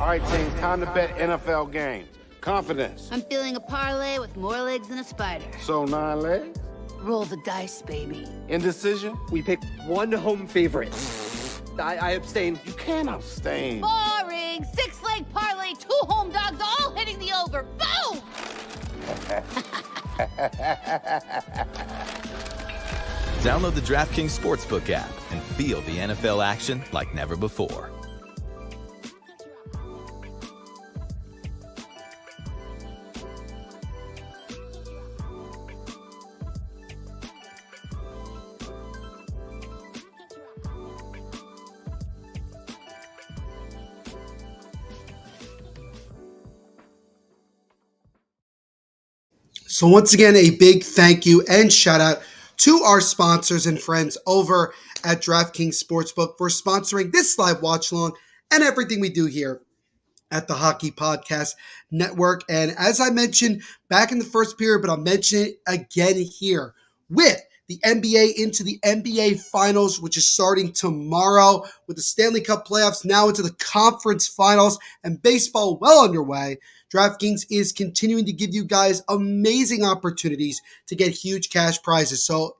All right, team, time to bet NFL games. Confidence. I'm feeling a parlay with more legs than a spider. So 9 legs? Roll the dice, baby. Indecision? We pick one home favorite. I abstain. You can't abstain. Boring! 6-leg parlay, 2 home dogs, all hitting the over. Boom! Download the DraftKings Sportsbook app and feel the NFL action like never before. So once again, a big thank you and shout out to our sponsors and friends over at DraftKings Sportsbook for sponsoring this live watch along and everything we do here at the Hockey Podcast Network. And as I mentioned back in the first period, but I'll mention it again here, with the NBA into the NBA Finals, which is starting tomorrow, with the Stanley Cup playoffs now into the conference finals and baseball well underway, DraftKings is continuing to give you guys amazing opportunities to get huge cash prizes. So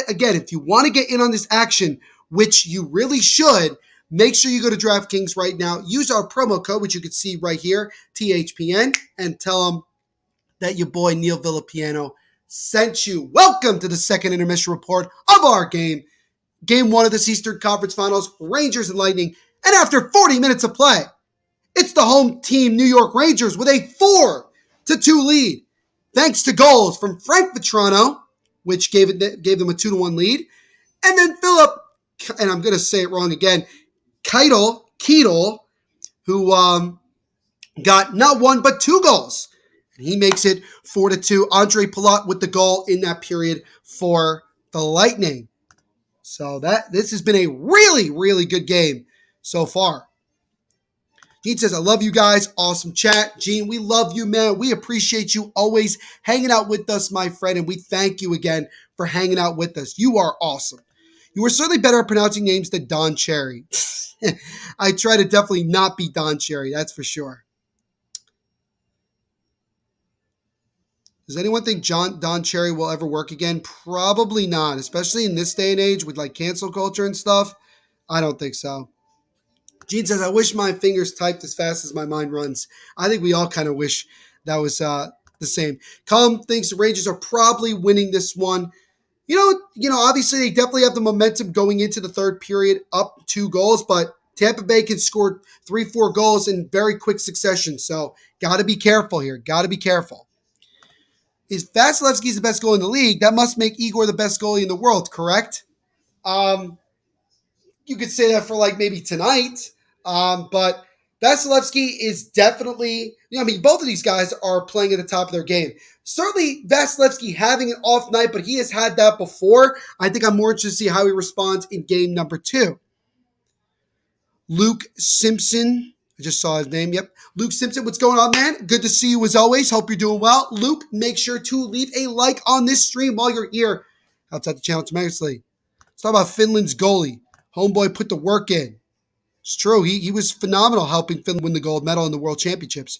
again, if you want to get in on this action, which you really should, make sure you go to DraftKings right now. Use our promo code, which you can see right here, THPN, and tell them that your boy Neil Villapiano sent you. Welcome to the second intermission report of our game. Game 1 of this Eastern Conference Finals, Rangers and Lightning. And after 40 minutes of play, it's the home team New York Rangers with a 4-2 lead. Thanks to goals from Frank Vetrano, which gave them a 2-1 lead. And then Philip, and I'm going to say it wrong again, Keidel, who got not 1 but 2 goals. And he makes it 4-2. Andre Palat with the goal in that period for the Lightning. So this has been a really, really good game so far. Gene says, I love you guys. Awesome chat. Gene, we love you, man. We appreciate you always hanging out with us, my friend. And we thank you again for hanging out with us. You are awesome. You are certainly better at pronouncing names than Don Cherry. I try to definitely not be Don Cherry. That's for sure. Does anyone think Don Cherry will ever work again? Probably not, especially in this day and age with like cancel culture and stuff. I don't think so. Gene says, I wish my fingers typed as fast as my mind runs. I think we all kind of wish that was the same. Colm thinks the Rangers are probably winning this one. Obviously they definitely have the momentum going into the third period, up 2 goals, but Tampa Bay can score 3-4 goals in very quick succession. So got to be careful here. Got to be careful. If Vasilevsky's the best goalie in the league, that must make Igor the best goalie in the world, correct? You could say that for like maybe tonight, but Vasilevsky is definitely, both of these guys are playing at the top of their game. Certainly Vasilevsky having an off night, but he has had that before. I think I'm more interested to see how he responds in game number 2. Luke Simpson, I just saw his name, yep. Luke Simpson, what's going on, man? Good to see you as always. Hope you're doing well. Luke, make sure to leave a like on this stream while you're here. Outside the channel tremendously. Let's talk about Finland's goalie. Homeboy put the work in. It's true. He was phenomenal helping Finland win the gold medal in the World Championships.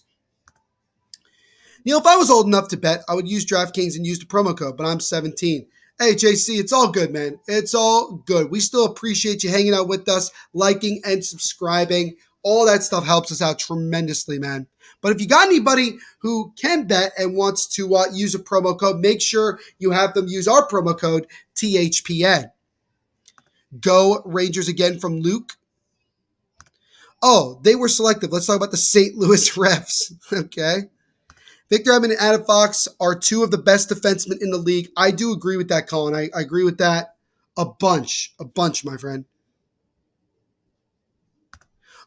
Neil, if I was old enough to bet, I would use DraftKings and use the promo code, but I'm 17. Hey, JC, it's all good, man. It's all good. We still appreciate you hanging out with us, liking and subscribing. All that stuff helps us out tremendously, man. But if you got anybody who can bet and wants to use a promo code, make sure you have them use our promo code, THPN. Go Rangers again from Luke. Oh, they were selective. Let's talk about the St. Louis Refs. Okay. Victor Edmond and Adam Fox are 2 of the best defensemen in the league. I do agree with that, Colin. I agree with that a bunch, my friend.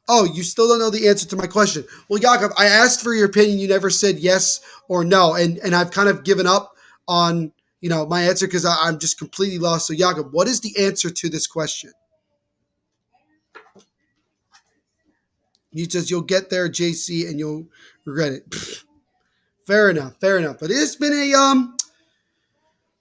Oh, you still don't know the answer to my question. Well, Jakob, I asked for your opinion. You never said yes or no. And I've kind of given up on, my answer because I'm just completely lost. So, Jakob, what is the answer to this question? He says you'll get there, JC, and you'll regret it. Fair enough. But it's been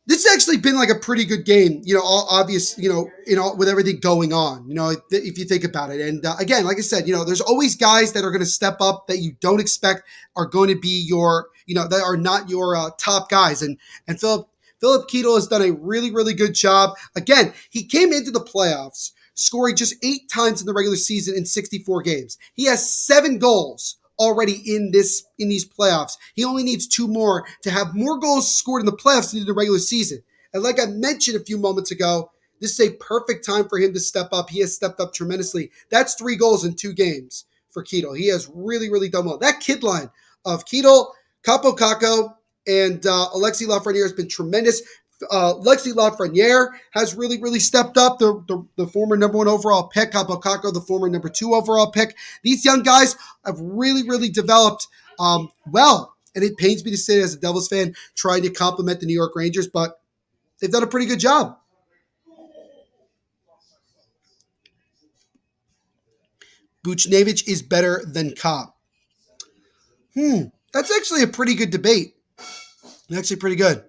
this has actually been like a pretty good game, all obvious, with everything going on, if you think about it. And again, like I said, there's always guys that are going to step up that you don't expect are going to be your, that are not your top guys. And Philip Keetle has done a really, really good job. Again, he came into the playoffs scoring just 8 times in the regular season in 64 games. He has 7 goals already in these playoffs. He only needs 2 more to have more goals scored in the playoffs than in the regular season. And like I mentioned a few moments ago, this is a perfect time for him to step up. He has stepped up tremendously. That's 3 goals in 2 games for Keetle. He has really, really done well. That kid line of Keetle, Capo Caco, and Alexis Lafreniere has been tremendous. Alexis Lafreniere has really, really stepped up. The former number 1 overall pick, Capo Caco, the former number 2 overall pick. These young guys have really, really developed well. And it pains me to say as a Devils fan trying to compliment the New York Rangers, but they've done a pretty good job. Buchnevich is better than Copp. That's actually a pretty good debate. Actually pretty good.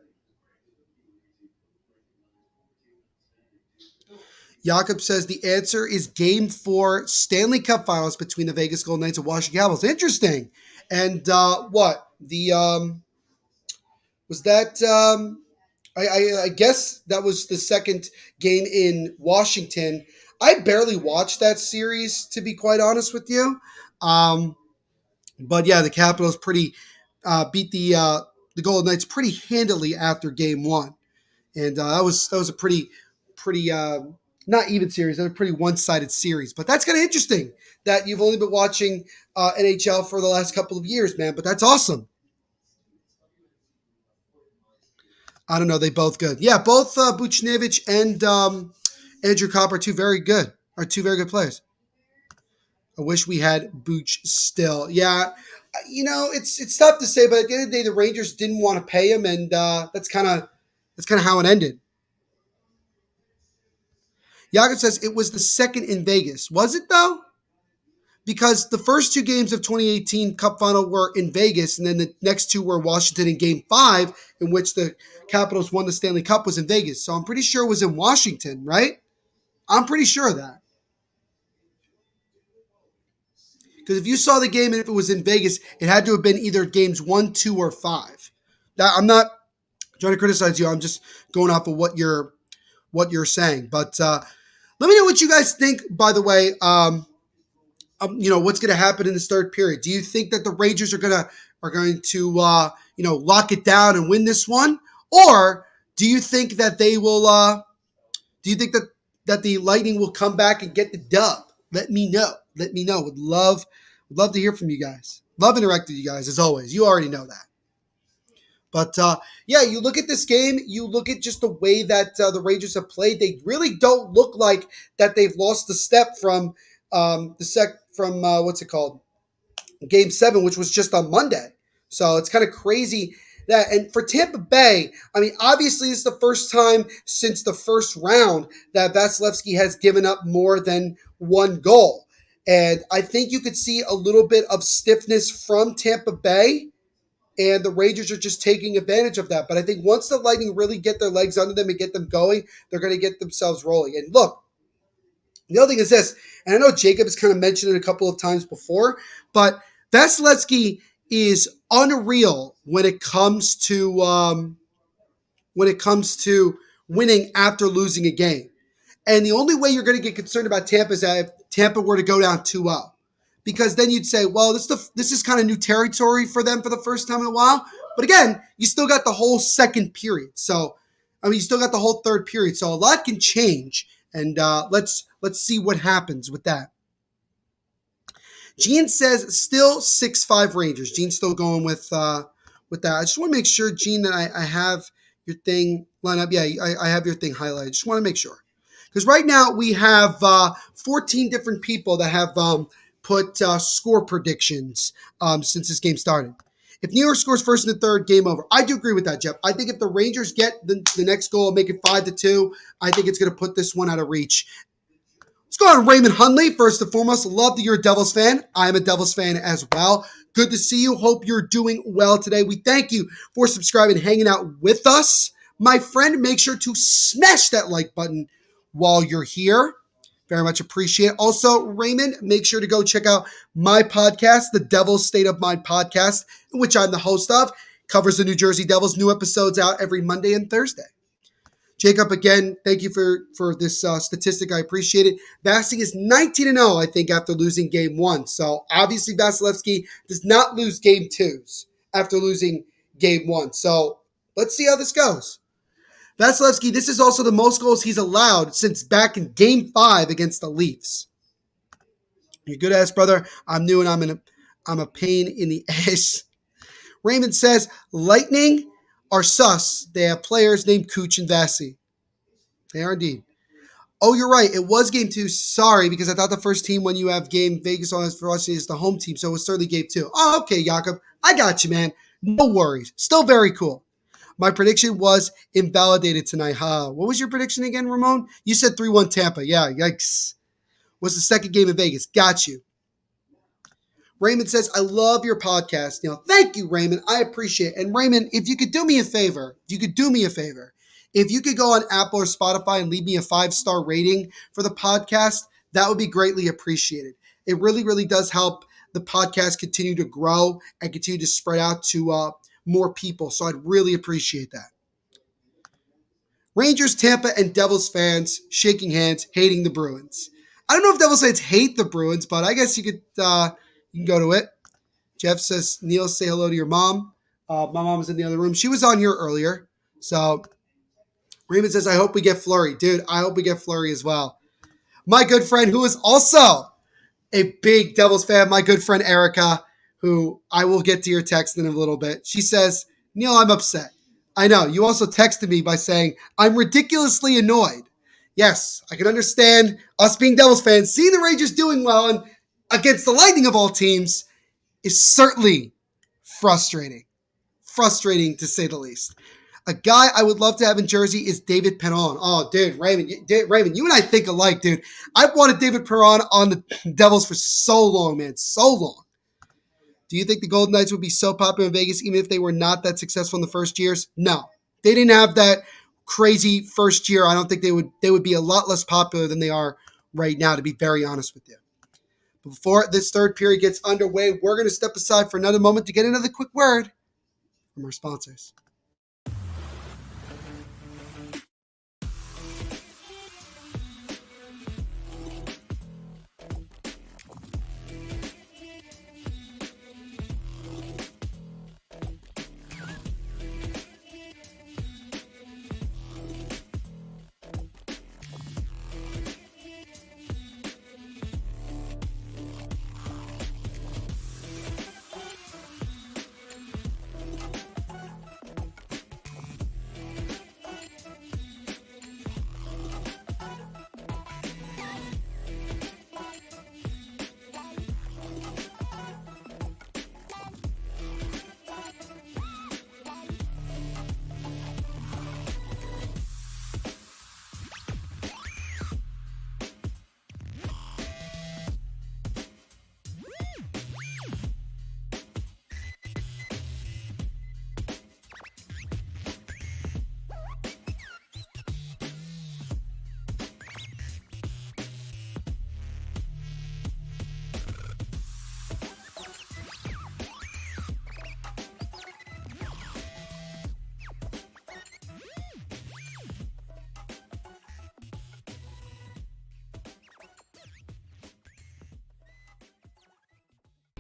Jakob says the answer is Game 4 Stanley Cup Finals between the Vegas Golden Knights and Washington Capitals. Interesting. And what? Was that I guess that was the second game in Washington. I barely watched that series, to be quite honest with you. But yeah, the Capitals beat the Golden Knights pretty handily after Game 1. And that was a pretty not even series. They're a pretty one-sided series. But that's kind of interesting that you've only been watching NHL for the last couple of years, man. But that's awesome. I don't know. They both good. Yeah, both Buchnevich and Andrew Copp are two very good players. I wish we had Buch still. Yeah, it's tough to say, but at the end of the day, the Rangers didn't want to pay him, and that's kind of how it ended. Jakob says it was the second in Vegas. Was it, though? Because the first 2 games of 2018 Cup Final were in Vegas, and then the next 2 were Washington in Game 5, in which the Capitals won the Stanley Cup, was in Vegas. So I'm pretty sure it was in Washington, right? I'm pretty sure of that. Because if you saw the game and if it was in Vegas, it had to have been either games 1, 2, or 5. Now, I'm not trying to criticize you. I'm just going off of what you're saying. But let me know what you guys think, by the way. what's going to happen in this third period? Do you think that the Rangers are going to lock it down and win this one, or do you think that they will? Do you think that the Lightning will come back and get the dub? Let me know. Let me know. Would love to hear from you guys. Love interacting with you guys as always. You already know that. But you look at this game, you look at just the way that the Rangers have played. They really don't look like that they've lost a step from what's it called? Game 7, which was just on Monday. So it's kind of crazy that, and for Tampa Bay, I mean, obviously it's the first time since the first round that Vasilevsky has given up more than one goal. And I think you could see a little bit of stiffness from Tampa Bay, and the Rangers are just taking advantage of that. But I think once the Lightning really get their legs under them and get them going, they're going to get themselves rolling. And look, the other thing is this, and I know Jacob has kind of mentioned it a couple of times before, but Vasilevsky is unreal when it comes to winning after losing a game. And the only way you're going to get concerned about Tampa is that if Tampa were to go down 2-0. Because then you'd say, well, this is kind of new territory for them for the first time in a while. But again, you still got the whole second period. So, I mean, you still got the whole third period. So a lot can change. And let's see what happens with that. Gene says still 6-5 Rangers. Gene's still going with that. I just want to make sure, Gene, that I have your thing lined up. Yeah, I have your thing highlighted. Just want to make sure. Because right now we have 14 different people that have put score predictions since this game started. If New York scores first and the third, game over. I do agree with that, Jeff. I think if the Rangers get the next goal and make it 5-2, I think it's going to put this one out of reach. Let's go on Raymond Hunley. First and foremost, love that you're a Devils fan. I'm a Devils fan as well. Good to see you. Hope you're doing well today. We thank you for subscribing and hanging out with us. My friend, make sure to smash that like button while you're here. Very much appreciate it. Also, Raymond, make sure to go check out my podcast, the Devil's State of Mind podcast, in which I'm the host of. Covers the New Jersey Devils. New episodes out every Monday and Thursday. Jacob, again, thank you for this statistic. I appreciate it. Vasi is 19-0, I think, after losing game 1. So, obviously, Vasilevsky does not lose game 2s after losing game 1. So, let's see how this goes. Vasilevsky, this is also the most goals he's allowed since back in Game 5 against the Leafs. You're good ass, brother. I'm new and I'm a pain in the ass. Raymond says, Lightning are sus. They have players named Cooch and Vasi. They are indeed. Oh, you're right. It was Game 2. Sorry, because I thought the first team when you have game Vegas on for us is the home team, so it was certainly Game 2. Oh, okay, Jakob. I got you, man. No worries. Still very cool. My prediction was invalidated tonight. What was your prediction again, Ramon? You said 3-1 Tampa. Yeah, yikes. Was the second game in Vegas. Got you. Raymond says, I love your podcast. Thank you, Raymond. I appreciate it. And Raymond, if you could do me a favor, if you could go on Apple or Spotify and leave me a 5-star rating for the podcast, that would be greatly appreciated. It really, really does help the podcast continue to grow and continue to spread out to more people. So I'd really appreciate that. Rangers, Tampa, and Devils fans shaking hands, hating the Bruins. I don't know if Devils fans hate the Bruins, but I guess you can go to it. Jeff says, Neil, say hello to your mom. My mom was in the other room. She was on here earlier. So Raymond says, I hope we get Fleury. Dude, I hope we get Fleury as well. My good friend, who is also a big Devils fan, my good friend Erica, who I will get to your text in a little bit. She says, Neil, I'm upset. I know. You also texted me by saying, I'm ridiculously annoyed. Yes, I can understand us being Devils fans. Seeing the Rangers doing well and against the Lightning of all teams is certainly frustrating. Frustrating, to say the least. A guy I would love to have in Jersey is David Perron. Oh, dude, Raymond, you and I think alike, dude. I've wanted David Perron on the Devils for so long, man. So long. Do you think the Golden Knights would be so popular in Vegas even if they were not that successful in the first years? No. They didn't have that crazy first year. I don't think they would be a lot less popular than they are right now, to be very honest with you. But before this third period gets underway, we're going to step aside for another moment to get another quick word from our sponsors.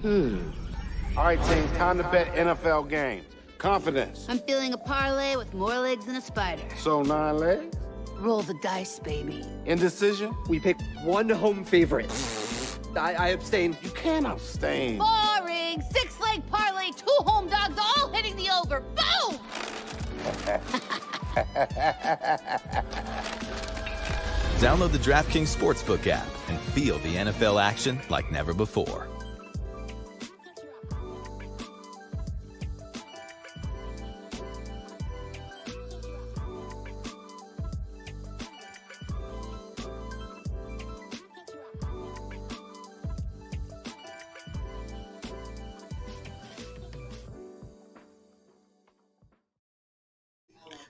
All right, team, time to bet NFL games. Confidence. I'm feeling a parlay with more legs than a spider. So 9 legs? Roll the dice, baby. Indecision? We pick one home favorite. I abstain. You can't abstain. Boring. 6-leg parlay, 2 home dogs, all hitting the over. Boom! Download the DraftKings Sportsbook app and feel the NFL action like never before.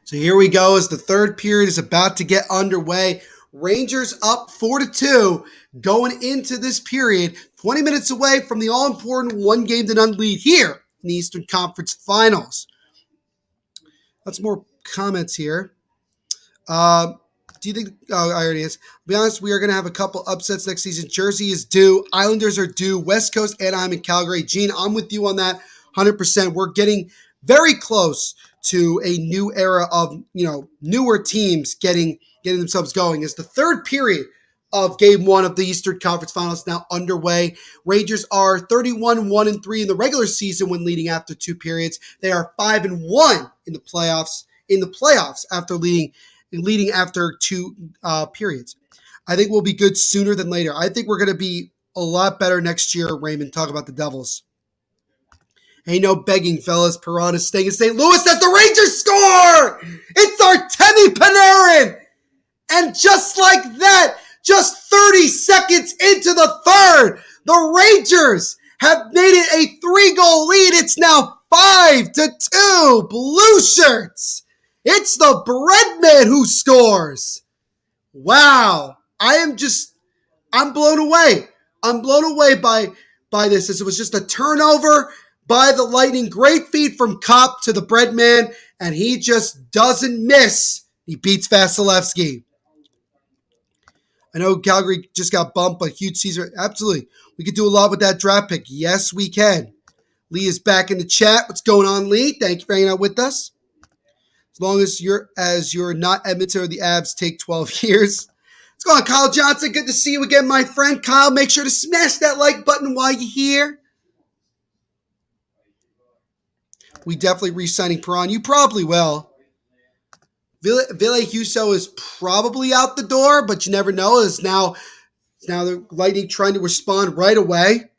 So here we go as the third period is about to get underway. Rangers up 4-2 going into this period, 20 minutes away from the all-important one-game-to-none lead here in the Eastern Conference Finals. Lots more comments here. Do you think, I already is. To be honest, we are going to have a couple upsets next season. Jersey is due. Islanders are due. West Coast, Anaheim, and Calgary. Gene, I'm with you on that 100%. We're getting very close to a new era of, newer teams getting themselves going. As the third period of Game 1 of the Eastern Conference Finals now underway. Rangers are 31-1-3 in the regular season when leading after 2 periods. They are 5-1 in the playoffs. After leading after 2 periods. I think we'll be good sooner than later. I think we're going to be a lot better next year. Raymond, talk about the Devils. Ain't no begging, fellas. Perron is staying in St. Louis as the Rangers score! It's Artemi Panarin! And just like that, just 30 seconds into the third, the Rangers have made it a 3-goal lead. It's now 5-2. Blue Shirts. It's the Breadman who scores. Wow. I'm blown away. I'm blown away by this. As it was just a turnover by the Lightning. Great feed from Kopp to the Breadman, and he just doesn't miss. He beats Vasilevsky. I know Calgary just got bumped, but huge season. Absolutely. We could do a lot with that draft pick. Yes, we can. Lee is back in the chat. What's going on, Lee? Thank you for hanging out with us. As long as you're not Edmonton or the Avs take 12 years. What's going on, Kyle Johnson? Good to see you again, my friend. Kyle, make sure to smash that like button while you're here. We definitely re-signing Perron. You probably will. Ville Husso is probably out the door, but you never know. It's now the Lightning trying to respond right away.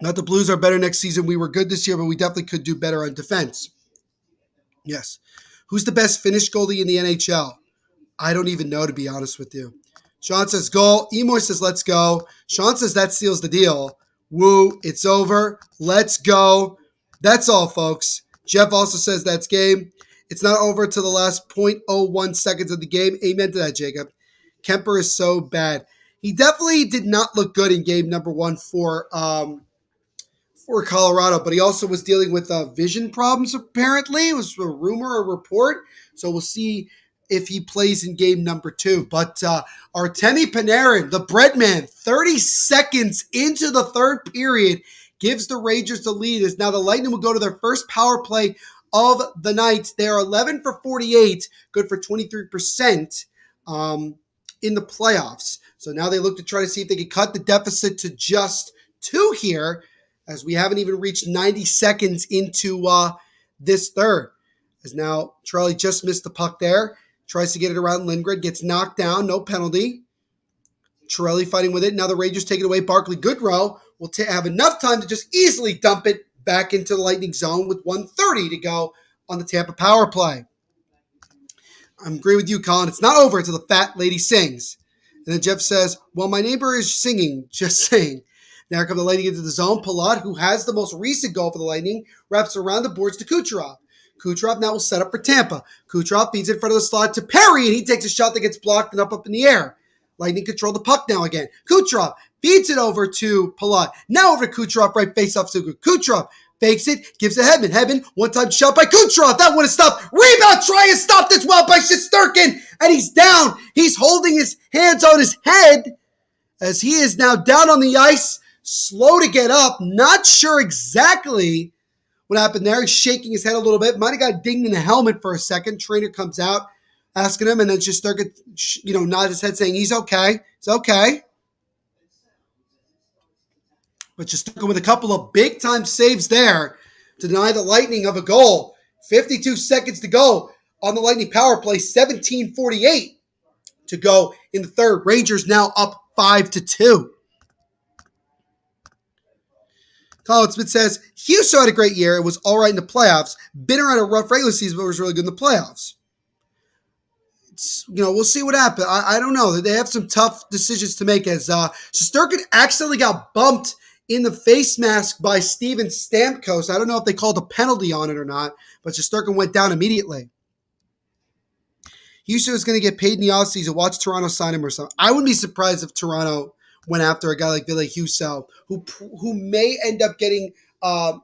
Not the Blues are better next season. We were good this year, but we definitely could do better on defense. Yes. Who's the best Finnish goalie in the NHL? I don't even know, to be honest with you. Sean says goal. EMoy says let's go. Sean says that seals the deal. Woo, it's over. Let's go. That's all, folks. Jeff also says that's game. It's not over till the last 0.01 seconds of the game. Amen to that, Jacob. Kemper is so bad. He definitely did not look good in game number 1 for Colorado, but he also was dealing with vision problems, apparently. It was a rumor, a report. So we'll see if he plays in game number 2. But Artemi Panarin, the Breadman, 30 seconds into the third period, gives the Rangers the lead. As now the Lightning will go to their first power play of the night. They are 11 for 48, good for 23% in the playoffs. So now they look to try to see if they can cut the deficit to just 2 here, as we haven't even reached 90 seconds into this third. As now Charlie just missed the puck there. Tries to get it around Lindgren. Gets knocked down. No penalty. Chiarelli fighting with it. Now the Rangers take it away. Barclay Goodrow will have enough time to just easily dump it back into the Lightning zone with 1:30 to go on the Tampa power play. I agree with you, Colin. It's not over until the fat lady sings. And then Jeff says, well, my neighbor is singing. Just saying. Now come the Lightning into the zone. Palat, who has the most recent goal for the Lightning, wraps around the boards to Kucherov. Kucherov now will set up for Tampa. Kucherov feeds in front of the slot to Perry, and he takes a shot that gets blocked and up in the air. Lightning control the puck now again. Kucherov feeds it over to Palat. Now over to Kucherov, right face off to Kucherov. Fakes it, gives it Hedman. Hedman, one-time shot by Kucherov. That one is stopped. Rebound try is stopped as well by Shesterkin. And he's down. He's holding his hands on his head as he is now down on the ice. slow to get up. Not sure exactly what happened there. He's shaking his head a little bit. Might have got dinged in the helmet for a second. Trainer comes out asking him, and then just start nod his head saying he's okay. It's okay. But just stuck with a couple of big-time saves there to deny the Lightning of a goal. 52 seconds to go on the Lightning power play. 17:48 to go in the third. Rangers now up 5-2. Colin Smith says, Houston had a great year. It was all right in the playoffs. Been around a rough regular season, but was really good in the playoffs. We'll see what happens. I don't know. They have some tough decisions to make as Shesterkin accidentally got bumped in the face mask by Steven Stamkos. I don't know if they called a penalty on it or not, but Shesterkin went down immediately. Houston is going to get paid in the offseason. Watch Toronto sign him or something. I wouldn't be surprised if Toronto went after a guy like Ville Husso, who may end up getting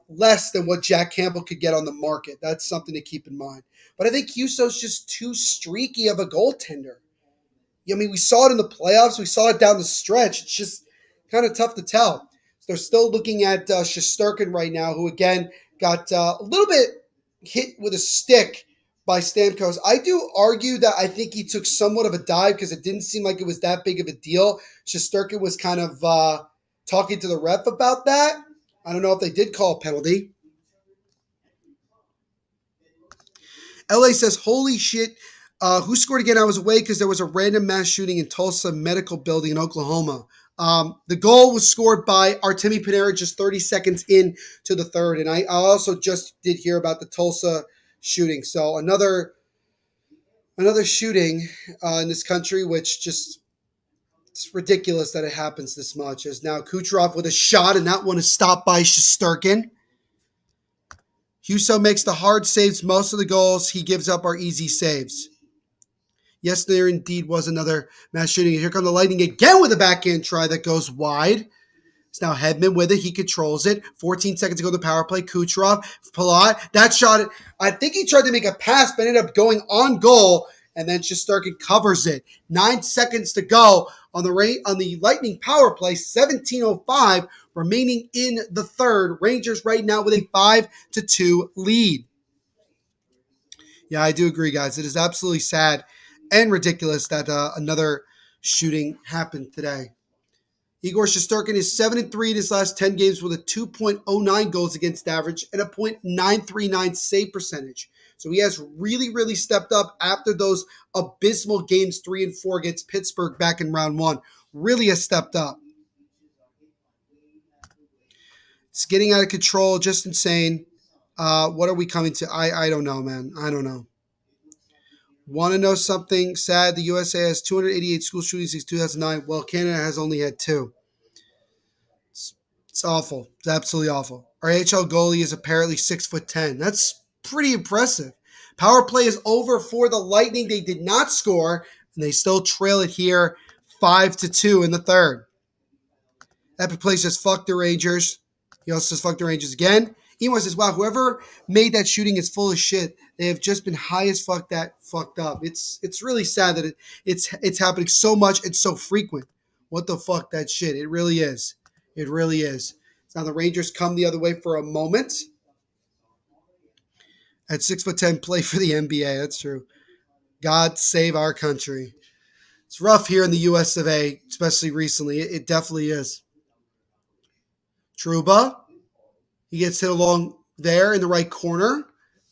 less than what Jack Campbell could get on the market. That's something to keep in mind. But I think Husso's just too streaky of a goaltender. I mean, we saw it in the playoffs. We saw it down the stretch. It's just kind of tough to tell. So they're still looking at Shesterkin right now, who, again, got a little bit hit with a stick by Stamkos. I do argue that I think he took somewhat of a dive because it didn't seem like it was that big of a deal. Shesterkin was kind of talking to the ref about that. I don't know if they did call a penalty. LA says, holy shit, who scored again? I was away because there was a random mass shooting in Tulsa Medical Building in Oklahoma. The goal was scored by Artemi Panarin just 30 seconds into the third. And I also just did hear about the Tulsa shooting. So another shooting in this country, which just, it's ridiculous that it happens this much. As now Kucherov with a shot, and that one is stopped by Shesterkin. Husso makes the hard saves. Most of the goals he gives up are easy saves. Yes, there indeed was another mass shooting. Here come the Lightning again with a backhand try that goes wide. It's now Hedman with it. He controls it. 14 seconds to go to the power play. Kucherov, Palat. That shot, I think he tried to make a pass, but ended up going on goal, and then Shesterkin covers it. 9 seconds to go on the Lightning power play. 17:05 remaining in the third. Rangers right now with a 5-2 lead. Yeah, I do agree, guys. It is absolutely sad and ridiculous that another shooting happened today. Igor Shesterkin is 7-3 in his last 10 games with a 2.09 goals against average and a .939 save percentage. So he has really, really stepped up after those abysmal games 3 and 4 against Pittsburgh back in round 1. Really has stepped up. It's getting out of control, just insane. What are we coming to? I don't know, man. I don't know. Want to know something sad? The USA has 288 school shootings since 2009. Well, Canada has only had 2. It's awful. It's absolutely awful. Our AHL goalie is apparently 6'10". That's pretty impressive. Power play is over for the Lightning. They did not score, and they still trail it here 5-2 in the third. Epic Play says, fuck the Rangers. He also says, fuck the Rangers again. EMoy says, wow, whoever made that shooting is full of shit. They have just been high as fuck that fucked up. It's really sad that it's happening so much and so frequent. What the fuck, that shit. It really is. It really is. Now the Rangers come the other way for a moment. At 6'10", play for the NBA. That's true. God save our country. It's rough here in the US of A, especially recently. It definitely is. Trouba. He gets hit along there in the right corner.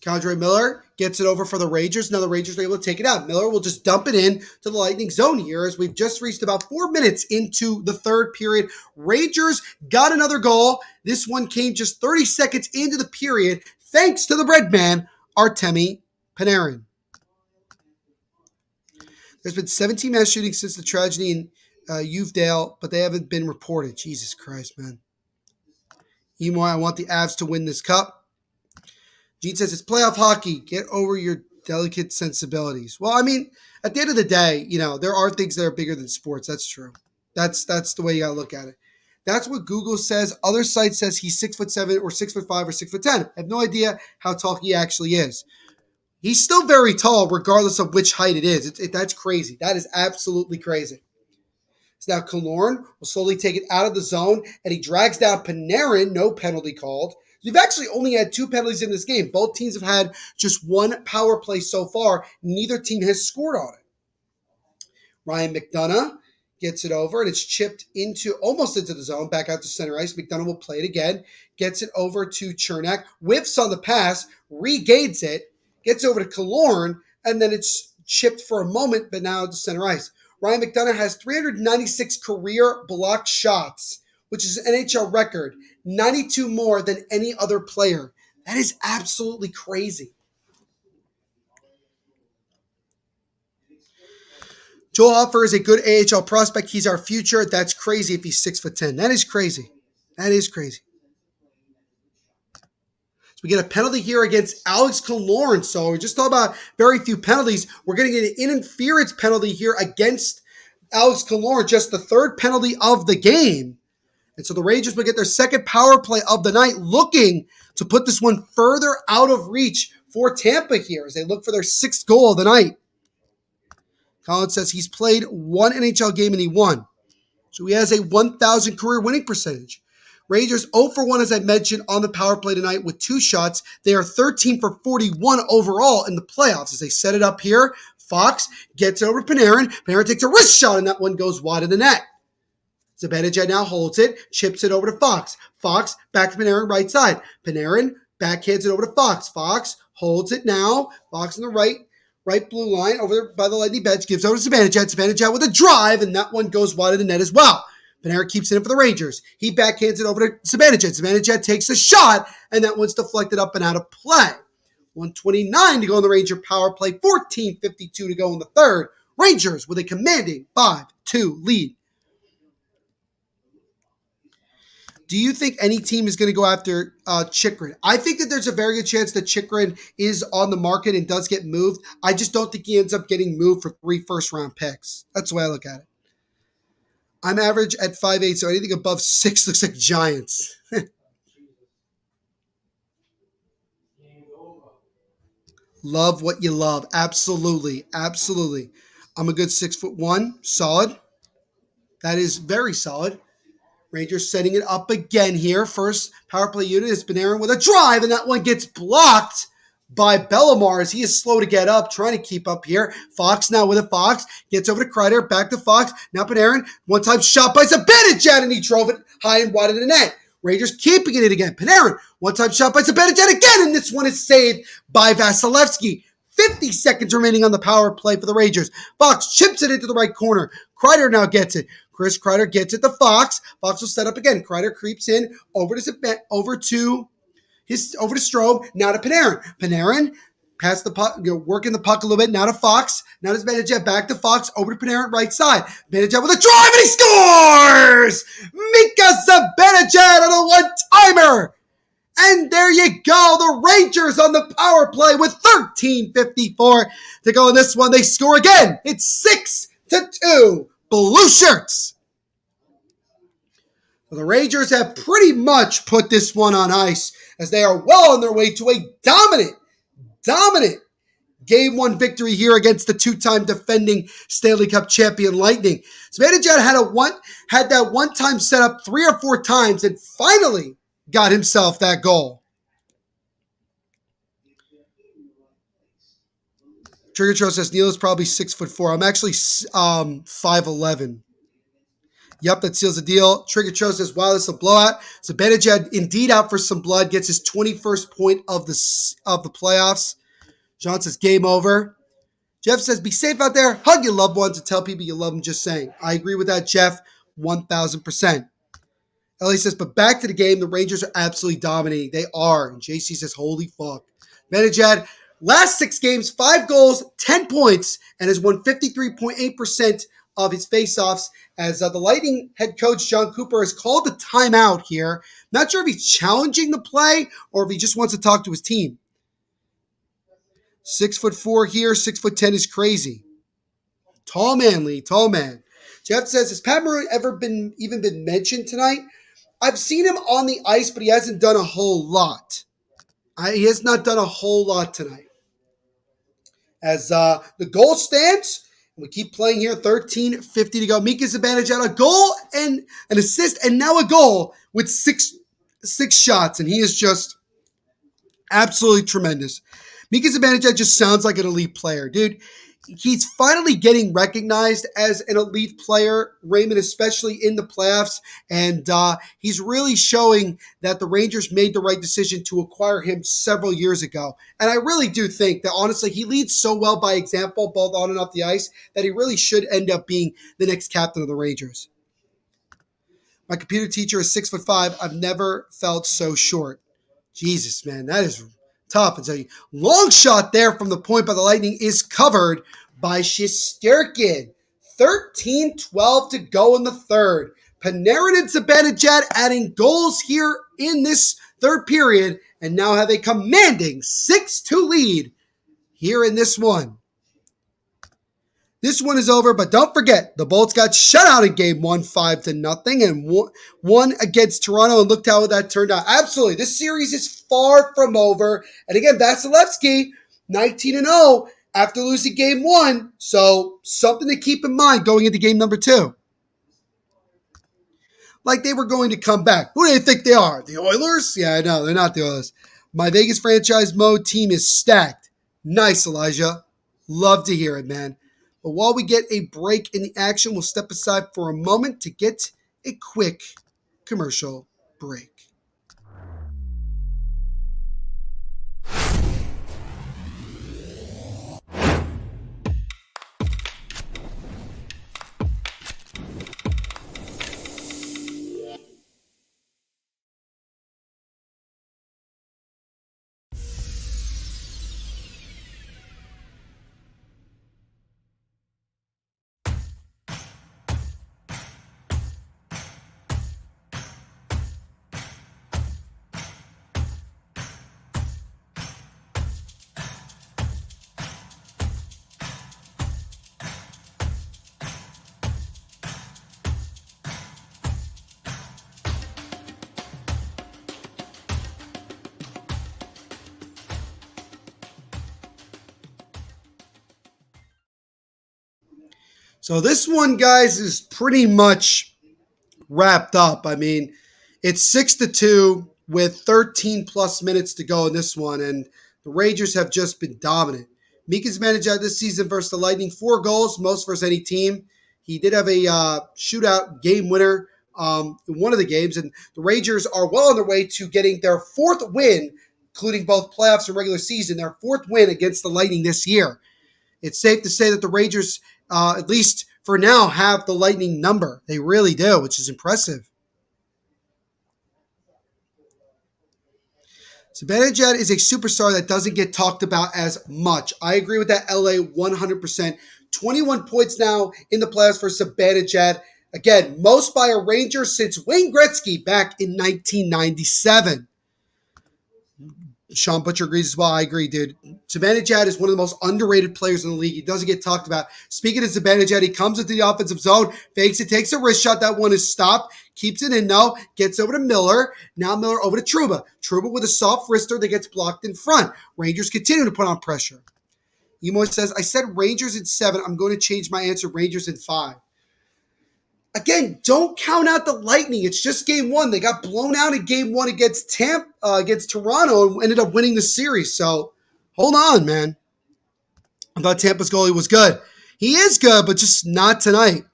Condre Miller gets it over for the Rangers. Now the Rangers are able to take it out. Miller will just dump it in to the Lightning zone here as we've just reached about 4 minutes into the third period. Rangers got another goal. This one came just 30 seconds into the period thanks to the bread man, Artemi Panarin. There's been 17 mass shootings since the tragedy in Uvalde, but they haven't been reported. Jesus Christ, man. EMoy, I want the Avs to win this cup. Gene says, it's playoff hockey. Get over your delicate sensibilities. Well, I mean, at the end of the day, there are things that are bigger than sports. That's true. That's the way you got to look at it. That's what Google says. Other sites says he's 6'7" or 6'5" or 6'10". I have no idea how tall he actually is. He's still very tall, regardless of which height it is. That's crazy. That is absolutely crazy. So now Killorn will slowly take it out of the zone, and he drags down Panarin, no penalty called. We've actually only had 2 penalties in this game. Both teams have had just 1 power play so far. Neither team has scored on it. Ryan McDonough gets it over, and it's chipped almost into the zone, back out to center ice. McDonough will play it again, gets it over to Chernak, whiffs on the pass, regains it, gets over to Killorn, and then it's chipped for a moment, but now to center ice. Ryan McDonough has 396 career blocked shots, which is an NHL record, 92 more than any other player. That is absolutely crazy. Joel Hofer is a good AHL prospect. He's our future. That's crazy if he's 6'10". That is crazy. That is crazy. So we get a penalty here against Alex Killorn. So we just talked about very few penalties. We're getting an interference penalty here against Alex Killorn, just the 3rd penalty of the game. And so the Rangers will get their 2nd power play of the night, looking to put this one further out of reach for Tampa here as they look for their 6th goal of the night. Collins says he's played 1 NHL game and he won. So he has a 1,000 career winning percentage. Rangers 0 for 1, as I mentioned, on the power play tonight with 2 shots. They are 13 for 41 overall in the playoffs as they set it up here. Fox gets over Panarin. Panarin takes a wrist shot, and that one goes wide of the net. Zibanejad now holds it, chips it over to Fox. Fox back to Panarin, right side. Panarin backhands it over to Fox. Fox holds it now. Fox on the right blue line over there by the Lightning bench, gives over to Zibanejad. Zibanejad with a drive, and that one goes wide of the net as well. Panarin keeps it in for the Rangers. He backhands it over to Zibanejad. Zibanejad takes the shot, and that one's deflected up and out of play. 1:29 to go in the Ranger power play. 14:52 to go in the 3rd. Rangers with a commanding 5-2 lead. Do you think any team is going to go after Chychrun? I think that there's a very good chance that Chychrun is on the market and does get moved. I just don't think he ends up getting moved for 3 first-round picks. That's the way I look at it. I'm average at 5'8", so anything above 6 looks like Giants. Love what you love. Absolutely. Absolutely. I'm a good 6'1", solid. That is very solid. Rangers setting it up again here. First power play unit is Panarin with a drive, and that one gets blocked by Bellemare as he is slow to get up, trying to keep up here. Fox now with a Fox. Gets over to Kreider, back to Fox. Now Panarin, one-time shot by Zibanejad, and he drove it high and wide of the net. Rangers keeping it again. Panarin, one-time shot by Zibanejad again, and this one is saved by Vasilevsky. 50 seconds remaining on the power play for the Rangers. Fox chips it into the right corner. Kreider now gets it. Chris Kreider gets it to Fox. Fox will set up again. Kreider creeps in over to Strome. Now to Panarin. Panarin pass the puck, working the puck a little bit. Now to Fox. Now to Zibanejad. Back to Fox. Over to Panarin, right side. Zibanejad with a drive, and he scores! Mika Zibanejad on a one-timer! And there you go. The Rangers on the power play with 13:54 to go in this one. They score again. It's 6-2. Blue Shirts. So the Rangers have pretty much put this one on ice as they are well on their way to a dominant Game 1 victory here against the 2-time defending Stanley Cup champion Lightning. Zibanejad had that one-time set up 3 or 4 times and finally got himself that goal. Trigger Show says Neil is probably 6'4". I'm actually 5'11". Yep, that seals the deal. Trigger Show says, wow, this is a blowout. Zibanejad indeed out for some blood. Gets his 21st point of the playoffs. John says, game over. Jeff says, be safe out there. Hug your loved ones and tell people you love them. Just saying. I agree with that, Jeff. 1,000%. Ellie says, but back to the game. The Rangers are absolutely dominating. They are. And JC says, holy fuck. Zibanejad, last 6 games, 5 goals, 10 points, and has won 53.8% of his faceoffs as the Lightning head coach John Cooper has called the timeout here. Not sure if he's challenging the play or if he just wants to talk to his team. 6'4" here, 6'10" is crazy. Tall man, Lee, tall man. Jeff says, has Pat Maroon ever even been mentioned tonight? I've seen him on the ice, but he hasn't done a whole lot. He has not done a whole lot tonight. As the goal stands, We keep playing here. 13:50 to go. Mika Zibanejad, a goal and an assist, and now a goal with six shots, and he is just absolutely tremendous. Mika Zibanejad just sounds like an elite player, dude. He's finally getting recognized as an elite player, Raymond, especially in the playoffs. And he's really showing that the Rangers made the right decision to acquire him several years ago. And I really do think that, honestly, he leads so well by example, both on and off the ice, that he really should end up being the next captain of the Rangers. My computer teacher is 6'5". I've never felt so short. Jesus, man, that is tough. It's a long shot there from the point by the Lightning is covered by Shesterkin. 13:12 to go in the third. Panarin and Zibanejad adding goals here in this third period and now have a commanding 6-2 lead here in this one. This one is over, but don't forget, the Bolts got shut out in game 1, 5-0, and won against Toronto, and looked how that turned out. Absolutely, this series is far from over. And again, Vasilevsky, 19-0 after losing game 1, so something to keep in mind going into game number 2. Like they were going to come back. Who do they think they are? The Oilers? Yeah, I know, they're not the Oilers. My Vegas franchise mode team is stacked. Nice, Elijah. Love to hear it, man. But while we get a break in the action, we'll step aside for a moment to get a quick commercial break. So this one, guys, is pretty much wrapped up. I mean, it's 6-2 with 13 plus minutes to go in this one, and the Rangers have just been dominant. Mika Zibanejad this season versus the Lightning, 4 goals, most versus any team. He did have a shootout game winner in one of the games, and the Rangers are well on their way to getting their 4th win, including both playoffs and regular season, their 4th win against the Lightning this year. It's safe to say that the Rangers, at least for now, have the Lightning number. They really do, which is impressive. Zibanejad is a superstar that doesn't get talked about as much. I agree with that, LA, 100%. 21 points now in the playoffs for Zibanejad. Again, most by a Ranger since Wayne Gretzky back in 1997. Sean Butcher agrees as well. I agree, dude. Zibanejad is one of the most underrated players in the league. He doesn't get talked about. Speaking of Zibanejad, he comes into the offensive zone, fakes it, takes a wrist shot. That one is stopped. Keeps it in, though. Gets over to Miller. Now Miller over to Trouba. Trouba with a soft wrister that gets blocked in front. Rangers continue to put on pressure. EMoy says, I said Rangers in 7. I'm going to change my answer. Rangers in 5. Again, don't count out the Lightning. It's just game 1. They got blown out in game 1 against Tampa, against Toronto, and ended up winning the series. So hold on, man. I thought Tampa's goalie was good. He is good, but just not tonight.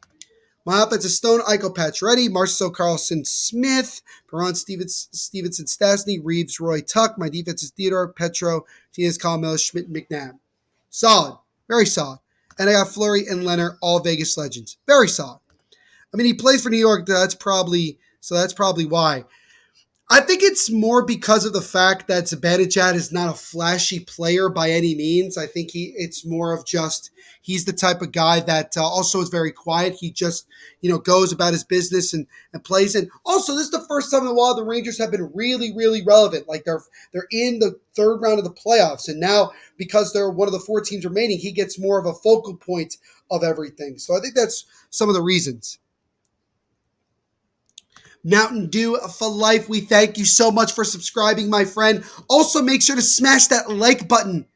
My offense is Stone, Eichel, Pacioretty, Marceau, Carlson, Smith, Perron, Stevenson, Stastny, Reeves, Roy, Tuck. My defense is Theodore, Petro, Tinas, Colmel, Schmidt, and McNabb. Solid. Very solid. And I got Fleury and Leonard, all Vegas legends. Very solid. I mean, he plays for New York. That's probably why. I think it's more because of the fact that Zibanejad is not a flashy player by any means. I think it's more of just he's the type of guy that also is very quiet. He just goes about his business and plays. And also, this is the first time in a while the Rangers have been really, really relevant. Like they're in the 3rd round of the playoffs, and now because they're one of the 4 teams remaining, he gets more of a focal point of everything. So I think that's some of the reasons. Mountain Dew for life. We thank you so much for subscribing, my friend. Also, make sure to smash that like button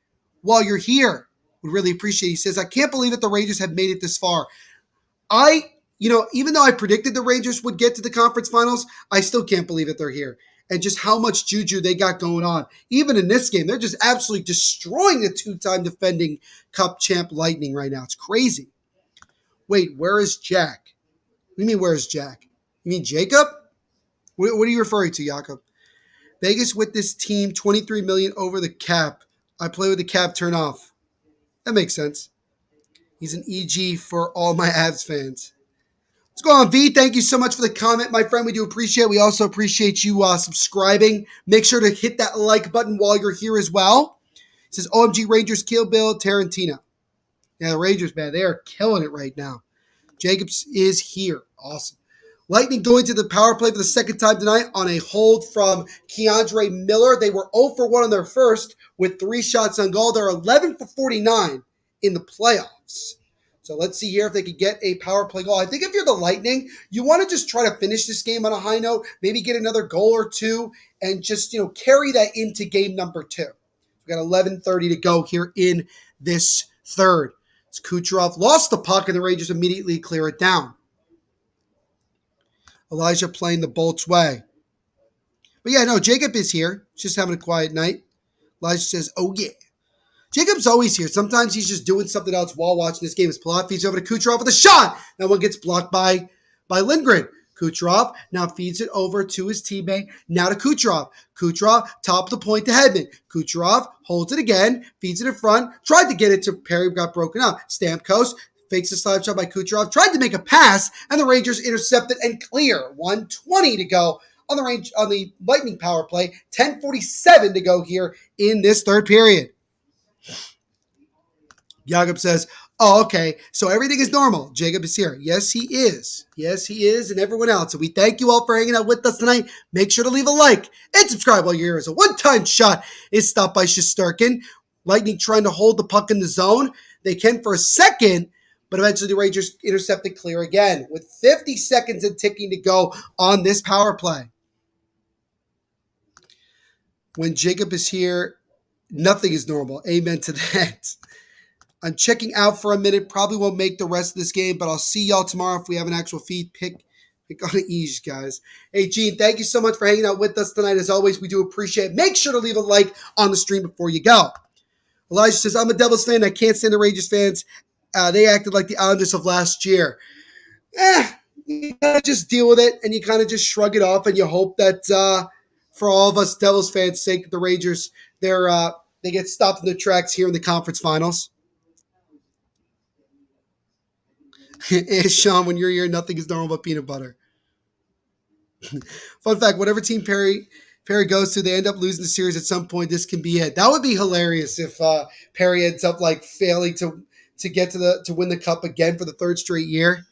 while you're here. would really appreciate it. He says, I can't believe that the Rangers have made it this far. Even though I predicted the Rangers would get to the conference finals, I still can't believe that they're here. And just how much juju they got going on. Even in this game, they're just absolutely destroying the two-time defending Cup champ Lightning right now. It's crazy. Wait, where is Jack? What do you mean, where is Jack? You mean Jacob? What are you referring to, Jakob? Vegas with this team, $23 million over the cap. I play with the cap turn off. That makes sense. He's an EG for all my Avs fans. What's going on, V? Thank you so much for the comment, my friend. We do appreciate it. We also appreciate you subscribing. Make sure to hit that like button while you're here as well. It says, OMG Rangers, Kill Bill, Tarantino. Yeah, the Rangers, man, they are killing it right now. Jacobs is here. Awesome. Lightning going to the power play for the second time tonight on a hold from Keandre Miller. They were 0 for 1 on their first with 3 shots on goal. They're 11 for 49 in the playoffs. So let's see here if they could get a power play goal. I think if you're the Lightning, you want to just try to finish this game on a high note, maybe get another goal or two, and just carry that into game number 2. We got 11:30 to go here in this third. As Kucherov lost the puck, and the Rangers immediately clear it down. Elijah playing the Bolts way. But yeah, no, Jacob is here. Just having a quiet night. Elijah says, oh yeah. Jacob's always here. Sometimes he's just doing something else while watching this game. His Palat feeds over to Kucherov with a shot. That one gets blocked by Lindgren. Kucherov now feeds it over to his teammate. Now to Kucherov. Kucherov, top of the point to Hedman. Kucherov holds it again, feeds it in front, tried to get it to Perry, got broken up. Stamkos fakes a slap shot by Kucherov, tried to make a pass, and the Rangers intercepted and clear. 1:20 to go on the Lightning power play. 10:47 to go here in this third period. Jakob says, oh, okay, so everything is normal. Jacob is here. Yes, he is. Yes, he is, and everyone else. And we thank you all for hanging out with us tonight. Make sure to leave a like and subscribe while you're here. As a one-time shot is stopped by Shesterkin. Lightning trying to hold the puck in the zone. They can for a second, but eventually the Rangers intercept and clear again with 50 seconds and ticking to go on this power play. When Jacob is here, nothing is normal. Amen to that. I'm checking out for a minute. Probably won't make the rest of this game, but I'll see y'all tomorrow if we have an actual feed. Pick on the ease, guys. Hey, Gene, thank you so much for hanging out with us tonight. As always, we do appreciate it. Make sure to leave a like on the stream before you go. Elijah says, I'm a Devils fan. I can't stand the Rangers fans. They acted like the Islanders of last year. You kind of just deal with it, and you kind of just shrug it off, and you hope that for all of us Devils fans' sake, the Rangers, they get stopped in their tracks here in the conference finals. Sean, when you're here, nothing is normal but peanut butter. Fun fact, whatever team Perry goes to, they end up losing the series at some point. This can be it. That would be hilarious if Perry ends up failing to get to win the cup again for the third straight year.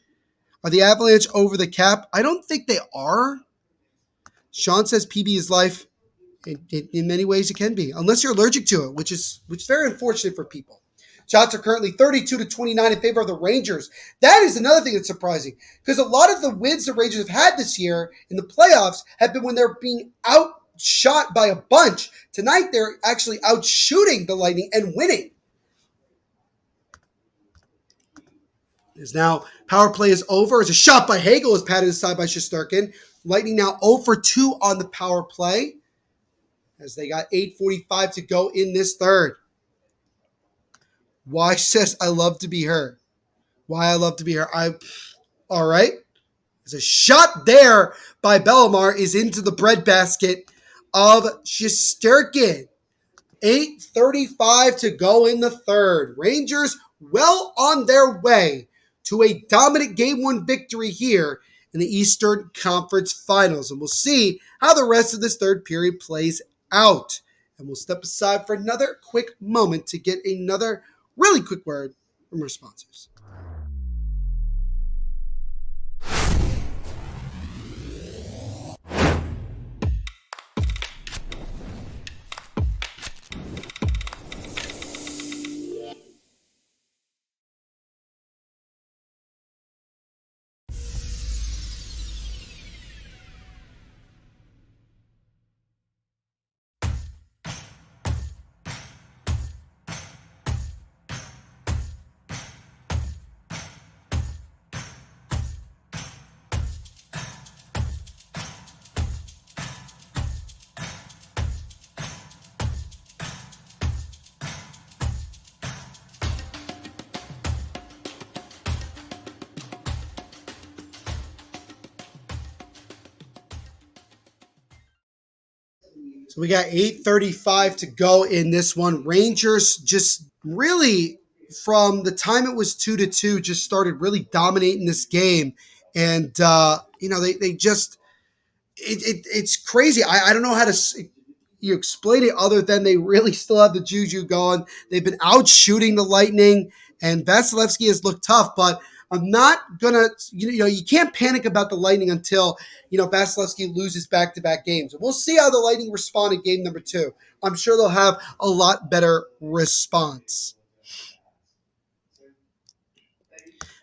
Are the Avalanche over the cap? I don't think they are. Sean says PB is life. In many ways it can be, unless you're allergic to it, which is very unfortunate for people. Shots are currently 32-29 in favor of the Rangers. That is another thing that's surprising, because a lot of the wins the Rangers have had this year in the playoffs have been when they're being outshot by a bunch. Tonight, they're actually outshooting the Lightning and winning. As now, power play is over. As a shot by Hagel is patted aside by Shesterkin. Lightning now 0 for 2 on the power play, as they got 8:45 to go in this third. Why says I love to be her. Why I love to be her. All right. There's a shot there by Bellemare is into the breadbasket of Shesterkin. 8:35 to go in the third. Rangers well on their way to a dominant Game 1 victory here in the Eastern Conference Finals. And we'll see how the rest of this third period plays out. And we'll step aside for another quick moment to get another really quick word from our sponsors. So we got 8:35 to go in this one. Rangers just really, from the time it was 2-2, just started really dominating this game. And, they just, it's crazy. I don't know how to you explain it other than they really still have the juju going. They've been out shooting the Lightning, and Vasilevsky has looked tough, but I'm not going to, you can't panic about the Lightning until, Vasilevsky loses back-to-back games. We'll see how the Lightning respond in game number 2. I'm sure they'll have a lot better response.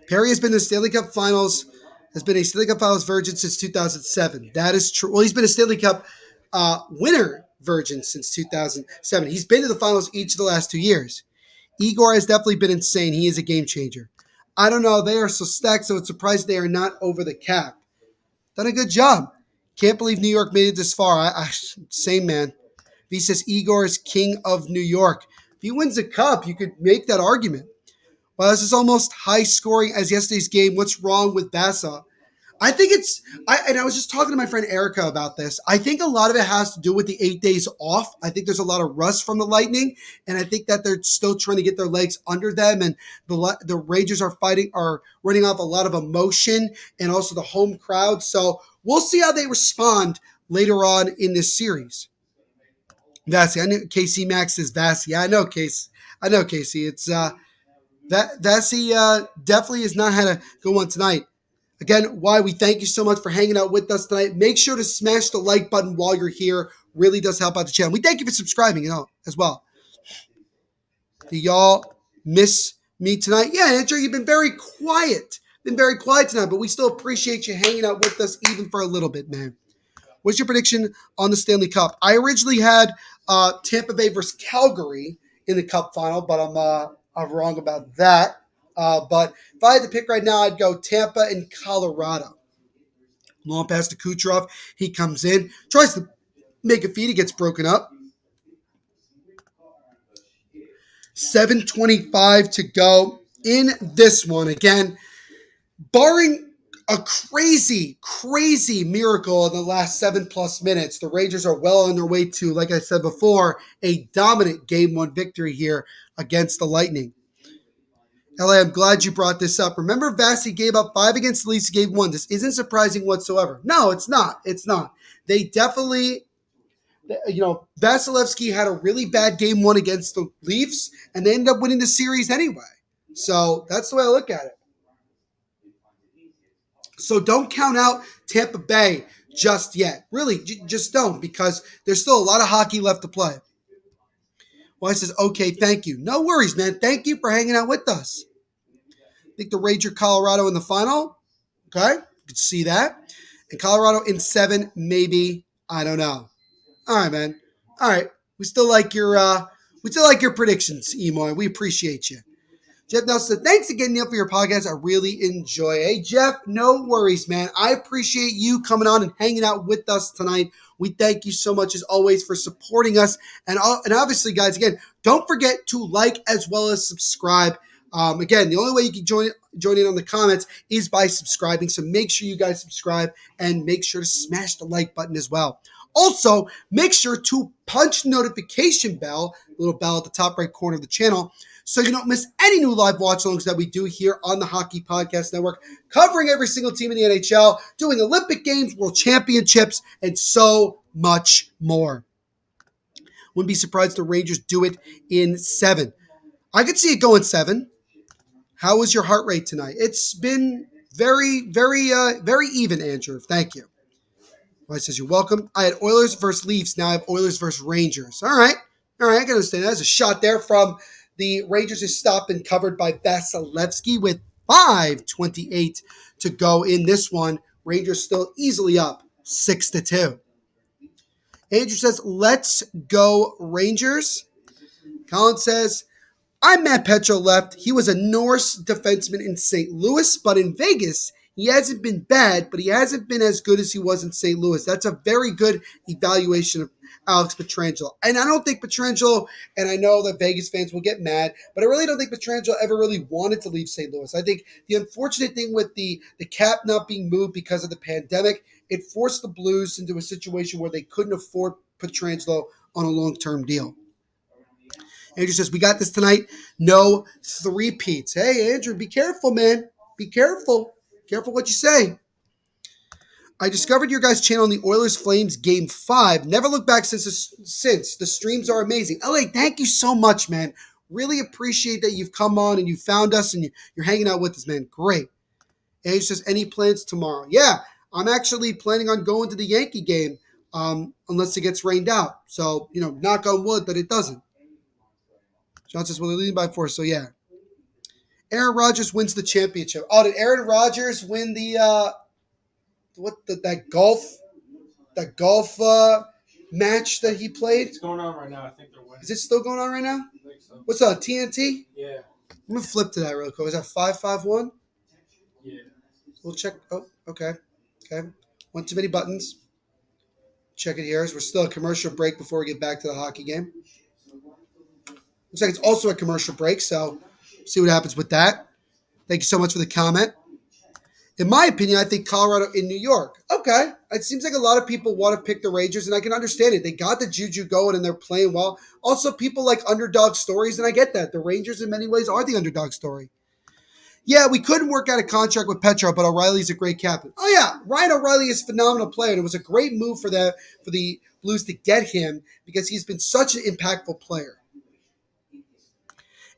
Perry has been in the Stanley Cup Finals, has been a Stanley Cup Finals virgin since 2007. That is true. Well, he's been a Stanley Cup winner virgin since 2007. He's been to the finals each of the last 2 years. Igor has definitely been insane. He is a game changer. I don't know. They are so stacked, so it's surprised they are not over the cap. Done a good job. Can't believe New York made it this far. Same, man. He says Igor is king of New York. If he wins the cup, you could make that argument. Well, this is almost high scoring as yesterday's game. What's wrong with Bassa? I think I was just talking to my friend Erica about this. I think a lot of it has to do with the 8 days off. I think there's a lot of rust from the Lightning, and I think that they're still trying to get their legs under them, and the Rangers are running off a lot of emotion and also the home crowd. So we'll see how they respond later on in this series. Vassy, I know KC Max says Vassy. Yeah, I know Casey. It's Vassy definitely has not had a good one tonight. Again, why we thank you so much for hanging out with us tonight. Make sure to smash the like button while you're here. Really does help out the channel. We thank you for subscribing, as well. Do y'all miss me tonight? Yeah, Andrew, you've been very quiet. Tonight, but we still appreciate you hanging out with us even for a little bit, man. What's your prediction on the Stanley Cup? I originally had Tampa Bay versus Calgary in the Cup final, but I'm wrong about that. But if I had to pick right now, I'd go Tampa and Colorado. Long pass to Kucherov. He comes in, tries to make a feed. He gets broken up. 7:25 to go in this one. Again, barring a crazy miracle in the last 7+ minutes, the Rangers are well on their way to, like I said before, a dominant Game 1 victory here against the Lightning. LA, I'm glad you brought this up. Remember, Vassy gave up 5 against the Leafs, gave 1. This isn't surprising whatsoever. No, it's not. They definitely, Vasilevsky had a really bad game 1 against the Leafs, and they ended up winning the series anyway. So that's the way I look at it. So don't count out Tampa Bay just yet. Really, just don't, because there's still a lot of hockey left to play. Well, I says, okay, thank you. No worries, man. Thank you for hanging out with us. I think the Ranger Colorado in the final. Okay, you can see that. And Colorado in 7, maybe. I don't know. All right, man. All right. We still like your predictions, EMoy. We appreciate you. Jeff Nelson said, thanks again, Neil, for your podcast. I really enjoy it. Hey, Jeff, no worries, man. I appreciate you coming on and hanging out with us tonight. We thank you so much, as always, for supporting us. And obviously, guys, again, don't forget to like as well as subscribe. Again, the only way you can join in on the comments is by subscribing. So make sure you guys subscribe and make sure to smash the like button as well. Also, make sure to punch the notification bell, little bell at the top right corner of the channel, so you don't miss any new live watch-alongs that we do here on the Hockey Podcast Network, covering every single team in the NHL, doing Olympic Games, World Championships, and so much more. Wouldn't be surprised if the Rangers do it in 7. I could see it going 7. How was your heart rate tonight? It's been very, very, very even, Andrew. Thank you. Well, it says you're welcome. I had Oilers versus Leafs. Now I have Oilers versus Rangers. All right. I can understand that. There's a shot there from the Rangers is stopped and covered by Vasilevsky with 5:28 to go in this one. Rangers still easily up 6-2. Andrew says, let's go Rangers. Colin says, I'm Matt Petro left. He was a Norse defenseman in St. Louis, but in Vegas, he hasn't been bad, but he hasn't been as good as he was in St. Louis. That's a very good evaluation of Alex Pietrangelo. And I don't think Pietrangelo, and I know that Vegas fans will get mad, but I really don't think Pietrangelo ever really wanted to leave St. Louis. I think the unfortunate thing with the cap not being moved because of the pandemic, it forced the Blues into a situation where they couldn't afford Pietrangelo on a long-term deal. Andrew says, we got this tonight. No three-peats. Hey, Andrew, be careful, man. Be careful. Careful what you say. I discovered your guys' channel on the Oilers Flames Game 5. Never looked back since. The streams are amazing. LA, thank you so much, man. Really appreciate that you've come on and you found us and you're hanging out with us, man. Great. Andrew says, any plans tomorrow? Yeah, I'm actually planning on going to the Yankee game unless it gets rained out. So, knock on wood that it doesn't. John says, well, they're leading by 4, so yeah. Aaron Rodgers wins the championship. Oh, did Aaron Rodgers win that golf match that he played? It's going on right now. I think they're winning. Is it still going on right now? I think so. What's up, TNT? Yeah. I'm going to flip to that real quick. Is that 551? Yeah. We'll check. Oh, okay. One too many buttons. Check it here. We're still a commercial break before we get back to the hockey game. Looks like it's also a commercial break, so see what happens with that. Thank you so much for the comment. In my opinion, I think Colorado in New York. Okay. It seems like a lot of people want to pick the Rangers, and I can understand it. They got the juju going, and they're playing well. Also, people like underdog stories, and I get that. The Rangers, in many ways, are the underdog story. Yeah, we couldn't work out a contract with Petro, but O'Reilly's a great captain. Oh, yeah. Ryan O'Reilly is a phenomenal player, and it was a great move for the Blues to get him because he's been such an impactful player.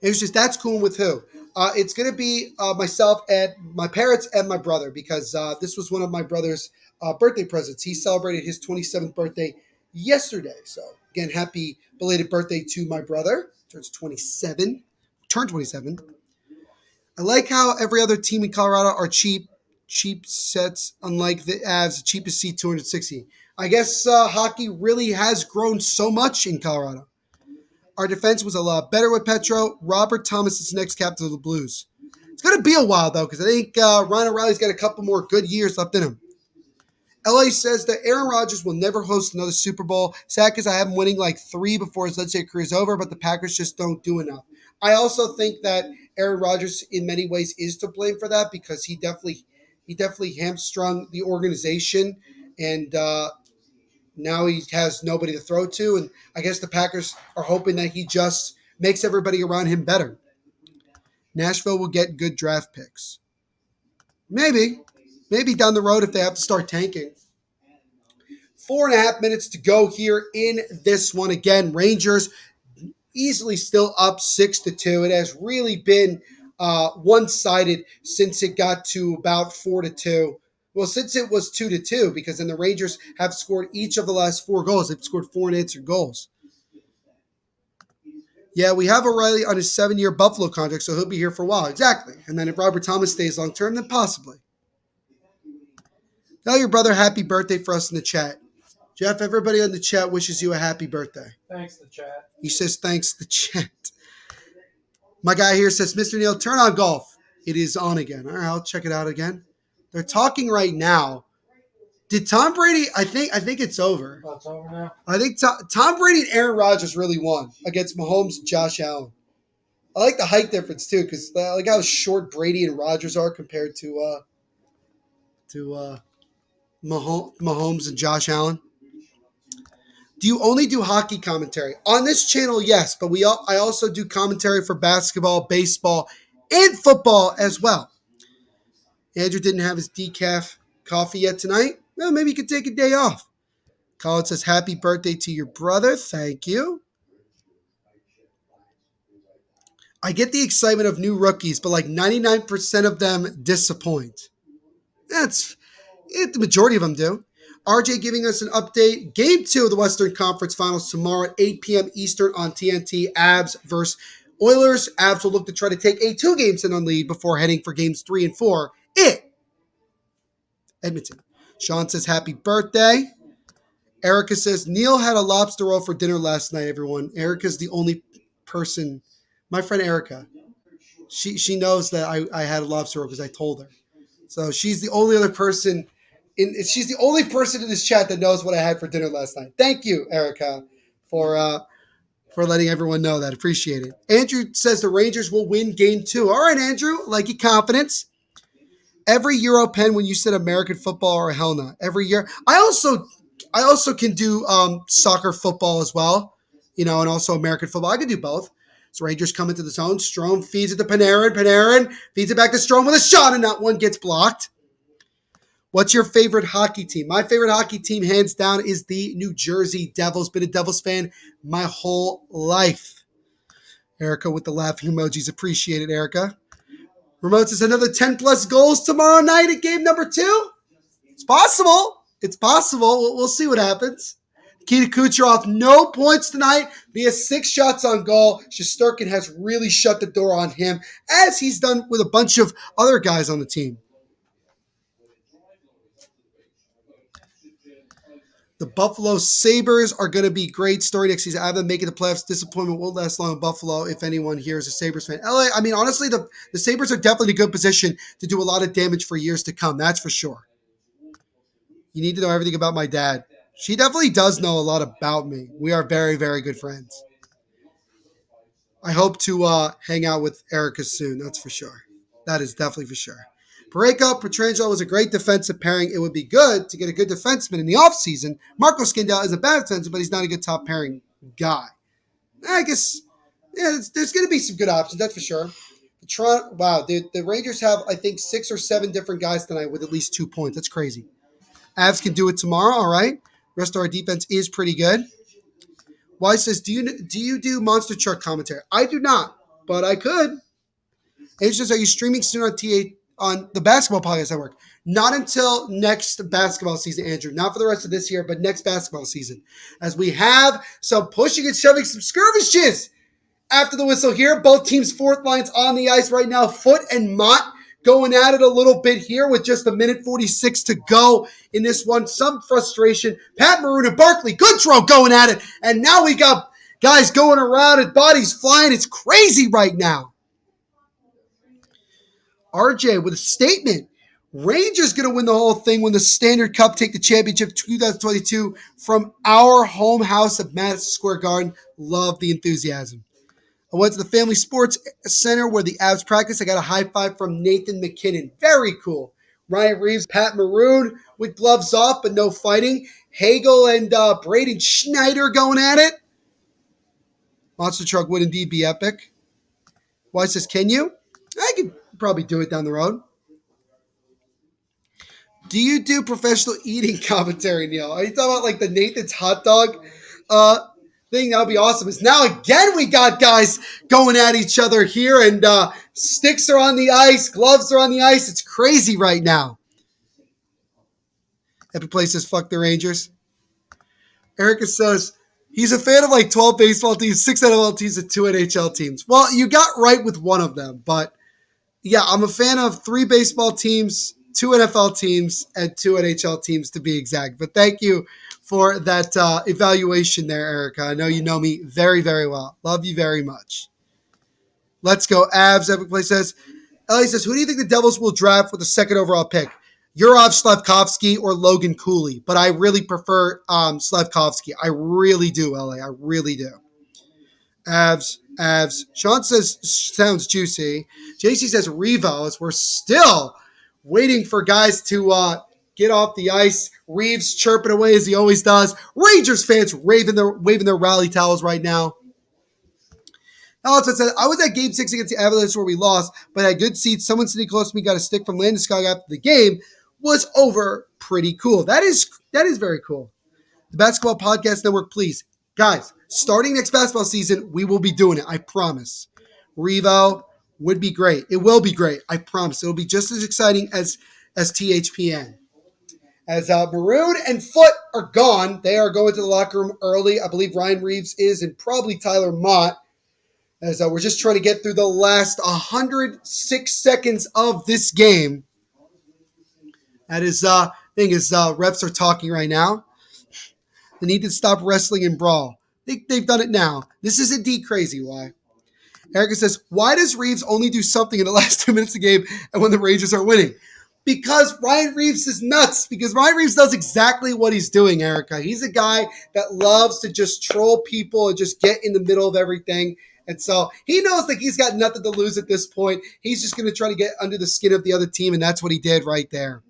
It was just, that's cool with who? It's going to be myself and my parents and my brother because this was one of my brother's birthday presents. He celebrated his 27th birthday yesterday. So, again, happy belated birthday to my brother. Turned 27. I like how every other team in Colorado are cheap sets, unlike the Avs, the cheapest seat, $260. I guess hockey really has grown so much in Colorado. Our defense was a lot better with Petro. Robert Thomas is next captain of the Blues. It's going to be a while, though, because I think Ryan O'Reilly's got a couple more good years left in him. LA says that Aaron Rodgers will never host another Super Bowl. Sad because I have him winning like 3 before his legislative career is over, but the Packers just don't do enough. I also think that Aaron Rodgers, in many ways, is to blame for that because he definitely hamstrung the organization, and now he has nobody to throw to, and I guess the Packers are hoping that he just makes everybody around him better. Nashville will get good draft picks. Maybe down the road if they have to start tanking. 4.5 minutes to go here in this one. Again, Rangers easily still up 6-2. It has really been one-sided since it got to about 4-2. Well, since it was 2-2, because then the Rangers have scored each of the last 4 goals. They've scored 4 unanswered goals. Yeah, we have O'Reilly on his 7-year Buffalo contract, so he'll be here for a while. Exactly. And then if Robert Thomas stays long-term, then possibly. Tell your brother happy birthday for us in the chat. Jeff, everybody on the chat wishes you a happy birthday. Thanks, the chat. He says thanks, the chat. My guy here says, Mr. Neal, turn on golf. It is on again. All right, I'll check it out again. They're talking right now. Did Tom Brady? I think it's over. Oh, it's over now? I think Tom Brady and Aaron Rodgers really won against Mahomes and Josh Allen. I like the height difference too, because I like how short Brady and Rodgers are compared to Mahomes and Josh Allen. Do you only do hockey commentary on this channel? Yes, but I also do commentary for basketball, baseball, and football as well. Andrew didn't have his decaf coffee yet tonight. Well, maybe he could take a day off. Colin says, happy birthday to your brother. Thank you. I get the excitement of new rookies, but like 99% of them disappoint. That's it. The majority of them do. RJ giving us an update. Game 2 of the Western Conference Finals tomorrow at 8 p.m. Eastern on TNT. Avs versus Oilers. Avs will look to try to take a 2-game sit-on lead before heading for games 3 and 4 in Edmonton. Sean says, happy birthday. Erica says, Neil had a lobster roll for dinner last night, everyone. Erica's the only person, my friend Erica, she knows that I had a lobster roll because I told her. So she's the only other person, she's the only person in this chat that knows what I had for dinner last night. Thank you, Erica, for letting everyone know that. Appreciate it. Andrew says the Rangers will win game 2. All right, Andrew, like your confidence. Every Euro pen when you said American football or hell no. Every year. I also I also can do soccer, football as well, and also American football. I can do both. So Rangers come into the zone. Strome feeds it to Panarin. Panarin feeds it back to Strome with a shot, and that one gets blocked. What's your favorite hockey team? My favorite hockey team, hands down, is the New Jersey Devils. Been a Devils fan my whole life. Erica with the laughing emojis. Appreciate it, Erica. Remote says another 10-plus goals tomorrow night at game number 2. It's possible. It's possible. We'll see what happens. Nikita Kucherov, no points tonight. He has 6 shots on goal. Shesterkin has really shut the door on him, as he's done with a bunch of other guys on the team. The Buffalo Sabres are going to be great story next season. I have them making the playoffs. Disappointment won't last long in Buffalo if anyone here is a Sabres fan. LA, I mean, honestly, the Sabres are definitely in a good position to do a lot of damage for years to come. That's for sure. You need to know everything about my dad. She definitely does know a lot about me. We are very, very good friends. I hope to hang out with Erica soon. That's for sure. That is definitely for sure. Parayko, Pietrangelo was a great defensive pairing. It would be good to get a good defenseman in the offseason. Marco Scandella is a bad defenseman, but he's not a good top pairing guy. I guess, there's going to be some good options, that's for sure. The Rangers have, I think, 6 or 7 different guys tonight with at least 2 points. That's crazy. Avs can do it tomorrow, all right. The rest of our defense is pretty good. Wise says, do you do monster truck commentary? I do not, but I could. H says, are you streaming soon on the Basketball Podcast Network? Not until next basketball season, Andrew. Not for the rest of this year, but next basketball season. As we have some pushing and shoving, some skirmishes after the whistle here. Both teams' fourth lines on the ice right now. Foot and Mott going at it a little bit here with just a minute 46 to go in this one. Some frustration. Pat Maroon and Barkley Goodrow going at it. And now we got guys going around and bodies flying. It's crazy right now. RJ with a statement. Rangers going to win the whole thing when the Standard Cup take the championship 2022 from our home house at Madison Square Garden. Love the enthusiasm. I went to the Family Sports Center where the Avs practice. I got a high five from Nathan McKinnon. Very cool. Ryan Reeves, Pat Maroon with gloves off but no fighting. Hagel and Braden Schneider going at it. Monster Truck would indeed be epic. Wise says, can you? I could probably do it down the road. Do you do professional eating commentary, Neil? Are you talking about like the Nathan's hot dog thing? That would be awesome. Is now again we got guys going at each other here, and sticks are on the ice, gloves are on the ice. It's crazy right now. Epic Play says, fuck the Rangers. Erica says, he's a fan of like 12 baseball teams, 6 NFL teams, and 2 NHL teams. Well, you got right with one of them, but yeah, I'm a fan of 3 baseball teams, 2 NFL teams, and 2 NHL teams to be exact. But thank you for that evaluation there, Erica. I know you know me very, very well. Love you very much. Let's go, Avs. Epic Play says, Ellie says, who do you think the Devils will draft with the 2nd overall pick? Yurov Slafkovsky or Logan Cooley? But I really prefer Slafkovsky. I really do, LA. I really do. Avs. Sean says, sounds juicy. JC says, Revo, as we're still waiting for guys to get off the ice. Reeves chirping away as he always does. Rangers fans waving their rally towels right now. Alex said, I was at Game 6 against the Avalanche where we lost, but had good seats. Someone sitting close to me got a stick from Landeskog after the game. Was over pretty cool. That is very cool. The Basketball Podcast Network, please. Guys, starting next basketball season, we will be doing it. I promise. Revo would be great. It will be great. I promise. It'll be just as exciting as THPN. As Maroon and Foot are gone, they are going to the locker room early. I believe Ryan Reeves is, and probably Tyler Mott. As we're just trying to get through the last 106 seconds of this game. That is, thing is, refs are talking right now. They need to stop wrestling and brawl. They've done it now. This is indeed crazy. Why? Erica says, why does Reeves only do something in the last 2 minutes of the game and when the Rangers are winning? Because Ryan Reeves is nuts. Because Ryan Reeves does exactly what he's doing, Erica. He's a guy that loves to just troll people and just get in the middle of everything. And so he knows that he's got nothing to lose at this point. He's just going to try to get under the skin of the other team, and that's what he did right there.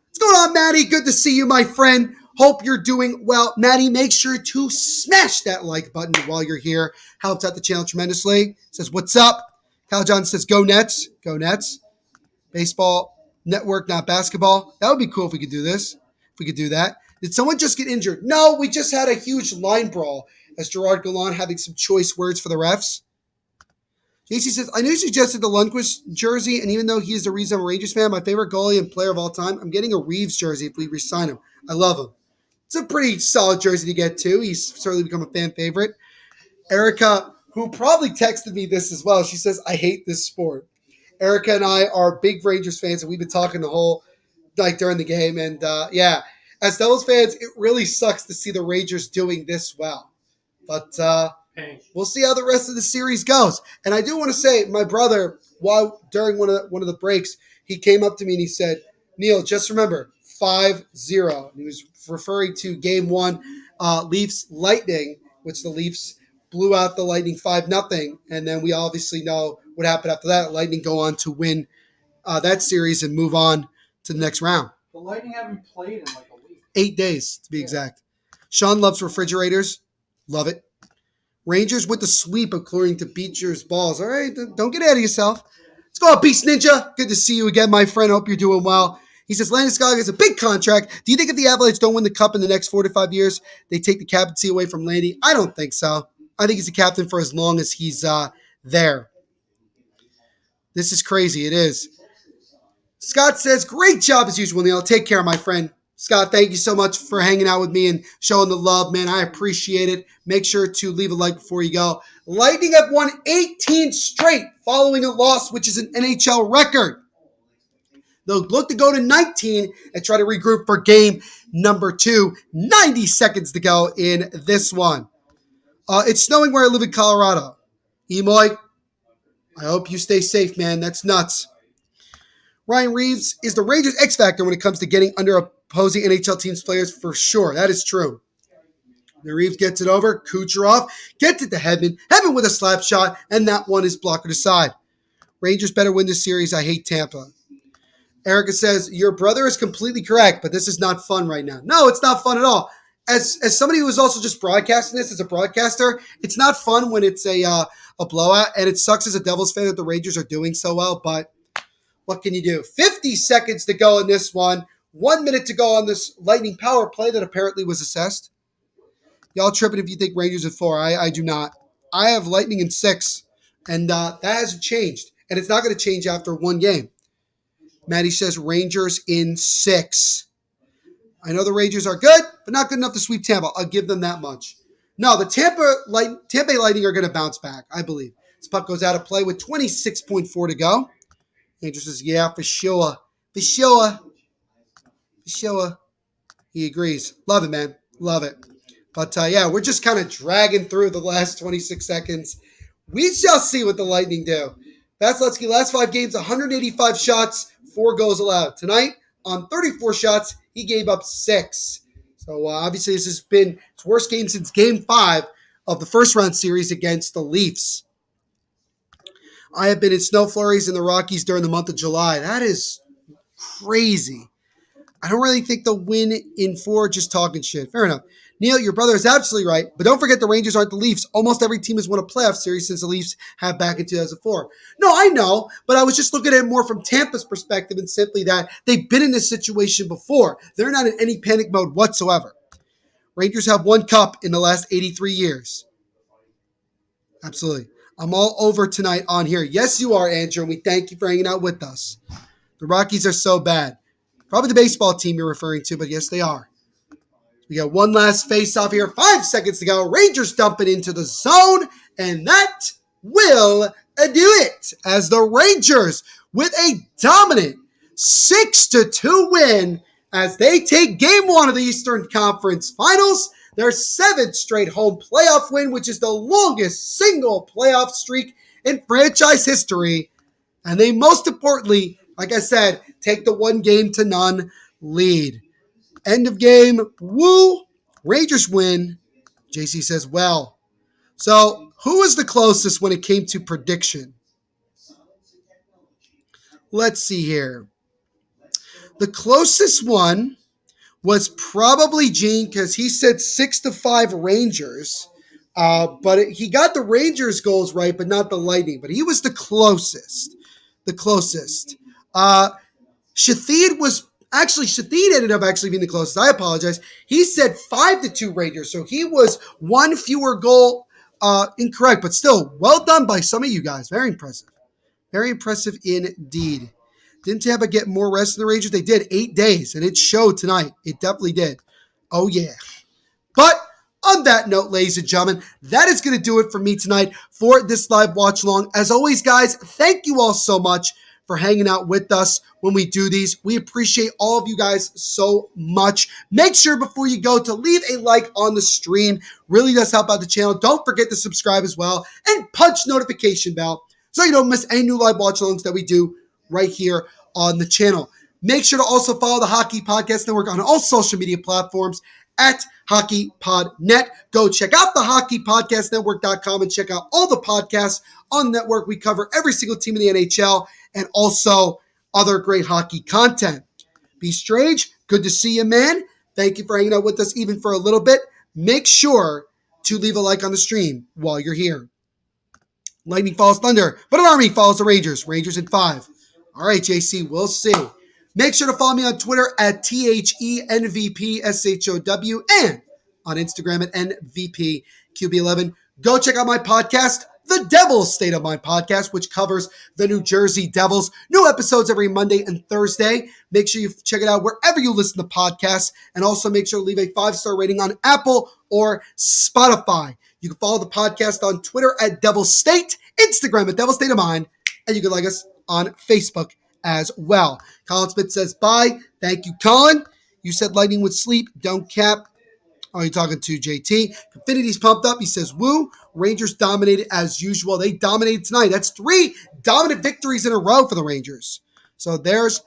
What's going on, Maddie? Good to see you, my friend. Hope you're doing well. Maddie, make sure to smash that like button while you're here. Helps out the channel tremendously. Says, what's up? Kyle John says, go Nets. Go Nets. Baseball network, not basketball. That would be cool if we could do this. If we could do that. Did someone just get injured? No, we just had a huge line brawl as Gerard Gallant having some choice words for the refs. JC says, I knew you suggested the Lundqvist jersey, and even though he is the reason I'm a Rangers fan, my favorite goalie and player of all time, I'm getting a Reeves jersey if we re-sign him. I love him. It's a pretty solid jersey to get, too. He's certainly become a fan favorite. Erica, who probably texted me this as well, she says, I hate this sport. Erica and I are big Rangers fans, and we've been talking the whole night during the game. And, yeah, as Devils fans, it really sucks to see the Rangers doing this well. But we'll see how the rest of the series goes. And I do want to say, my brother, during one of the breaks, he came up to me and he said, Neil, just remember, 5-0. He was referring to Game 1, Leafs Lightning, which the Leafs blew out the Lightning 5-0. And then we obviously know what happened after that. Lightning go on to win that series and move on to the next round. The Lightning haven't played in like a week. 8 days, to be exact. Sean loves refrigerators. Love it. Rangers with the sweep according to Beecher's balls. All right, don't get ahead of yourself. Let's go, Beast Ninja. Good to see you again, my friend. Hope you're doing well. He says, Landeskog has a big contract. Do you think if the Avalanche don't win the Cup in the next 4 to 5 years, they take the captaincy away from Landy? I don't think so. I think he's the captain for as long as he's there. This is crazy. It is. Scott says, great job as usual, Neil. Take care, my friend. Scott, thank you so much for hanging out with me and showing the love, man. I appreciate it. Make sure to leave a like before you go. Lightning have won 18 straight following a loss, which is an NHL record. They'll look to go to 19 and try to regroup for game number 2. 90 seconds to go in this one. It's snowing where I live in Colorado. EMoy, I hope you stay safe, man. That's nuts. Ryan Reeves is the Rangers X factor when it comes to getting under opposing NHL teams' players for sure. That is true. The Reeves gets it over. Kucherov gets it to Hedman. Hedman with a slap shot, and that one is blocked aside. Rangers better win this series. I hate Tampa. Erica says, your brother is completely correct, but this is not fun right now. No, it's not fun at all. As somebody who is also just broadcasting this as a broadcaster, it's not fun when it's a blowout, and it sucks as a Devils fan that the Rangers are doing so well, but what can you do? 50 seconds to go in this one. 1 minute to go on this Lightning power play that apparently was assessed. Y'all tripping if you think Rangers at 4. I do not. I have Lightning in 6, and that hasn't changed, and it's not going to change after one game. Maddie says Rangers in 6. I know the Rangers are good, but not good enough to sweep Tampa. I'll give them that much. No, the Tampa Lightning are going to bounce back, I believe. This puck goes out of play with 26.4 to go. Andrew says, yeah, for sure. For sure. For sure. He agrees. Love it, man. Love it. But, yeah, we're just kind of dragging through the last 26 seconds. We shall see what the Lightning do. Vasilevsky, last 5 games, 185 shots, 4 goals allowed. Tonight, on 34 shots, he gave up 6. So, obviously, this has been his worst game since Game 5 of the first-round series against the Leafs. I have been in snow flurries in the Rockies during the month of July. That is crazy. I don't really think they'll win in 4, just talking shit. Fair enough. Neil, your brother is absolutely right, but don't forget the Rangers aren't the Leafs. Almost every team has won a playoff series since the Leafs have back in 2004. No, I know, but I was just looking at it more from Tampa's perspective and simply that they've been in this situation before. They're not in any panic mode whatsoever. Rangers have 1 cup in the last 83 years. Absolutely. I'm all over tonight on here. Yes, you are, Andrew, and we thank you for hanging out with us. The Rockies are so bad. Probably the baseball team you're referring to, but yes, they are. We got one last face-off here. 5 seconds to go. Rangers dump it into the zone, and that will do it as the Rangers with a dominant 6-2 win as they take Game 1 of the Eastern Conference Finals. Their 7th straight home playoff win, which is the longest single playoff streak in franchise history. And they, most importantly, like I said, take the 1-0 lead. End of game. Woo. Rangers win. JC says, well. So, who was the closest when it came to prediction? Let's see here. The closest one was probably Gene because he said 6-5 Rangers. But he got the Rangers goals right, but not the Lightning. But he was the closest. The closest. Shathid ended up actually being the closest. I apologize. He said 5-2 Rangers. So he was one fewer goal incorrect. But still, well done by some of you guys. Very impressive. Very impressive indeed. Didn't Tampa get more rest than the Rangers? They did 8 days, and it showed tonight. It definitely did. Oh, yeah. But on that note, ladies and gentlemen, that is going to do it for me tonight for this live watch along. As always, guys, thank you all so much for hanging out with us when we do these. We appreciate all of you guys so much. Make sure before you go to leave a like on the stream. Really does help out the channel. Don't forget to subscribe as well and punch notification bell so you don't miss any new live watch alongs that we do right here on the channel. Make sure to also follow the Hockey Podcast Network on all social media platforms at HockeyPodNet. Go check out the HockeyPodcastNetwork.com and check out all the podcasts on the network. We cover every single team in the NHL and also other great hockey content. Be Strange, good to see you, man. Thank you for hanging out with us even for a little bit. Make sure to leave a like on the stream while you're here. Lightning follows Thunder, but an Army follows the Rangers. Rangers in 5. All right, JC, we'll see. Make sure to follow me on Twitter at THENVPSHOW and on Instagram at NVPQB11. Go check out my podcast, The Devil's State of Mind Podcast, which covers the New Jersey Devils. New episodes every Monday and Thursday. Make sure you check it out wherever you listen to podcasts. And also make sure to leave a 5-star rating on Apple or Spotify. You can follow the podcast on Twitter at Devil's State, Instagram at Devil's State of Mind, and you can like us on Facebook as well. Colin Smith says bye. Thank you, Colin. You said Lightning would sleep. Don't cap. Oh, you're talking to JT. Infinity's pumped up. He says, woo. Rangers dominated as usual. They dominated tonight. That's 3 dominant victories in a row for the Rangers. So there's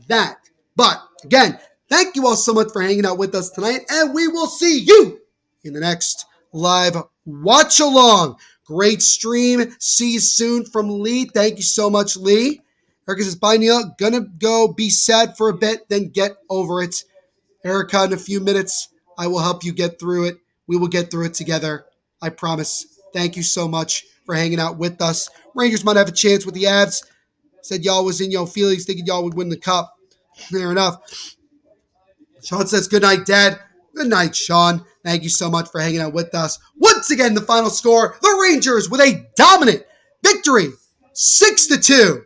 that. But again, thank you all so much for hanging out with us tonight. And we will see you in the next live watch along. Great stream. See you soon from Lee. Thank you so much, Lee. Erica says, bye, Neil. Gonna go be sad for a bit, then get over it. Erica, in a few minutes, I will help you get through it. We will get through it together. I promise. Thank you so much for hanging out with us. Rangers might have a chance with the Avs. Said y'all was in your feelings thinking y'all would win the cup. Fair enough. Sean says, good night, Dad. Good night, Sean. Thank you so much for hanging out with us. Once again, the final score, the Rangers with a dominant victory, 6-2.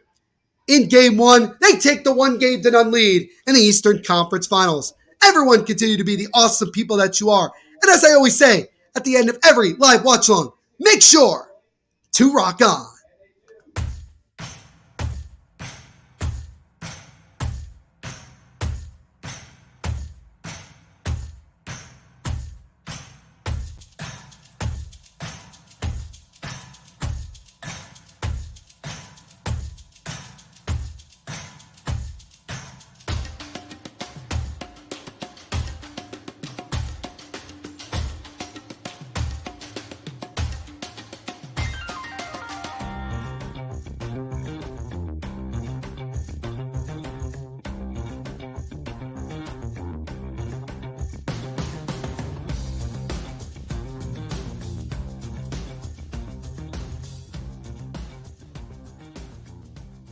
In Game 1, they take the 1-0 lead in the Eastern Conference Finals. Everyone continue to be the awesome people that you are. And as I always say, at the end of every live watch-along, make sure to rock on.